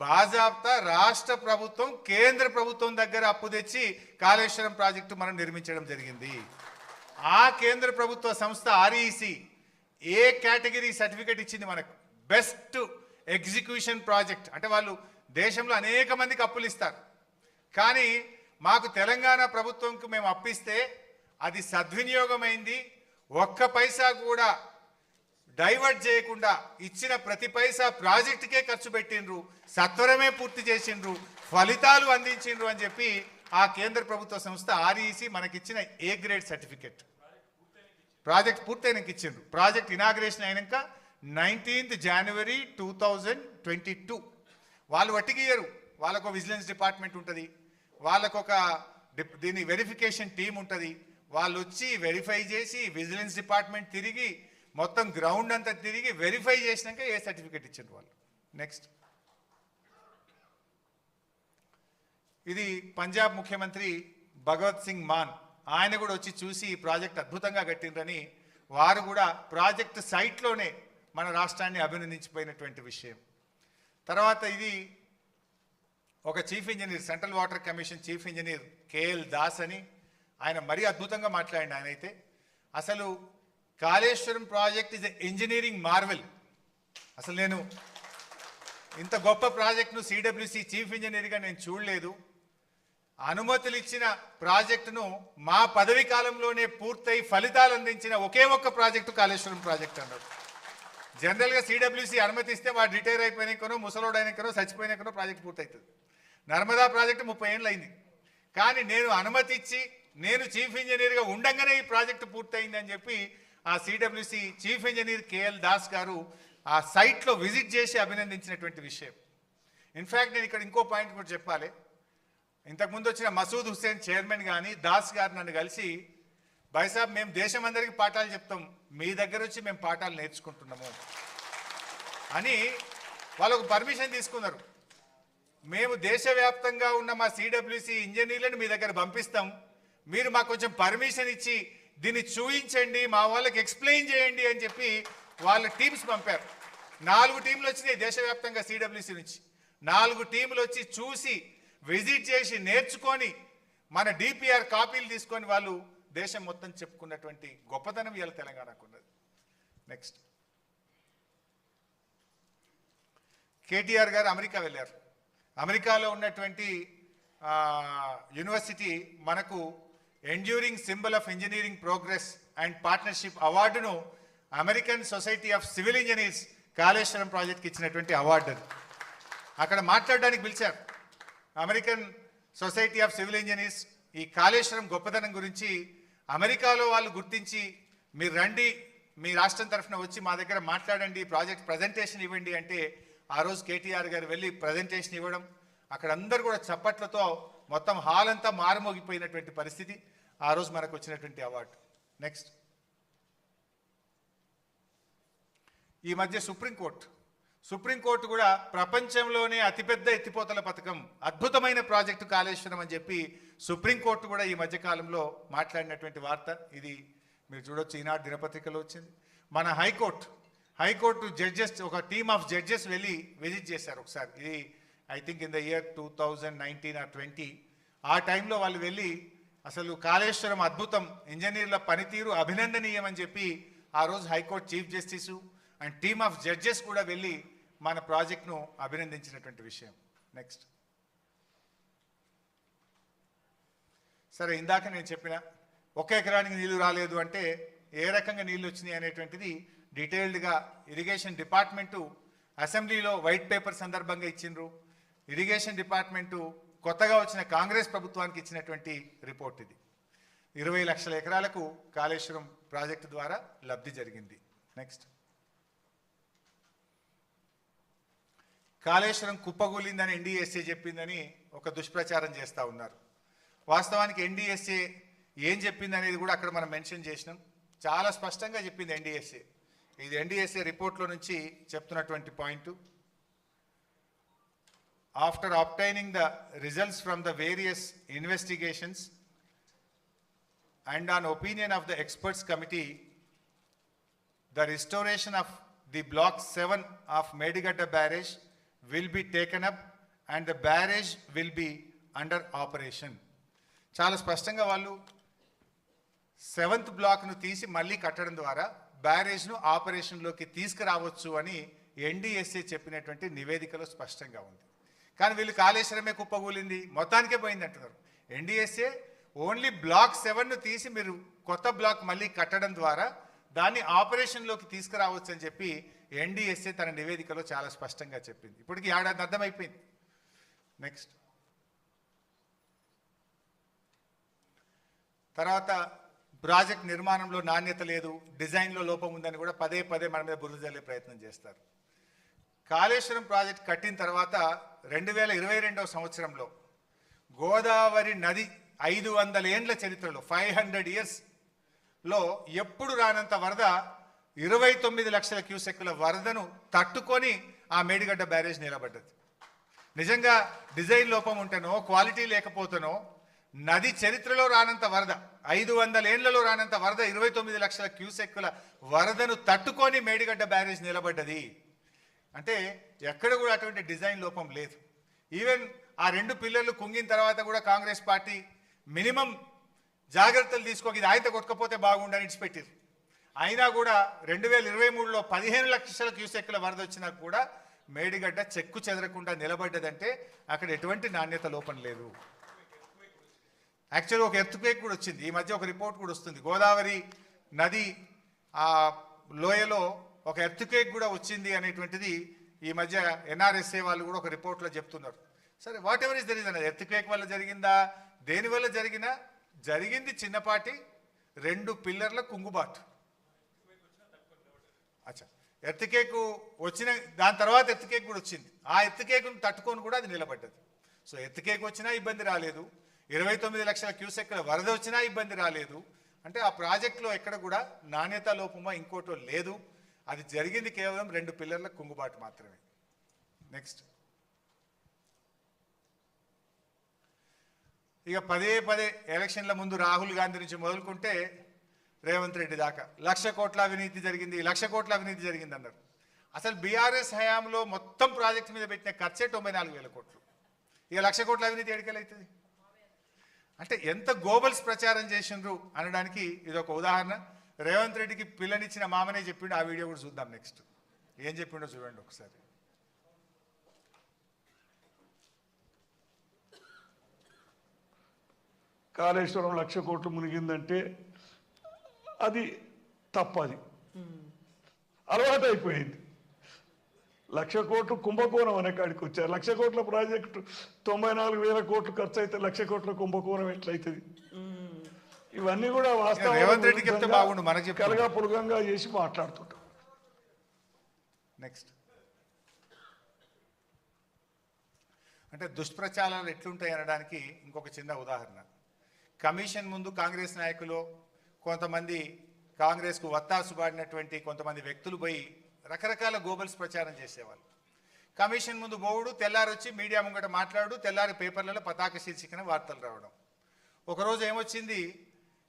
బాజాబ్తా రాష్ట్ర ప్రభుత్వం కేంద్ర ప్రభుత్వం దగ్గర అప్పు తెచ్చి కాళేశ్వరం ప్రాజెక్టు మనం నిర్మించడం జరిగింది. ఆ కేంద్ర ప్రభుత్వ సంస్థ ఆర్ఈసి ఏ కేటగిరీ సర్టిఫికేట్ ఇచ్చింది మనకు? Best execution project. అంటే వాళ్ళు దేశంలో అనేక మందికి అప్పులు ఇస్తారు, కానీ మాకు తెలంగాణ ప్రభుత్వంకు మేము అప్పిస్తే అది సద్వినియోగమైంది, ఒక్క పైసా కూడా డైవర్ట్ చేయకుండా ఇచ్చిన ప్రతి పైసా ప్రాజెక్టుకే ఖర్చు పెట్టిండ్రు, సత్వరమే పూర్తి చేసిండ్రు, ఫలితాలు అందించిండ్రు అని చెప్పి ఆ కేంద్ర ప్రభుత్వ సంస్థ ఆర్ఈసి మనకిచ్చిన ఏ గ్రేడ్ సర్టిఫికెట్. ప్రాజెక్ట్ పూర్తయినాక ఇచ్చిండ్రు. ప్రాజెక్ట్ ఇనాగ్రేషన్ అయినాక 19th January 2022. వాళ్ళు వట్టిగియ్యరు, వాళ్ళకు విజిలెన్స్ డిపార్ట్మెంట్ ఉంటుంది, వాళ్ళకొక దీని వెరిఫికేషన్ టీం ఉంటుంది. వాళ్ళు వచ్చి వెరిఫై చేసి విజిలెన్స్ డిపార్ట్మెంట్ తిరిగి మొత్తం గ్రౌండ్ అంతా తిరిగి వెరిఫై చేసినాక ఏ సర్టిఫికేట్ ఇచ్చారు వాళ్ళు. నెక్స్ట్, ఇది పంజాబ్ ముఖ్యమంత్రి భగవత్ సింగ్ మాన్, ఆయన కూడా వచ్చి చూసి ఈ ప్రాజెక్ట్ అద్భుతంగా కట్టిండ్రని వారు కూడా ప్రాజెక్ట్ సైట్లోనే మన రాష్ట్రాన్ని అభినందించిపోయినటువంటి విషయం. తర్వాత ఇది ఒక chief engineer, central water commission chief engineer KL Das అని, ఆయన మరీ అద్భుతంగా మాట్లాడిన ఆయన అయితే అసలు Kaleshwaram project is a engineering Marvel. అసలు నేను ఇంత గొప్ప ప్రాజెక్టును సిడబ్ల్యూసి చీఫ్ ఇంజనీర్గా నేను చూడలేదు. అనుమతులు ఇచ్చిన ప్రాజెక్టును మా పదవి కాలంలోనే పూర్తయి ఫలితాలు అందించిన ఒకే ఒక్క ప్రాజెక్టు కాళేశ్వరం ప్రాజెక్ట్ అన్నారు. జనరల్గా సిడబ్ల్యూసి అనుమతి ఇస్తే వాడు రిటైర్ అయిపోయినాకనో, ముసలోడైనాకనో, చచ్చిపోయినాకనో ప్రాజెక్ట్ పూర్తవుతుంది. నర్మదా ప్రాజెక్టు 30 ఏళ్ళు అయింది, కానీ నేను అనుమతి ఇచ్చి నేను చీఫ్ ఇంజనీర్గా ఉండంగానే ఈ ప్రాజెక్టు పూర్తయింది అని చెప్పి ఆ CWC chief engineer KL Das గారు ఆ సైట్లో విజిట్ చేసి అభినందించినటువంటి విషయం. ఇన్ఫ్యాక్ట్ నేను ఇక్కడ ఇంకో పాయింట్ కూడా చెప్పాలి. ఇంతకుముందు వచ్చిన మసూద్ హుస్సేన్ చైర్మన్ కానీ దాస్ గారు నన్ను కలిసి భాయ్సాబ్ మేము దేశం అందరికీ పాఠాలు చెప్తాం, మీ దగ్గర వచ్చి మేము పాఠాలు నేర్చుకుంటున్నాము అని వాళ్ళకు పర్మిషన్ తీసుకున్నారు. మేము దేశవ్యాప్తంగా ఉన్న మా సిడబ్ల్యూసి ఇంజనీర్లను మీ దగ్గర పంపిస్తాం, మీరు మాకు కొంచెం పర్మిషన్ ఇచ్చి దీన్ని చూయించండి, మా వాళ్ళకి ఎక్స్ప్లెయిన్ చేయండి అని చెప్పి వాళ్ళ టీమ్స్ పంపారు. 4 టీంలు వచ్చినాయి దేశవ్యాప్తంగా సిడబ్ల్యూసి నుంచి. 4 టీంలు వచ్చి చూసి విజిట్ చేసి నేర్చుకొని మన డిపిఆర్ కాపీలు తీసుకొని వాళ్ళు దేశం మొత్తం చెప్పుకున్నటువంటి గొప్పతనం ఇవాళ తెలంగాణకు ఉన్నది. నెక్స్ట్, కేటీఆర్ గారు అమెరికా వెళ్ళారు. అమెరికాలో ఉన్నటువంటి యూనివర్సిటీ మనకు enduring symbol of engineering progress and partnership అవార్డును American society of civil engineers Kaleshwaram ప్రాజెక్ట్కి ఇచ్చినటువంటి అవార్డు. అక్కడ మాట్లాడడానికి పిలిచారు. American society of civil engineers ఈ కాళేశ్వరం గొప్పతనం గురించి అమెరికాలో వాళ్ళు గుర్తించి మీరు రండి, మీ రాష్ట్రం తరఫున వచ్చి మా దగ్గర మాట్లాడండి, ప్రాజెక్ట్ ప్రజెంటేషన్ ఇవ్వండి అంటే ఆ రోజు కేటీఆర్ గారు వెళ్ళి ప్రజెంటేషన్ ఇవ్వడం, అక్కడ అందరు కూడా చప్పట్లతో మొత్తం హాల్ అంతా మారుమోగిపోయినటువంటి పరిస్థితి. ఆ రోజు మనకు వచ్చినటువంటి అవార్డు. నెక్స్ట్, ఈ మధ్య సుప్రీంకోర్టు కూడా ప్రపంచంలోనే అతిపెద్ద ఎత్తిపోతల పథకం, అద్భుతమైన ప్రాజెక్టు కాళేశ్వరం అని చెప్పి సుప్రీంకోర్టు కూడా ఈ మధ్య కాలంలో మాట్లాడినటువంటి వార్త. ఇది మీరు చూడొచ్చు, ఈనాడు దినపత్రికలో వచ్చింది. మన హైకోర్టు జడ్జెస్, ఒక టీమ్ ఆఫ్ జడ్జెస్ వెళ్ళి విజిట్ చేశారు ఒకసారి. ఇది I think in the year 2019 or 20. ఆ టైంలో వాళ్ళు వెళ్ళి అసలు కాళేశ్వరం అద్భుతం, ఇంజనీర్ల పనితీరు అభినందనీయం అని చెప్పి ఆ రోజు high court chief justice and team of judges కూడా వెళ్ళి మన ప్రాజెక్ట్ను అభినందించినటువంటి విషయం. నెక్స్ట్, సరే ఇందాక నేను చెప్పిన 1 ఎకరానికి నీళ్లు రాలేదు అంటే ఏ రకంగా నీళ్లు వచ్చినాయి అనేటువంటిది డీటెయిల్డ్గా ఇరిగేషన్ డిపార్ట్మెంటు అసెంబ్లీలో వైట్ పేపర్ సందర్భంగా ఇచ్చిండ్రు. ఇరిగేషన్ డిపార్ట్మెంటు కొత్తగా వచ్చిన కాంగ్రెస్ ప్రభుత్వానికి ఇచ్చినటువంటి రిపోర్ట్ ఇది. 20 లక్షల ఎకరాలకు కాళేశ్వరం ప్రాజెక్టు ద్వారా లబ్ధి జరిగింది. నెక్స్ట్, కాళేశ్వరం కుప్పగూలిందని ఎన్డీఎస్ఏ చెప్పిందని ఒక దుష్ప్రచారం చేస్తూ ఉన్నారు. వాస్తవానికి ఎన్డీఎస్ఏ ఏం చెప్పింది అనేది కూడా అక్కడ మనం మెన్షన్ చేసినాం. చాలా స్పష్టంగా చెప్పింది ఎన్డీఎస్ఏ. ఇది ఎన్డీఎస్ఏ రిపోర్ట్లో నుంచి చెప్తున్నటువంటి point. After obtaining the results from the various investigations and on opinion of the experts committee, the restoration of the block 7 of Medigadda barrage will be taken up and the barrage will be under operation. చాలా స్పష్టంగా వాళ్ళు 7th బ్లాక్ను తీసి మళ్ళీ కట్టడం ద్వారా బ్యారేజ్ను ఆపరేషన్లోకి తీసుకురావచ్చు అని ఎన్డీఎస్ఏ చెప్పినటువంటి నివేదికలో స్పష్టంగా ఉంది. కానీ వీళ్ళు కాళేశ్వరమే కుప్పగూలింది, మొత్తానికే పోయింది అంటున్నారు. ఎన్డీఎస్ఏ ఓన్లీ బ్లాక్ 7ను తీసి మీరు కొత్త బ్లాక్ మళ్ళీ కట్టడం ద్వారా దాన్ని ఆపరేషన్లోకి తీసుకురావచ్చు అని చెప్పి ఎన్డీఎస్ఏ తన నివేదికలో చాలా స్పష్టంగా చెప్పింది. ఇప్పటికి ఏడాది అర్థమైపోయింది. నెక్స్ట్, తర్వాత ప్రాజెక్ట్ నిర్మాణంలో నాణ్యత లేదు, డిజైన్లో లోపం ఉందని కూడా పదే మన మీద బురద జల్లే ప్రయత్నం చేస్తారు. కాళేశ్వరం ప్రాజెక్ట్ కట్టిన తర్వాత 2022వ సంవత్సరంలో గోదావరి నది 500 ఏండ్ల చరిత్రలో 500 ఇయర్స్లో ఎప్పుడు రానంత వరద 29 లక్షల క్యూసెక్కుల వరదను తట్టుకొని ఆ మేడిగడ్డ బ్యారేజ్ నిలబడ్డది. నిజంగా డిజైన్ లోపం ఉంటేనో క్వాలిటీ లేకపోతేనో నది చరిత్రలో రానంత వరద, 500 ఏండ్లలో రానంత వరద 29 లక్షల క్యూసెక్కుల వరదను తట్టుకొని మేడిగడ్డ బ్యారేజ్ నిలబడ్డది అంటే ఎక్కడ కూడా అటువంటి డిజైన్ లోపం లేదు. ఈవెన్ ఆ 2 పిల్లర్లు కుంగిన తర్వాత కూడా కాంగ్రెస్ పార్టీ మినిమం జాగ్రత్తలు తీసుకోక ఇది ఆయన కొట్టకపోతే బాగుండని ఇడిచిపెట్టారు. అయినా కూడా 2023లో 15 లక్షల క్యూసెక్కుల వరద వచ్చినా కూడా మేడిగడ్డ చెక్కు చెదరకుండా నిలబడ్డదంటే అక్కడ ఎటువంటి నాణ్యత లోపం లేదు. యాక్చువల్గా ఒక ఎర్త్క్వేక్ కూడా వచ్చింది. ఈ మధ్య ఒక రిపోర్ట్ కూడా వస్తుంది, గోదావరి నది ఆ లోయలో ఒక ఎర్త్క్వేక్ కూడా వచ్చింది అనేటువంటిది ఈ మధ్య ఎన్ఆర్ఎస్ఏ వాళ్ళు కూడా ఒక రిపోర్ట్లో చెప్తున్నారు. సరే, what ever is the reason, earthquake వల్ల జరిగిందా దేనివల్ల జరిగినా జరిగింది చిన్నపాటి 2 పిల్లర్ల కుంగుబాటు. అచ్చా, ఎర్త్క్వేక్ వచ్చిన దాని తర్వాత ఎర్త్క్వేక్ కూడా వచ్చింది, ఆ ఎర్త్క్వేక్ను తట్టుకొని కూడా అది నిలబడ్డది. సో ఎర్త్క్వేక్ వచ్చినా ఇబ్బంది రాలేదు, 29 లక్షల క్యూసెక్కుల వరద వచ్చినా ఇబ్బంది రాలేదు, అంటే ఆ ప్రాజెక్టులో ఎక్కడ కూడా నాణ్యత లోపమో ఇంకోటో లేదు. అది జరిగింది కేవలం 2 పిల్లర్ల కుంగుబాటు మాత్రమే. నెక్స్ట్, ఇక పదే ఎలక్షన్ల ముందు రాహుల్ గాంధీ నుంచి మొదలుకుంటే రేవంత్ రెడ్డి దాకా 1,00,000 కోట్ల అవినీతి జరిగింది, 1,00,000 కోట్ల అవినీతి జరిగింది అన్నారు. అసలు బీఆర్ఎస్ హయాంలో మొత్తం ప్రాజెక్టు మీద పెట్టిన ఖర్చే 94,000 కోట్లు. ఇక 1,00,000 కోట్ల అవినీతి ఎడికెళ్ళవుతుంది? అంటే ఎంత గోబల్స్ ప్రచారం చేసిండ్రు అనడానికి ఇది ఒక ఉదాహరణ. రేవంత్ రెడ్డికి పిల్లనిచ్చిన మామనే చెప్పిండు. ఆ వీడియో కూడా చూద్దాం. నెక్స్ట్ ఏం చెప్పిండో చూడండి ఒకసారి. కాళేశ్వరం 1,00,000 కోట్లు మునిగిందంటే అది తప్పది, అలవాటు అయిపోయింది. 1,00,000 కోట్లు కుంభకోణం అనే కాడికి వచ్చారు. 1,00,000 కోట్ల ప్రాజెక్టు 94,000 కోట్లు ఖర్చు అయితే 1,00,000 కోట్ల కుంభకోణం ఎట్లయితుంది? ఇవన్నీ కూడా వాస్తవం కలగా పులగంగా చేసి మాట్లాడుతుంటాం. నెక్స్ట్, అంటే దుష్ప్రచారాలు ఎట్లుంటాయి అనడానికి ఇంకొక చిన్న ఉదాహరణ. కమిషన్ ముందు కాంగ్రెస్ నాయకులు కొంతమంది, కాంగ్రెస్కు వత్తాసు పాడినటువంటి కొంతమంది వ్యక్తులు పోయి రకరకాల గోబల్స్ ప్రచారం చేసేవాళ్ళు. కమిషన్ ముందు పోవుడు, తెల్లారి వచ్చి మీడియా ముంగట మాట్లాడు, తెల్లారి పేపర్లలో పతాక శీర్షికన వార్తలు రావడం. ఒకరోజు ఏమొచ్చింది,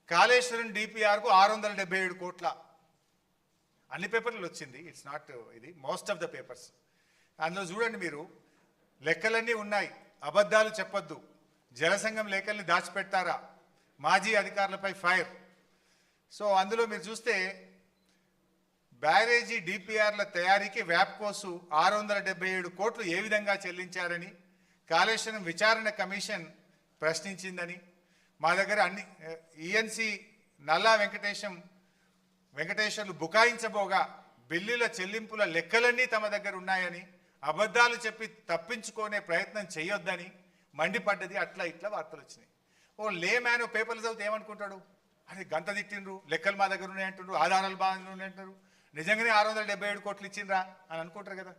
కాళేశ్వరం డిపిఆర్కు 677 కోట్ల, అన్ని పేపర్లు వచ్చింది. ఇట్స్ నాట్ ఇది, మోస్ట్ ఆఫ్ ద పేపర్స్. అందులో చూడండి మీరు, లెక్కలన్నీ ఉన్నాయి, అబద్ధాలు చెప్పొద్దు, జలసంఘం లెక్కల్ని దాచిపెడతారా, మాజీ అధికారులపై ఫైర్. సో అందులో మీరు చూస్తే బ్యారేజీ డిపిఆర్ల తయారీకి వ్యాప్కోసు 677 కోట్లు ఏ విధంగా చెల్లించారని కాళేశ్వరం విచారణ కమిషన్ ప్రశ్నించిందని, మా దగ్గర అన్ని ఈఎన్సి నల్లా వెంకటేశ్వర్లు బుకాయించబోగా బిల్లుల చెల్లింపుల లెక్కలన్నీ తమ దగ్గర ఉన్నాయని, అబద్ధాలు చెప్పి తప్పించుకునే ప్రయత్నం చేయొద్దని మండిపడ్డది. అట్లా ఇట్లా వార్తలు వచ్చినాయి. ఓ లే మ్యాన్ పేపర్లు చదివితే ఏమనుకుంటాడు, అది గంత తిట్టిండ్రు, లెక్కలు మా దగ్గర ఉన్నాయంటుండ్రు, ఆధారాలు బాగా ఉన్నాయంటారు, నిజంగానే 677 కోట్లు ఇచ్చిండ్రా అని అనుకుంటారు కదా.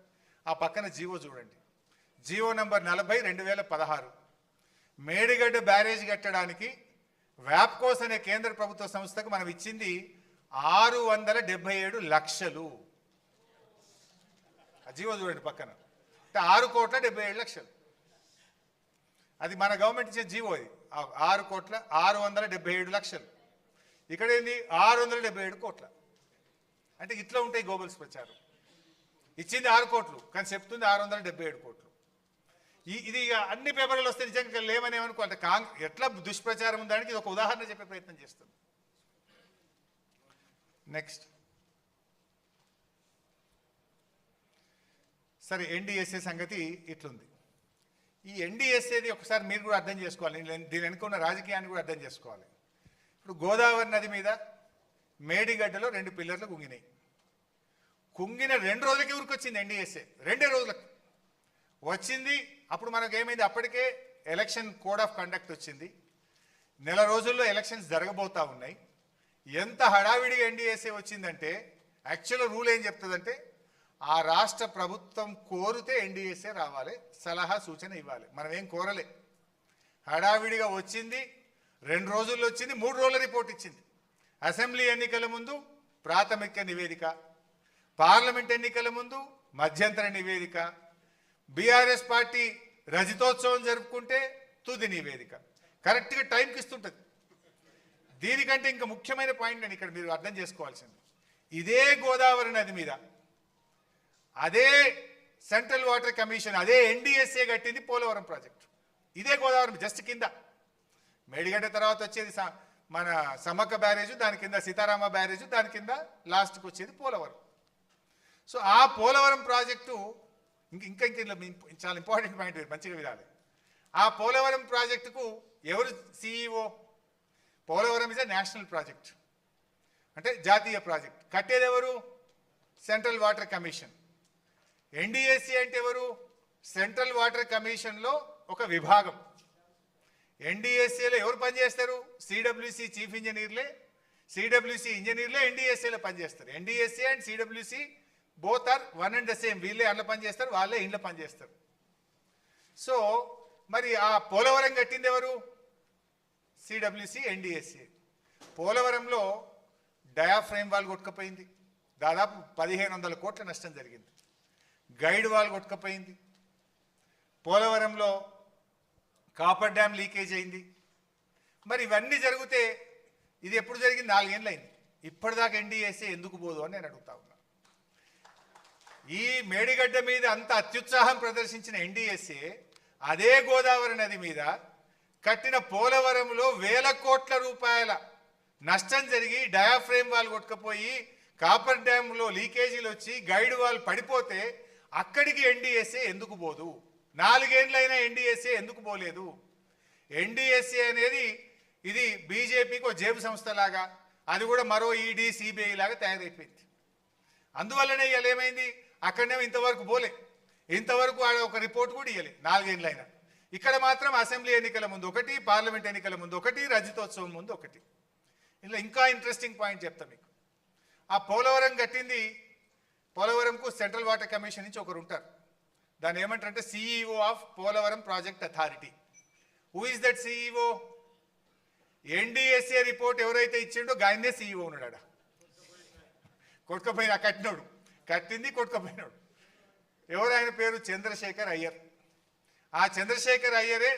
ఆ పక్కన జీవో చూడండి, జీవో నంబర్ 40 2016, మేడిగడ్డ బ్యారేజ్ కట్టడానికి వ్యాప్కోస్ అనే కేంద్ర ప్రభుత్వ సంస్థకు మనం ఇచ్చింది 677 లక్షలు. ఆ జీవో చూడండి పక్కన, అంటే 6,77,00,000. అది మన గవర్నమెంట్ ఇచ్చే జీవో. అది 6,677,00,000. ఇక్కడ ఏంది 677 కోట్ల. అంటే ఇట్లా ఉంటాయి గోబల్స్ ప్రచారం. ఇచ్చింది 6 కోట్లు కానీ చెప్తుంది 677 కోట్లు. ఇది అన్ని పేపర్లు వస్తే నిజంగా లేవని ఏమనుకో, అంటే ఎట్లా దుష్ప్రచారం ఉందానికి ఇది ఒక ఉదాహరణ చెప్పే ప్రయత్నం చేస్తుంది. నెక్స్ట్, సరే ఎన్డీఎస్ఏ సంగతి ఇట్లుంది. ఈ ఎన్డీఎస్ఏది ఒకసారి మీరు కూడా అర్థం చేసుకోవాలి, దీని వెనుక ఉన్న రాజకీయాన్ని కూడా అర్థం చేసుకోవాలి. ఇప్పుడు గోదావరి నది మీద మేడిగడ్డలో 2 పిల్లర్లు కుంగినాయి. కుంగిన 2 రోజులకి ఊరికొచ్చింది ఎన్డీఎస్ఏ, 2 రోజులకు వచ్చింది. అప్పుడు మనకు ఏమైంది, అప్పటికే ఎలక్షన్ కోడ్ ఆఫ్ కండక్ట్ వచ్చింది, నెల రోజుల్లో ఎలక్షన్స్ జరగబోతా ఉన్నాయి. ఎంత హడావిడిగా ఎన్డీఎస్ఏ వచ్చిందంటే, యాక్చువల్ రూల్ ఏం చెప్తుందంటే ఆ రాష్ట్ర ప్రభుత్వం కోరితే ఎన్డీఎస్ఏ రావాలి, సలహా సూచన ఇవ్వాలి. మనం ఏం కోరలే, హడావిడిగా వచ్చింది, 2 రోజుల్లో వచ్చింది, 3 రోజుల రిపోర్ట్ ఇచ్చింది. అసెంబ్లీ ఎన్నికల ముందు ప్రాథమిక నివేదిక, పార్లమెంట్ ఎన్నికల ముందు మధ్యంతర నివేదిక, బీఆర్ఎస్ పార్టీ రజతోత్సవం జరుపుకుంటే తుది నివేదిక. కరెక్ట్గా టైంకి ఇస్తుంటుంది. దీనికంటే ఇంకా ముఖ్యమైన పాయింట్ నేను ఇక్కడ మీరు అర్థం చేసుకోవాల్సింది, ఇదే గోదావరి నది మీద అదే సెంట్రల్ వాటర్ కమిషన్, అదే ఎన్డీఎస్ఏ కట్టింది పోలవరం ప్రాజెక్టు. ఇదే గోదావరి జస్ట్ కింద, మేడిగడ్డ తర్వాత వచ్చేది మన సమ్మక్క బ్యారేజ్, దాని కింద సీతారామ బ్యారేజ్, దాని కింద లాస్ట్కి వచ్చేది పోలవరం. సో ఆ పోలవరం ప్రాజెక్టు ఇంకా చాలా ఇంపార్టెంట్ పాయింట్ మంచిగా వినాలి. ఆ పోలవరం ప్రాజెక్టుకు ఎవరు CEO? Polavaram is a national project, అంటే జాతీయ ప్రాజెక్ట్. కట్టేది ఎవరు? Central water commission. ఎన్డీఎస్సీ అంటే ఎవరు? సెంట్రల్ వాటర్ కమిషన్లో ఒక విభాగం. ఎన్డీఎస్సీలో ఎవరు పనిచేస్తారు? సిడబ్ల్యూసీ చీఫ్ ఇంజనీర్లే, సిడబ్ల్యూసీ ఇంజనీర్లే ఎన్డీఎస్సీలో పనిచేస్తారు. NDSC and CWC both are one and the same. వీళ్ళే అండ్ల పనిచేస్తారు, వాళ్ళే ఇండ్ల పనిచేస్తారు. సో మరి ఆ పోలవరం కట్టింది ఎవరు? CWC, NDSC. పోలవరంలో డయాఫ్రేమ్ వాల్ కొట్టుకపోయింది, దాదాపు 1500 కోట్ల నష్టం జరిగింది. గైడ్ వాల్ కొట్టుకపోయింది. పోలవరంలో కాపర్ డ్యామ్ లీకేజ్ అయింది. మరి ఇవన్నీ జరిగితే ఇది ఎప్పుడు జరిగింది? 4 ఏళ్ళు అయింది. ఇప్పటిదాకా ఎన్డీఎస్ఏ ఎందుకు పోదు అని నేను అడుగుతా ఉన్నా. ఈ మేడిగడ్డ మీద అంత అత్యుత్సాహం ప్రదర్శించిన ఎన్డీఎస్ఏ అదే గోదావరి నది మీద కట్టిన పోలవరంలో వేల కోట్ల రూపాయల నష్టం జరిగి డయాఫ్రేమ్ వాల్ కొట్టుకుపోయి కాపర్ డ్యామ్లో లీకేజీలు వచ్చి గైడ్ వాల్ పడిపోతే అక్కడికి ఎన్డీఎస్ఏ ఎందుకు పోదు? 4 ఏళ్ళైనా ఎన్డీఎస్ఏ ఎందుకు పోలేదు? ఎన్డీఎస్ఏ అనేది ఇది బీజేపీకి ఒక జేబు సంస్థలాగా, అది కూడా మరో ఈడీ సిబిఐ లాగా తయారైపోయింది. అందువల్లనే ఇవాళ ఏమైంది, అక్కడనేమో ఇంతవరకు పోలే, ఇంతవరకు ఒక రిపోర్ట్ కూడా ఇవ్వలే 4 ఏళ్ళైనా. ఇక్కడ మాత్రం అసెంబ్లీ ఎన్నికల ముందు ఒకటి, పార్లమెంట్ ఎన్నికల ముందు ఒకటి, రజతోత్సవం ముందు ఒకటి. ఇలా ఇంకా ఇంట్రెస్టింగ్ పాయింట్ చెప్తా మీకు. ఆ పోలవరం కట్టింది, పోలవరంకు సెంట్రల్ వాటర్ కమిషన్ నుంచి ఒకరు ఉంటారు. దాన్ని ఏమంటారంటే CEO of Polavaram project authority. Who is that CEO? NDSA report ఎవరైతే ఇచ్చిండో ఆయనే సిఇఓ ఉన్నాడు. కొట్టుకపోయినా కట్టినోడు, కట్టింది కొట్టుకపోయినాడు. ఎవరు? ఆయన పేరు చంద్రశేఖర్ అయ్యర్. ఆ చంద్రశేఖర్ అయ్యరే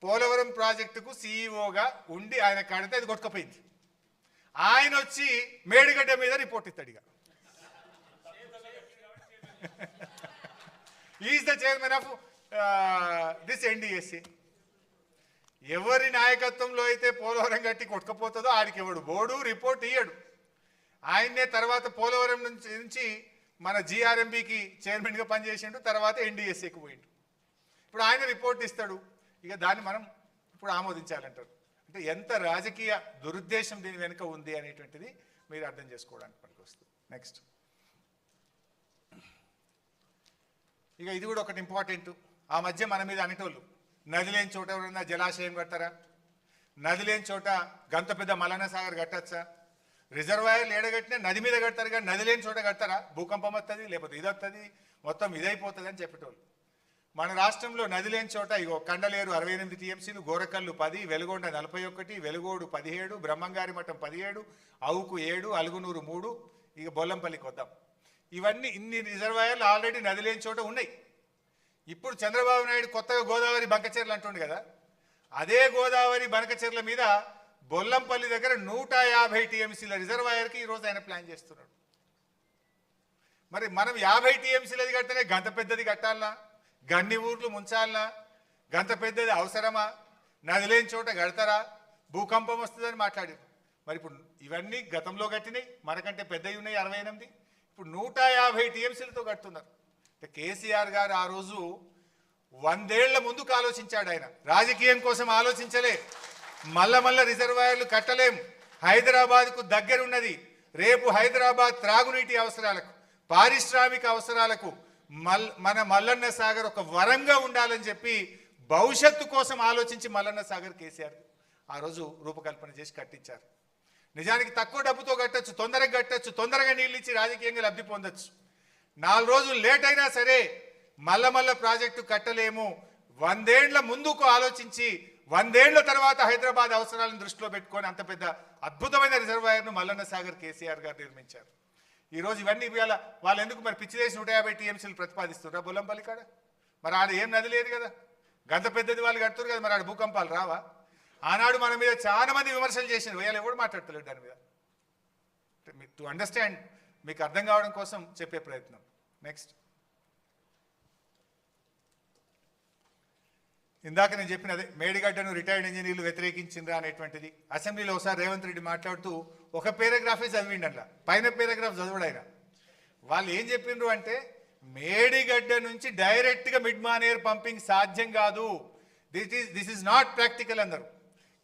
పోలవరం ప్రాజెక్టుకు సిఇఓగా ఉండి ఆయన కడితే అది కొట్టుకపోయింది. ఆయన వచ్చి మేడిగడ్డ మీద రిపోర్ట్ ఇస్తాడు. ఇక is the chairman of this NDSA. ఎవరి నాయకత్వంలో అయితే పోలవరం గట్టి కొట్టుకపోతుందో ఆడికి ఎవడు బోర్డు రిపోర్ట్ ఇయ్యడు. ఆయన్నే తర్వాత పోలవరం నుంచి మన జిఆర్ఎంబికి చైర్మన్గా పనిచేసిండు, తర్వాత ఎన్డీఎస్ఏకి పోయిండు. ఇప్పుడు ఆయన రిపోర్ట్ ఇస్తాడు, ఇక దాన్ని మనం ఇప్పుడు ఆమోదించాలంటారు. అంటే ఎంత రాజకీయ దురుద్దేశం దీని వెనుక ఉంది అనేటువంటిది మీరు అర్థం చేసుకోవడానికి పనికొస్తుంది. నెక్స్ట్, ఇక ఇది కూడా ఒకటి ఇంపార్టెంట్. ఆ మధ్య మన మీద అనేటోళ్ళు నది లేని చోట ఎవరైనా జలాశయం కడతారా, నది లేని చోట గంత పెద్ద మల్లన్న సాగర్ కట్టచ్చా, రిజర్వాయర్లు ఏడగట్టినా నది మీద కడతారు కానీ నది లేని చోట కడతారా, భూకంపం వస్తుంది లేకపోతే ఇది వస్తుంది మొత్తం ఇదైపోతుంది అని చెప్పేటోళ్ళు. మన రాష్ట్రంలో నది లేని చోట ఇగో కండలేరు 68 టీఎంసీలు, గోరకల్లు 10, వెలుగొండ 41, వెలుగోడు 17, బ్రహ్మంగారి మఠం 17, అవుకు 7, అలుగునూరు 3, ఇక బొల్లంపల్లికి వద్దాం. ఇవన్నీ ఇన్ని రిజర్వాయర్లు ఆల్రెడీ నది లేని చోట ఉన్నాయి. ఇప్పుడు చంద్రబాబు నాయుడు కొత్తగా గోదావరి బంకచెర్లు అంటుండు కదా, అదే గోదావరి బంకచెర్ల మీద బొల్లంపల్లి దగ్గర 150 టీఎంసీల రిజర్వాయర్కి ఈరోజు ఆయన ప్లాన్ చేస్తున్నాడు. మరి మనం 50 టీఎంసీలది కడితేనే గంత పెద్దది కట్టాలనా, గన్ని ఊర్లు ముంచాలనా, గంత పెద్దది అవసరమా, నది లేని చోట కడతారా, భూకంపం వస్తుందని మాట్లాడారు. మరి ఇప్పుడు ఇవన్నీ గతంలో కట్టినాయి, మనకంటే పెద్దవి ఉన్నాయి 68, ఇప్పుడు 150 టీఎంసీలతో కడుతున్నారు. కేసీఆర్ గారు ఆ రోజు 100 ఏళ్ల ముందుకు ఆలోచించాడు. ఆయన రాజకీయం కోసం ఆలోచించలే. మల్ల రిజర్వాయర్లు కట్టలేం, హైదరాబాద్కు దగ్గరున్నది, రేపు హైదరాబాద్ త్రాగునీటి అవసరాలకు, పారిశ్రామిక అవసరాలకు మన మల్లన్న సాగర్ ఒక వరంగా ఉండాలని చెప్పి భవిష్యత్తు కోసం ఆలోచించి మల్లన్న సాగర్ కేసీఆర్ ఆ రోజు రూపకల్పన చేసి కట్టించారు. నిజానికి తక్కువ డబ్బుతో కట్టచ్చు, తొందరగా కట్టచ్చు, తొందరగా నీళ్ళు ఇచ్చి రాజకీయంగా లబ్ధి పొందొచ్చు. 4 రోజులు లేట్ అయినా సరే మల్ల ప్రాజెక్టు కట్టలేము. 100 ఏళ్ల ముందుకు ఆలోచించి 100 ఏళ్ల తర్వాత హైదరాబాద్ అవసరాలను దృష్టిలో పెట్టుకొని అంత పెద్ద అద్భుతమైన రిజర్వాయర్ను మల్లన్న సాగర్ కేసీఆర్ గారు నిర్మించారు. ఈరోజు ఇవన్నీ ఇవాళ వాళ్ళు ఎందుకు మరి పిచ్చి చేసి 150 టీఎంసీలు ప్రతిపాదిస్తున్నారా బొల్లంపల్లి కాడ? మరి ఆడ ఏం నది లేదు కదా, గంత పెద్దది వాళ్ళు కడుతున్నారు కదా, మరి ఆడ భూకంపాలు రావా? ఆనాడు మన మీద చాలా మంది విమర్శలు చేసినారు, వీళ్ళు ఎవరు మాట్లాడతలేడు దాని మీద. టు అండర్స్టాండ్, మీకు అర్థం కావడం కోసం చెప్పే ప్రయత్నం. నెక్స్ట్, ఇందాక నేను చెప్పిన అదే మేడిగడ్డను రిటైర్డ్ ఇంజనీర్లు వ్యతిరేకించిండ్రా అనేటువంటిది అసెంబ్లీలో ఒకసారి రేవంత్ రెడ్డి మాట్లాడుతూ ఒక పేరాగ్రాఫే చదివిండి, అట్లా పైన పేరాగ్రాఫ్ చదవడు ఆయన. వాళ్ళు ఏం చెప్పిండ్రు అంటే మేడిగడ్డ నుంచి డైరెక్ట్గా మిడ్ మానేర్ పంపింగ్ సాధ్యం కాదు, దిస్ ఈజ్ నాట్ ప్రాక్టికల్ అన్నారు.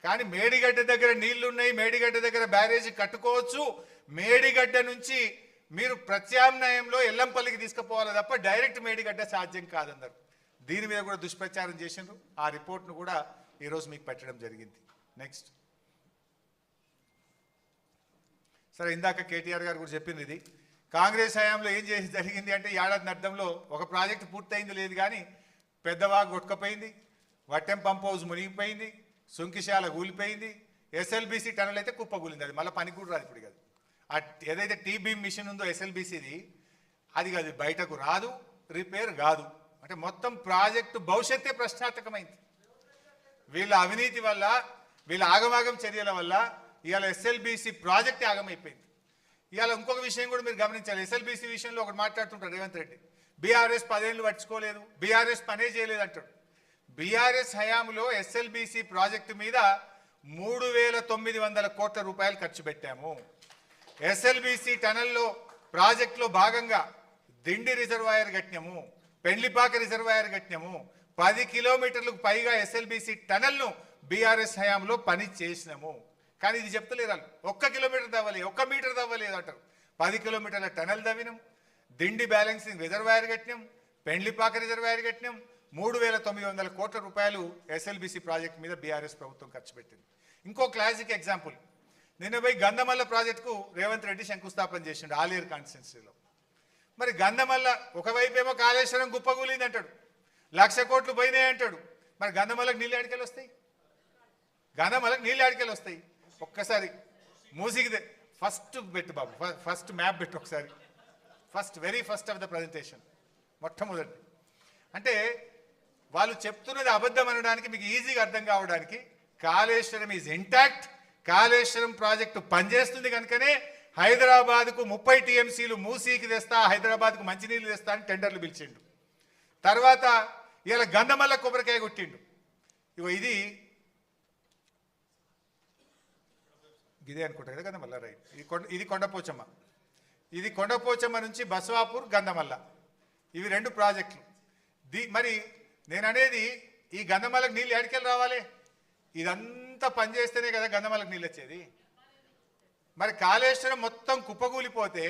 కానీ మేడిగడ్డ దగ్గర నీళ్లు ఉన్నాయి, మేడిగడ్డ దగ్గర బ్యారేజీ కట్టుకోవచ్చు, మేడిగడ్డ నుంచి మీరు ప్రత్యామ్నాయంలో ఎల్లంపల్లికి తీసుకుపోవాలి తప్ప డైరెక్ట్ మేడిగడ్డ సాధ్యం కాదన్నారు. దీని మీద కూడా దుష్ప్రచారం చేసిండ్రు. ఆ రిపోర్ట్ను కూడా ఈరోజు మీకు పెట్టడం జరిగింది. నెక్స్ట్, సరే ఇందాక కేటీఆర్ గారు కూడా చెప్పింది, ఇది కాంగ్రెస్ హయాంలో ఏం చేసి జరిగింది అంటే ఏడాది అర్థంలో ఒక ప్రాజెక్టు పూర్తయింది లేదు కానీ పెద్దవాగు కొట్టుకపోయింది, వట్టెం పంప్ హౌస్ మునిగిపోయింది, సుంకిశాల కూలిపోయింది, ఎస్ఎల్బిసి టనల్ అయితే కుప్పకూలింది, అది మళ్ళీ పని కూడా రాదు ఇప్పుడు కాదు. ఆ ఏదైతే టీ బీమ్ మిషన్ ఉందో ఎస్ఎల్బిసిది అది కాదు, బయటకు రాదు, రిపేర్ కాదు. అంటే మొత్తం ప్రాజెక్టు భవిష్యత్తే ప్రశ్నార్థకమైంది. వీళ్ళ అవినీతి వల్ల, వీళ్ళ ఆగమాగం చర్యల వల్ల ఇవాళ ఎస్ఎల్బిసి ప్రాజెక్ట్ ఆగమైపోయింది. ఇవాళ ఇంకొక విషయం కూడా మీరు గమనించాలి. ఎస్ఎల్బిసి విషయంలో ఒకటి మాట్లాడుతుంటారు రేవంత్ రెడ్డి, బీఆర్ఎస్ 10 ఏళ్ళు పట్టించుకోలేదు, బీఆర్ఎస్ పనే చేయలేదు అంటాడు. బీఆర్ఎస్ హయాంలో ఎస్ఎల్బిసి ప్రాజెక్టు మీద 3,900 కోట్ల రూపాయలు ఖర్చు పెట్టాము. ఎస్ఎల్బిసి టనల్లో ప్రాజెక్టులో భాగంగా దిండి రిజర్వాయర్ కట్టినాము, పెండ్లిపాక రిజర్వాయర్ కట్టినాము. 10 కిలోమీటర్లకు పైగా ఎస్ఎల్బిసి టనల్ను బీఆర్ఎస్ హయాంలో పని చేసినాము. కానీ ఇది చెప్తలేరు వాళ్ళు. 1 కిలోమీటర్ తవ్వలేదు, 1 మీటర్ తవ్వలేదు అంటారు. 10 కిలోమీటర్ల టనల్ తవ్వినాం, దిండి బ్యాలెన్సింగ్ రిజర్వాయర్ కట్టినాం, పెండ్లిపాక రిజర్వాయర్ కట్టినాం. 3,900 కోట్ల రూపాయలు ఎస్ఎల్బిసి ప్రాజెక్ట్ మీద బీఆర్ఎస్ ప్రభుత్వం ఖర్చు పెట్టింది. ఇంకో క్లాసిక్ ఎగ్జాంపుల్, నిన్న పోయి గంధమల్ల ప్రాజెక్టుకు రేవంత్ రెడ్డి శంకుస్థాపన చేసిండు ఆలేరు కాన్స్టిట్యున్సీలో. మరి గంధమల్ల ఒకవైపు ఏమో కాళేశ్వరం గుప్పగూలింది అంటాడు, 1,00,000 కోట్లు పోయినాయి అంటాడు. మరి గంధమల్లకు నీళ్ళు ఆడికెళ్ళి వస్తాయి? గంధమల్లకు నీళ్ళు ఆడికెళ్ళి వస్తాయి? ఒక్కసారి మూసికి ఫస్ట్ పెట్టు బాబు, ఫస్ట్ మ్యాప్ పెట్టు ఒకసారి, very first of the presentation, మొట్టమొదటి. అంటే వాళ్ళు చెప్తున్నది అబద్ధం అనడానికి మీకు ఈజీగా అర్థం కావడానికి, Kaleshwaram is intact, Kaleshwaram project పనిచేస్తుంది కనుకనే హైదరాబాద్కు 30 టీఎంసీలు మూసీకి తెస్తా, హైదరాబాద్కు మంచినీళ్ళు తెస్తా అని టెండర్లు పిలిచిండు. తర్వాత ఇలా గంధమల్ల కొబ్బరికాయ కొట్టిండు. ఇగో ఇదే అనుకుంటా కదా గంధమల్ల, రైట్. ఇది కొండపోచమ్మ, ఇది కొండపోచమ్మ నుంచి బసవాపూర్ గంధమల్ల, ఇవి 2 ప్రాజెక్టులు. మరి నేను అనేది ఈ గంధమల్లకు నీళ్ళు ఎడికెళ్ళి రావాలి? ఇదంతా పనిచేస్తేనే కదా గంధమల్లకు నీళ్ళు వచ్చేది. మరి కాళేశ్వరం మొత్తం కుప్పగూలిపోతే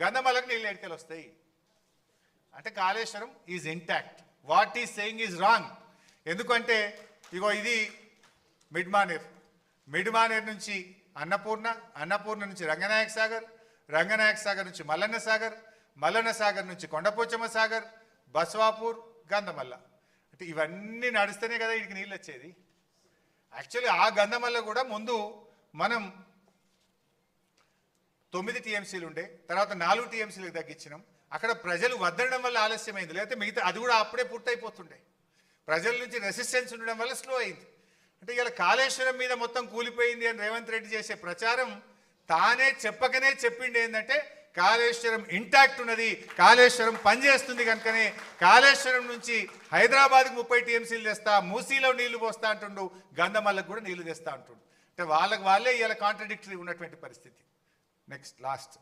గంధమల్లకు నీళ్ళు ఎడికెళ్ళి వస్తాయి? అంటే Kaleshwaram is intact, what is saying is wrong. ఎందుకంటే ఇగో ఇది మిడ్మానేర్ నుంచి అన్నపూర్ణ నుంచి రంగనాయక సాగర్ నుంచి మల్లన్న సాగర్ నుంచి కొండపోచమ్మ సాగర్, బసవాపూర్, గంధమల్ల. అంటే ఇవన్నీ నడిస్తేనే కదా వీటికి నీళ్ళు వచ్చేది. యాక్చువల్లీ ఆ గంధమల్ల కూడా ముందు మనం 9 టీఎంసీలు ఉండే, తర్వాత 4 టీఎంసీలకు తగ్గించినాం. అక్కడ ప్రజలు వద్దడం వల్ల ఆలస్యమైంది, లేకపోతే మిగతా అది కూడా అప్పుడే పూర్తయిపోతుండే. ప్రజల నుంచి రెసిస్టెన్స్ ఉండడం వల్ల స్లో అయింది. అంటే ఇలా కాళేశ్వరం మీద మొత్తం కూలిపోయింది అని రేవంత్ రెడ్డి చేసే ప్రచారం తానే చెప్పకనే చెప్పిండి ఏంటంటే కాళేశ్వరం ఇంటాక్ట్ ఉన్నది, కాళేశ్వరం పనిచేస్తుంది కనుకనే కాళేశ్వరం నుంచి హైదరాబాద్కి 30 టీఎంసీలు తెస్తా, మూసీలో నీళ్లు పోస్తా అంటుండు, గంధమల్లకు కూడా నీళ్లు తెస్తా అంటుండు. అంటే వాళ్ళే ఇలా కాంట్రడిక్టరీ ఉన్నటువంటి పరిస్థితి. నెక్స్ట్ లాస్ట్,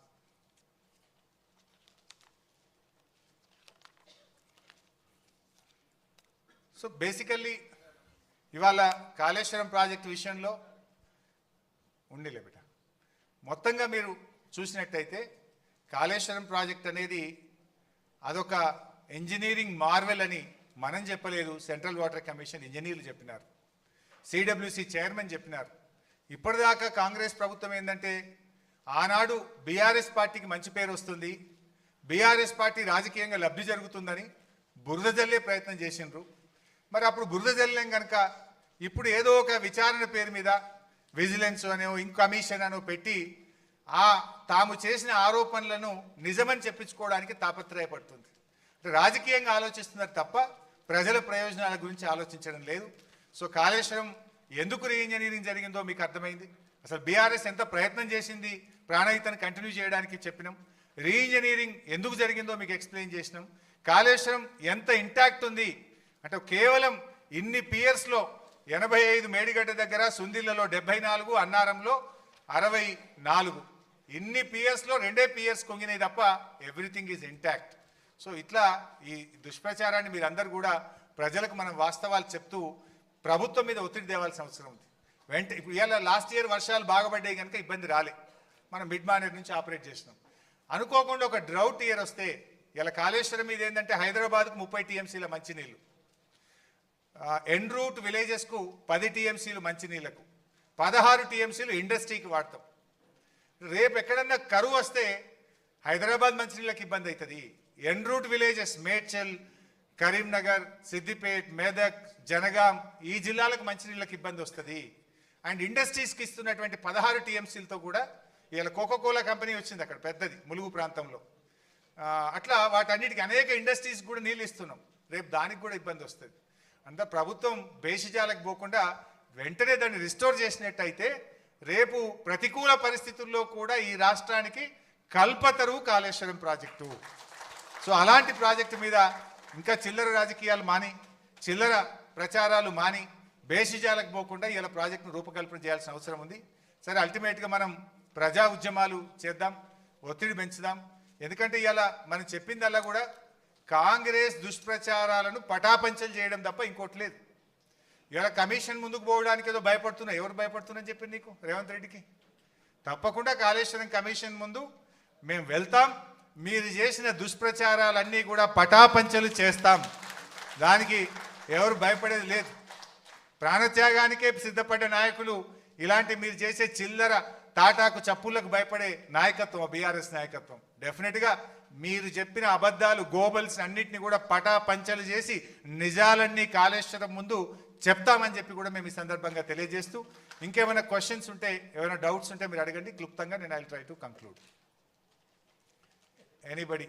సో బేసికల్లీ ఇవాళ కాళేశ్వరం ప్రాజెక్టు విషయంలో ఉండిలే బిడ్డ, మొత్తంగా మీరు చూసినట్టయితే కాళేశ్వరం ప్రాజెక్ట్ అనేది అదొక ఇంజనీరింగ్ మార్వెల్ అని మనం చెప్పలేదు, సెంట్రల్ వాటర్ కమిషన్ ఇంజనీర్లు చెప్పినారు, సిడబ్ల్యూసి చైర్మన్ చెప్పినారు. ఇప్పటిదాకా కాంగ్రెస్ ప్రభుత్వం ఏంటంటే ఆనాడు బీఆర్ఎస్ పార్టీకి మంచి పేరు వస్తుంది, బీఆర్ఎస్ పార్టీ రాజకీయంగా లబ్ధి జరుగుతుందని బురద జల్లే ప్రయత్నం చేసిండ్రు. మరి అప్పుడు బురద జల్లేం కనుక ఇప్పుడు ఏదో ఒక విచారణ పేరు మీద విజిలెన్స్ అనో కమిషన్ అనో పెట్టి తాము చేసిన ఆరోపణలను నిజమని చెప్పించుకోవడానికి తాపత్రయపడుతుంది. అంటే రాజకీయంగా ఆలోచిస్తున్నారు తప్ప ప్రజల ప్రయోజనాల గురించి ఆలోచించడం లేదు. సో కాళేశ్వరం ఎందుకు రీఇంజనీరింగ్ జరిగిందో మీకు అర్థమైంది. అసలు బీఆర్ఎస్ ఎంత ప్రయత్నం చేసింది ప్రాణహితను కంటిన్యూ చేయడానికి చెప్పినాం. రీఇంజనీరింగ్ ఎందుకు జరిగిందో మీకు ఎక్స్ప్లెయిన్ చేసినాం. కాళేశ్వరం ఎంత ఇంటాక్ట్ ఉంది అంటే కేవలం ఇన్ని పియర్స్లో 85 మేడిగడ్డ దగ్గర, సుందిళ్లలో 74, అన్నారంలో 64, ఇన్ని పియర్స్లో 2 పియర్స్ కొంగినాయి తప్ప ఎవ్రీథింగ్ ఈజ్ ఇంటాక్ట్. సో ఇట్లా ఈ దుష్ప్రచారాన్ని మీరందరూ కూడా ప్రజలకు మనం వాస్తవాలు చెప్తూ ప్రభుత్వం మీద ఒత్తిడి తేవాల్సిన అవసరం ఉంది. ఇప్పుడు ఇలా లాస్ట్ ఇయర్ వర్షాలు బాగుపడ్డాయి కనుక ఇబ్బంది రాలే, మనం మిడ్మానేర్ నుంచి ఆపరేట్ చేసినాం. అనుకోకుండా ఒక డ్రౌట్ ఇయర్ వస్తే ఇలా కాళేశ్వరం మీద ఏంటంటే హైదరాబాద్కు 30 టీఎంసీల మంచినీళ్ళు, ఎన్ రూట్ విలేజెస్కు 10 టీఎంసీలు మంచినీళ్లకు, 16 టీఎంసీలు ఇండస్ట్రీకి వాడతాం. రేపు ఎక్కడన్నా కరువు వస్తే హైదరాబాద్ మంచినీళ్ళకి ఇబ్బంది అవుతుంది. ఎన్ రూట్ విలేజెస్ మేడ్చల్, కరీంనగర్, సిద్దిపేట్, మెదక్, జనగాం ఈ జిల్లాలకు మంచినీళ్ళకి ఇబ్బంది వస్తుంది అండ్ ఇండస్ట్రీస్కి ఇస్తున్నటువంటి 16 టీఎంసీలతో కూడా ఇవాళ కోకోకోలా కంపెనీ వచ్చింది అక్కడ పెద్దది ములుగు ప్రాంతంలో. అట్లా వాటన్నిటికీ అనేక ఇండస్ట్రీస్ కూడా నీళ్ళు ఇస్తున్నాం. రేపు దానికి కూడా ఇబ్బంది వస్తుంది. అంతా ప్రభుత్వం బేషిజాలకు పోకుండా వెంటనే దాన్ని రిస్టోర్ చేసినట్టయితే రేపు ప్రతికూల పరిస్థితుల్లో కూడా ఈ రాష్ట్రానికి కల్పతరువు కాళేశ్వరం ప్రాజెక్టు. సో అలాంటి ప్రాజెక్టు మీద ఇంకా చిల్లర రాజకీయాలు మాని, చిల్లర ప్రచారాలు మాని, బేషిజాలకు పోకుండా ఇలా ప్రాజెక్టును రూపకల్పన చేయాల్సిన అవసరం ఉంది. సరే, అల్టిమేట్గా మనం ప్రజా ఉద్యమాలు చేద్దాం, ఒత్తిడి పెంచుదాం. ఎందుకంటే ఇలా మనం చెప్పిందల్లా కూడా కాంగ్రెస్ దుష్ప్రచారాలను పటాపంచలు చేయడం తప్ప ఇంకోటి లేదు. ఇవాళ కమిషన్ ముందుకు పోవడానికి ఏదో భయపడుతున్నా. ఎవరు భయపడుతున్నారని చెప్పి నీకు? రేవంత్ రెడ్డికి. తప్పకుండా కాళేశ్వరం కమిషన్ ముందు మేము వెళ్తాం, మీరు చేసిన దుష్ప్రచారాలన్నీ కూడా పటాపంచలు చేస్తాం. దానికి ఎవరు భయపడేది లేదు. ప్రాణత్యాగానికే సిద్ధపడ్డ నాయకులు ఇలాంటి మీరు చేసే చిల్లర తాటాకు చప్పులకు భయపడే నాయకత్వం బీఆర్ఎస్ నాయకత్వం. డెఫినెట్గా మీరు చెప్పిన అబద్ధాలు గోబల్స్ అన్నింటినీ కూడా పటాపంచలు చేసి నిజాలన్నీ కాళేశ్వరం ముందు చెప్తామని చెప్పి కూడా మేము ఈ సందర్భంగా తెలియజేస్తూ, ఇంకేమైనా క్వశ్చన్స్ ఉంటే, ఏమైనా డౌట్స్ ఉంటే మీరు అడగండి. క్లుప్తంగా నేను I will try to conclude. Anybody?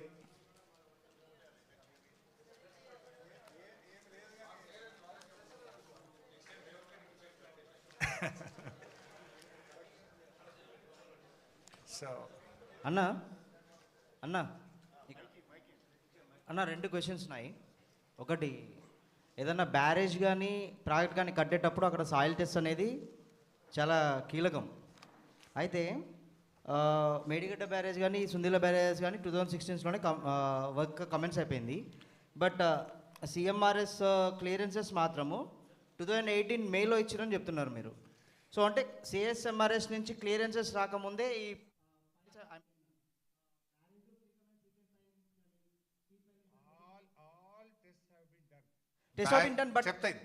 So అన్న అన్న అన్న 2 క్వశ్చన్స్ ఉన్నాయి. ఒకటి, ఏదన్నా బ్యారేజ్ కానీ ప్రాజెక్ట్ కానీ కట్టేటప్పుడు అక్కడ సాయిల్ టెస్ట్ అనేది చాలా కీలకం. అయితే మేడిగడ్డ బ్యారేజ్ కానీ సుందిల బ్యారేజ్ కానీ 2016లోనే వర్క్ కమెన్స్ అయిపోయింది. బట్ సిఎంఆర్ఎస్ క్లియరెన్సెస్ మాత్రము 2018 మేలో ఇచ్చారని చెప్తున్నారు మీరు. సో అంటే సిఎస్ఎంఆర్ఎస్ నుంచి క్లియరెన్సెస్ రాకముందే ఈ చెప్తాయి.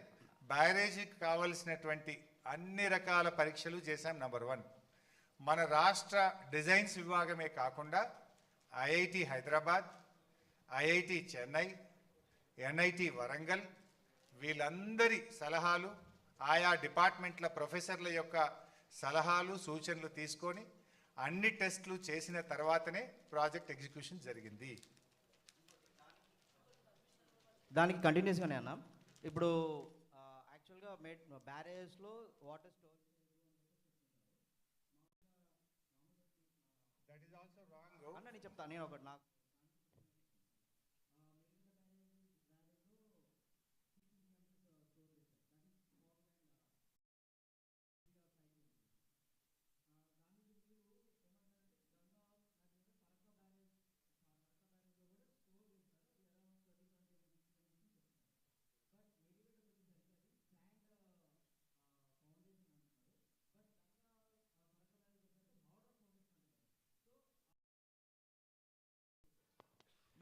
బ్యారేజీకి కావలసినటువంటి అన్ని రకాల పరీక్షలు చేశాం. నంబర్ 1, మన రాష్ట్ర డిజైన్స్ విభాగమే కాకుండా IIT Hyderabad, IIT Chennai, NIT Warangal వీళ్ళందరి సలహాలు, ఆయా డిపార్ట్మెంట్ల ప్రొఫెసర్ల యొక్క సలహాలు సూచనలు తీసుకొని అన్ని టెస్టులు చేసిన తర్వాతనే ప్రాజెక్ట్ ఎగ్జిక్యూషన్ జరిగింది. దానికి కంటిన్యూస్గానే అన్న, ఇప్పుడు యాక్చువల్గా బ్యారేజ్లో వాటర్ స్టోర్ అన్న నేను చెప్తాను. నేను ఒకటి నాకు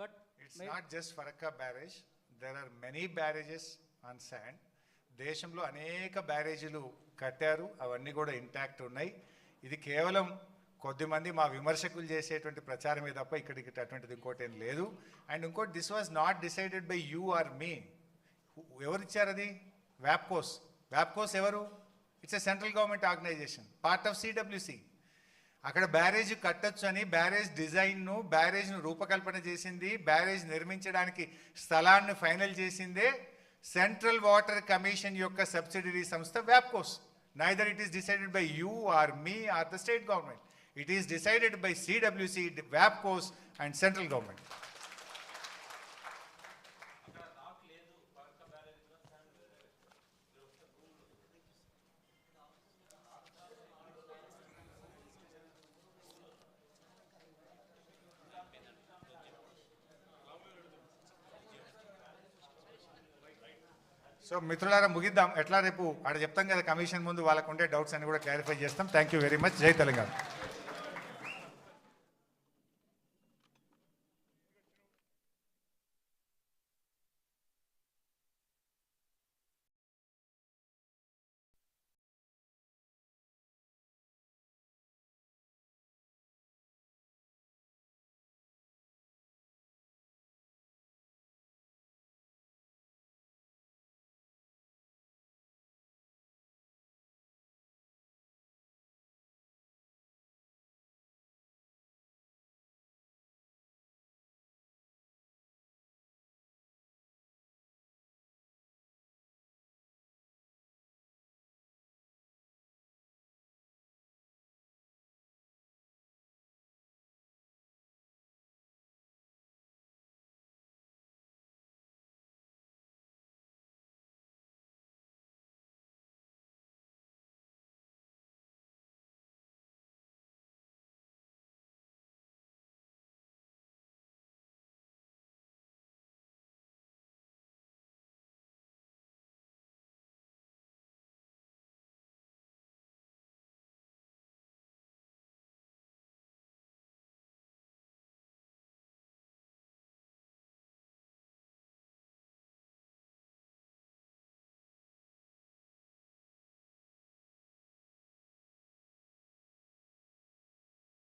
But it's not just Farakka barrage. There are many barrages on sand. దేశంలో అనేక బ్యారేజీలు కట్టారు, అవన్నీ కూడా ఇంటాక్ట్ ఉన్నాయి. ఇది కేవలం కొద్దిమంది మా విమర్శకులు చేసేటువంటి ప్రచారమే తప్ప ఇక్కడికి అటువంటిది ఇంకోటి ఏం లేదు. అండ్ ఇంకోటి, this was not decided by you or me. ఎవరు ఇచ్చారు అది? వ్యాప్కోస్. వ్యాప్కోస్ ఎవరు? It's a central government organization, part of CWC. అక్కడ బ్యారేజ్ కట్టొచ్చు అని బ్యారేజ్ను రూపకల్పన చేసింది, బ్యారేజ్ నిర్మించడానికి స్థలాన్ని ఫైనల్ చేసిందే సెంట్రల్ వాటర్ కమిషన్ యొక్క సబ్సిడరీ సంస్థ వ్యాప్కోస్. Neither it is decided by you or me or the state government. It is decided by CWC, వ్యాప్కోస్ అండ్ సెంట్రల్ గవర్నమెంట్. సో మిత్రులారా, ముగిద్దాం. ఎట్లా రేపు ఆడ చెప్తాం కదా కమిషన్ ముందు, వాళ్ళకు ఉండే డౌట్స్ అన్ని కూడా క్లారిఫై చేస్తాం. Thank you very much. జై తెలంగాణ.